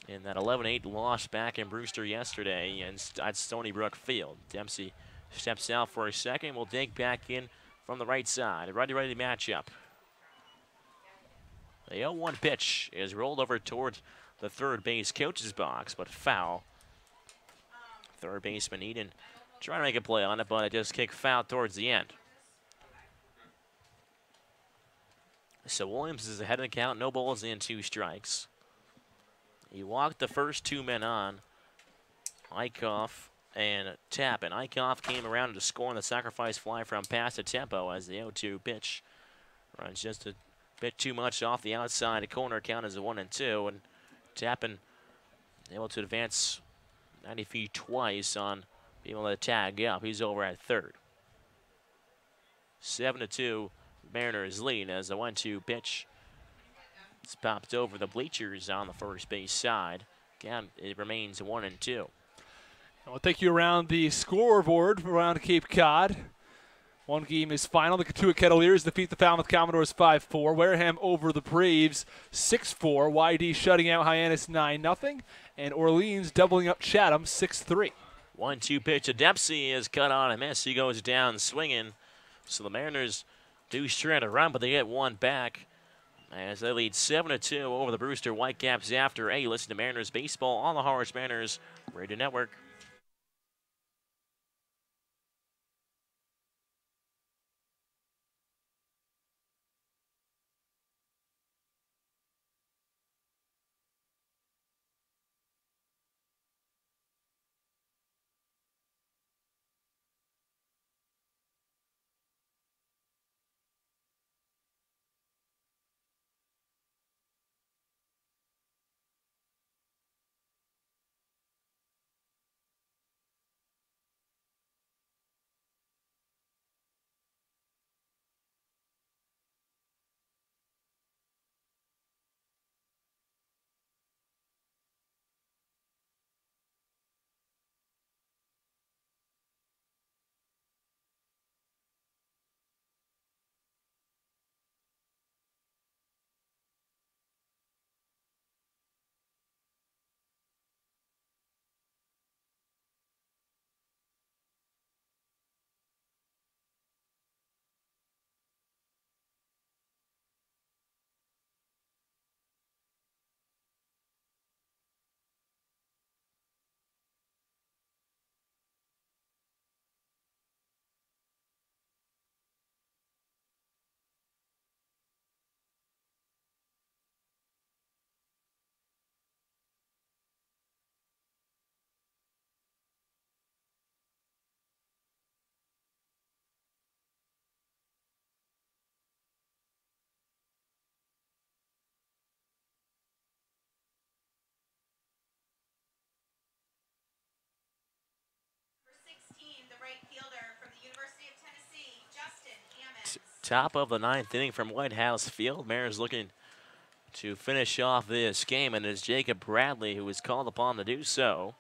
In that 11-8 loss back in Brewster yesterday at Stony Brook Field. Dempsey steps out for a second. Will dig back in from the right side. Ready matchup. The 0-1 pitch is rolled over towards the third base coach's box, but foul. Third baseman Eden trying to make a play on it, but it just kicked foul towards the end. So Williams is ahead of the count, no balls in, 2 strikes. He walked the first 2 men on, Eichhoff and Tappan. Eichhoff came around to score on the sacrifice fly from Passatempo as the 0-2 pitch runs just a bit too much off the outside. A corner count is a 1-2, and Tappan able to advance 90 feet twice on being able to tag up. He's over at third. 7-2 Mariners lead as the 1-2 pitch is popped over the bleachers on the first base side. Again, it remains 1-2. We'll take you around the scoreboard around Cape Cod. One game is final. The Katuitt Kettleers defeat the Falmouth Commodores 5-4. Wareham over the Braves 6-4. YD shutting out Hyannis 9-0. And Orleans doubling up Chatham 6-3. 1-2 pitch to Dempsey is cut on a miss. He goes down swinging. So the Mariners do strand a run, but they get one back as they lead 7-2 over the Brewster Whitecaps after 8. Listen to Mariners baseball on the Harwich Mariners Radio Network. Top of the 9th inning from White House Field. Mariners looking to finish off this game, and it's Jacob Bradley who is called upon to do so.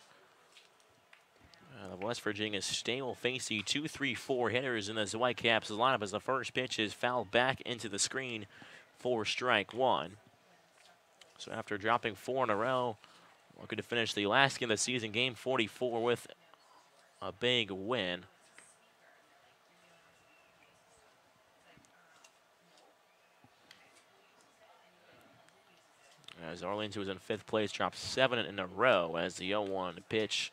The West Virginia State will face the 2-3-4 hitters in this Whitecaps lineup as the first pitch is fouled back into the screen for strike one. So after dropping 4 in a row, looking to finish the last game of the season, game 44, with a big win. As Orleans, who was in 5th place, dropped 7 in a row as the 0-1 pitch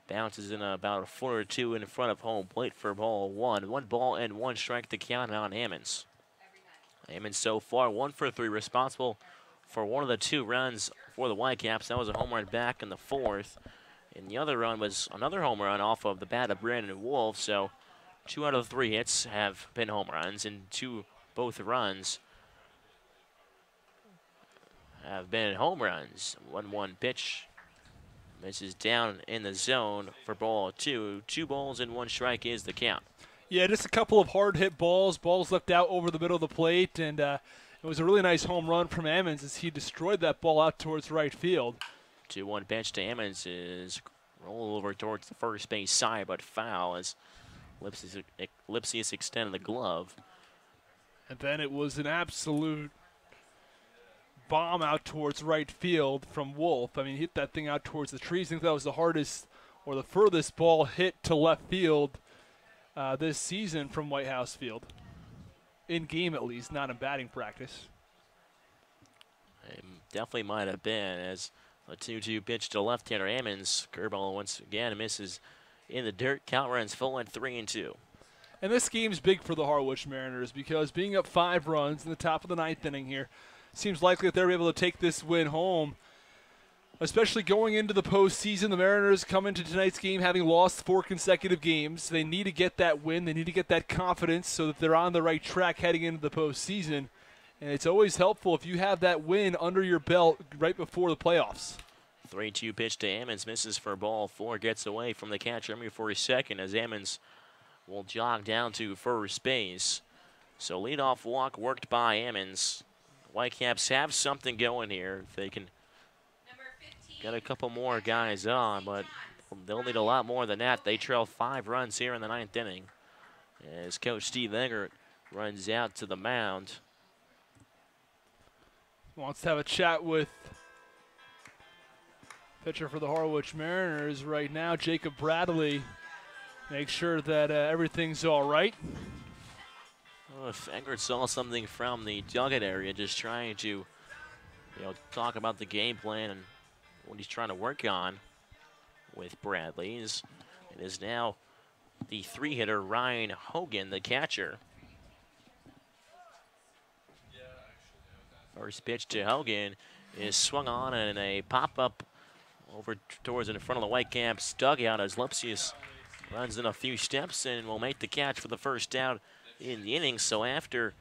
bounces in about a foot or two in front of home plate for ball one. 1 ball and 1 strike to count on Ammons. Ammons so far 1 for 3, responsible for 1 of the 2 runs for the Whitecaps. That was a home run back in the 4th. And the other run was another home run off of the bat of Brandon Wolf. So 2 out of 3 hits have been home runs, and both runs have been home runs. 1-1 pitch misses down in the zone for ball 2. 2 balls and 1 strike is the count. Yeah, just a couple of hard hit balls left out over the middle of the plate, and it was a really nice home run from Ammons as he destroyed that ball out towards right field. 2-1 pitch to Ammons is roll over towards the first base side, but foul as Lipsius extended the glove. And then it was an absolute bomb out towards right field from Wolf. I mean, he hit that thing out towards the trees. I think that was the hardest or the furthest ball hit to left field this season from White House Field. In game, at least, not in batting practice. It definitely might have been, as a 2-2 pitch to left-hander Ammons. Curveball once again misses in the dirt. Count runs full at 3-2. And this game's big for the Harwich Mariners because being up 5 runs in the top of the 9th inning here, seems likely that they're able to take this win home, especially going into the postseason. The Mariners come into tonight's game having lost 4 consecutive games. They need to get that win. They need to get that confidence so that they're on the right track heading into the postseason. And it's always helpful if you have that win under your belt right before the playoffs. 3-2 pitch to Ammons, misses for ball 4, gets away from the catcher for his second as Ammons will jog down to first base. So leadoff walk worked by Ammons. Whitecaps have something going here. If they can get a couple more guys on, but they'll need a lot more than that. They trail 5 runs here in the 9th inning as Coach Steve Eggert runs out to the mound. Wants to have a chat with pitcher for the Harwich Mariners right now, Jacob Bradley. Make sure that everything's all right. Well, if Eggert saw something from the dugout area, just trying to, talk about the game plan and what he's trying to work on with Bradley. It is now the 3-hitter Ryan Hogan, the catcher. First pitch to Hogan is swung on and a pop-up over towards in front of the Whitecaps dugout as Lipsius runs in a few steps and will make the catch for the first out in the inning. So after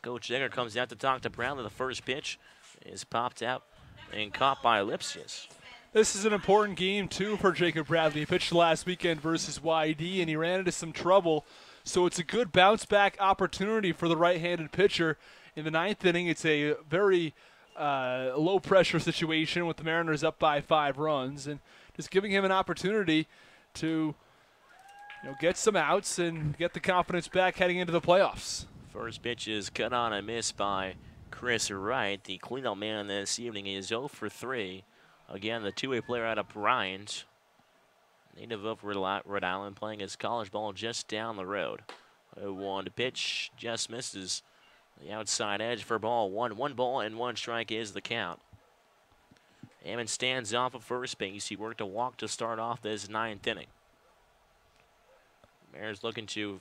Coach Eggert comes out to talk to Bradley, the first pitch is popped out and caught by Lipsius. This is an important game, too, for Jacob Bradley. He pitched last weekend versus YD, and he ran into some trouble. So it's a good bounce-back opportunity for the right-handed pitcher. In the 9th inning, it's a very low-pressure situation with the Mariners up by 5 runs, and just giving him an opportunity to get some outs and get the confidence back heading into the playoffs. First pitch is cut on and missed by Chris Wright. The cleanup man this evening is 0 for 3. Again, the 2-way player out of Bryant, native of Rhode Island, playing his college ball just down the road. 0-1 pitch, just misses the outside edge for ball 1. 1 ball and 1 strike is the count. Ammons stands off of first base. He worked a walk to start off this 9th inning. Mariners looking to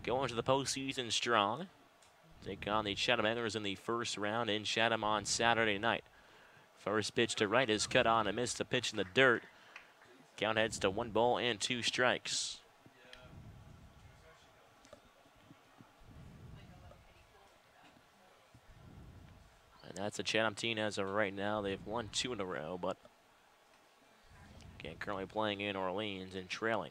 go into the postseason strong. Take on the Chatham Anglers in the first round in Chatham on Saturday night. First pitch to right is cut on and missed a pitch in the dirt. Count heads to 1 ball and 2 strikes. And that's a Chatham team as of right now. They've won 2 in a row, but again, currently playing in Orleans and trailing.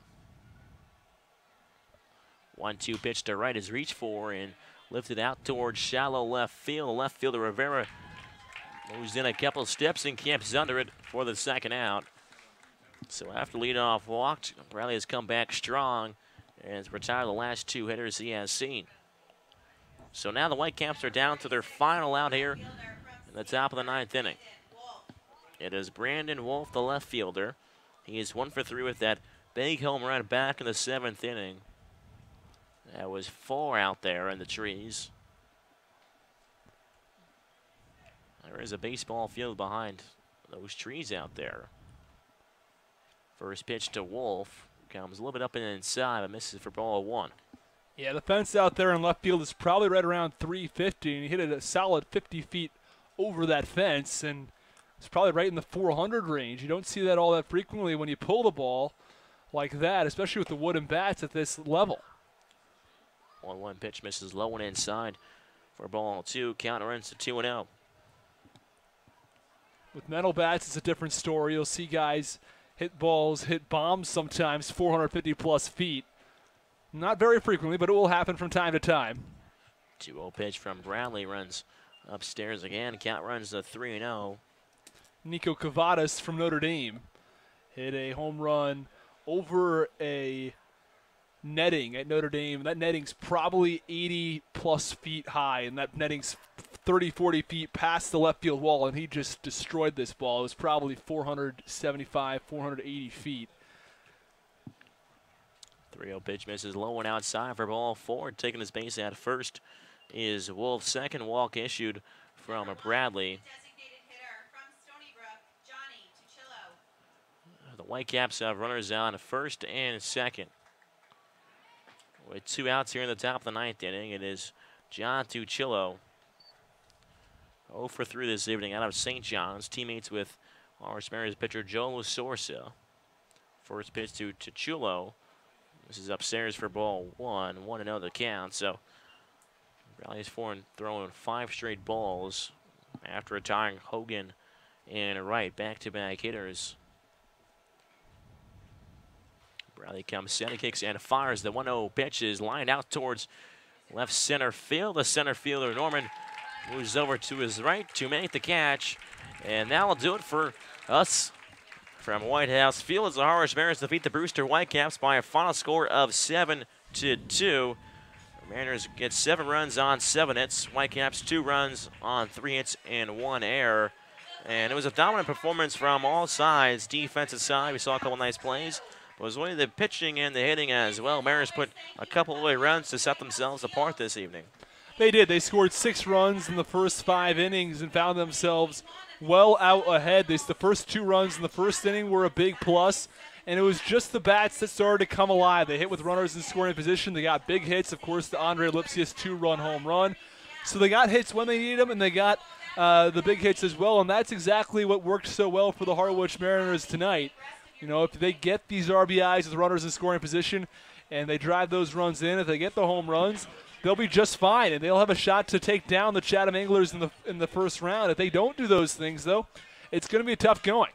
1-2 pitch to right is reached for and lifted out towards shallow left field. Left fielder Rivera moves in a couple steps and camps under it for the second out. So after leadoff walked, Bradley has come back strong and has retired the last 2 hitters he has seen. So now the Whitecaps are down to their final out here in the top of the 9th inning. It is Brandon Wolf, the left fielder. He is 1 for 3 with that big home run back in the 7th inning. That was 4 out there in the trees. There is a baseball field behind those trees out there. First pitch to Wolf. Comes a little bit up and inside, but misses for ball 1. Yeah, the fence out there in left field is probably right around 350, and he hit it a solid 50 feet over that fence, and it's probably right in the 400 range. You don't see that all that frequently when you pull the ball like that, especially with the wooden bats at this level. 1-1 pitch misses low and inside for ball 2. Count runs to 2-0. With metal bats, it's a different story. You'll see guys hit balls, hit bombs sometimes 450-plus feet. Not very frequently, but it will happen from time to time. 2-0 pitch from Bradley runs upstairs again. Count runs to 3-0. Nico Cavadas from Notre Dame hit a home run over a netting at Notre Dame. That netting's probably 80-plus feet high, and that netting's 30, 40 feet past the left field wall, and he just destroyed this ball. It was probably 475, 480 feet. 3-0 pitch misses low and outside for ball 4. Taking his base at first is Wolf. Second walk issued from Bradley. Designated hitter from Stony Brook, Johnny Tuchillo. The Whitecaps have runners on first and second. With 2 outs here in the top of the 9th inning, it is John Tuchillo. 0 for 3 this evening out of St. John's. Teammates with Harwich Mariners pitcher Joe Lasorsa. First pitch to Tuchillo. This is upstairs for ball 1. 1-0 the count. So Bradley's throwing 5 straight balls after retiring Hogan and Wright, back-to-back hitters. Bradley comes center, kicks and fires. The 1-0 pitch is lined out towards left center field. The center fielder Norman moves over to his right to make the catch. And that'll do it for us from White House Field as the Harwich Mariners defeat the Brewster Whitecaps by a final score of 7-2. The Mariners get 7 runs on 7 hits. Whitecaps 2 runs on 3 hits and 1 error. And it was a dominant performance from all sides. Defensive side, we saw a couple nice plays. It was only the pitching and the hitting as well. Mariners put a couple of runs to set themselves apart this evening. They did. They scored 6 runs in the first 5 innings and found themselves well out ahead. The first 2 runs in the first inning were a big plus, and it was just the bats that started to come alive. They hit with runners in scoring position. They got big hits. Of course, the Andre Lipsius 2-run home run. So they got hits when they needed them, and they got the big hits as well, and that's exactly what worked so well for the Harwich Mariners tonight. You know, if they get these RBIs with runners in scoring position and they drive those runs in, if they get the home runs, they'll be just fine, and they'll have a shot to take down the Chatham Anglers in the first round. If they don't do those things, though, it's going to be tough going.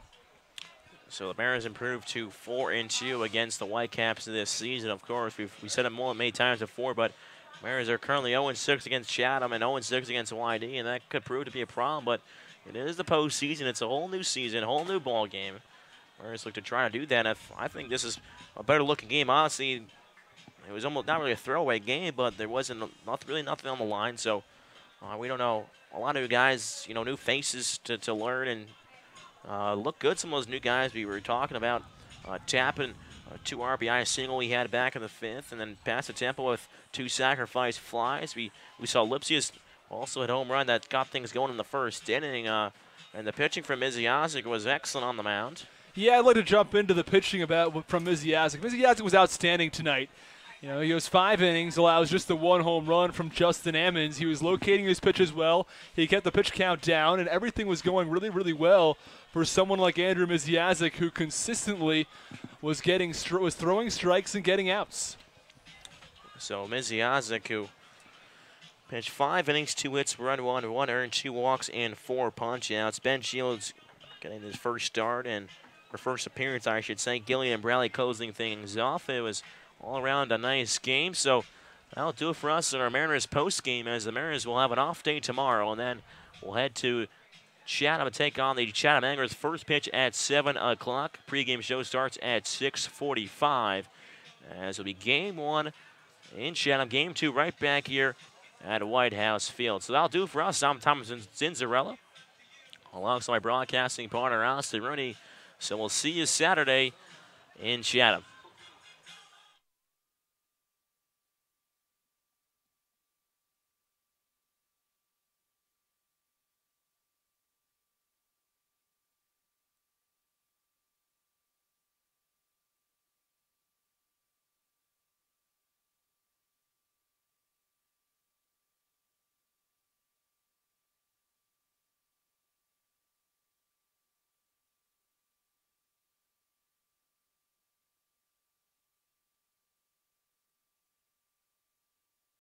So the Mariners improved to 4-2 against the Whitecaps this season. Of course, we said it many times before, but Mariners are currently 0-6 against Chatham and 0-6 against YD, and that could prove to be a problem. But it is the postseason. It's a whole new season, a whole new ball game. Mariners look to try to do that. I think this is a better-looking game. Honestly, it was almost not really a throwaway game, but there wasn't really nothing on the line. So we don't know. A lot of new guys, new faces to learn and look good. Some of those new guys we were talking about, Tappan, 2 RBI single he had back in the 5th, and then passed the tempo with 2 sacrifice flies. We saw Lipsius also hit a home run that got things going in the first inning, and the pitching from Miziazik was excellent on the mound. Yeah, I'd like to jump into the pitching from Miziazik. Miziazik was outstanding tonight. You know, he goes 5 innings, allows just the 1 home run from Justin Emmons. He was locating his pitches well. He kept the pitch count down, and everything was going really, really well for someone like Andrew Miziazik, who consistently was throwing strikes and getting outs. So Miziazik, who pitched 5 innings, 2 hits, run 1 earned, 2 walks, and 4 punch-outs. Ben Shields getting his first start or first appearance, I should say. Gillian and Bradley closing things off. It was all around a nice game. So that'll do it for us in our Mariners post game, as the Mariners will have an off day tomorrow, and then we'll head to Chatham to take on the Chatham Anglers. First pitch at 7 o'clock. Pre-game show starts at 6:45. As it'll be game 1 in Chatham. Game 2 right back here at White House Field. So that'll do it for us. I'm Thomas Zinzarella, alongside my broadcasting partner, Austin Rooney. So we'll see you Saturday in Chatham.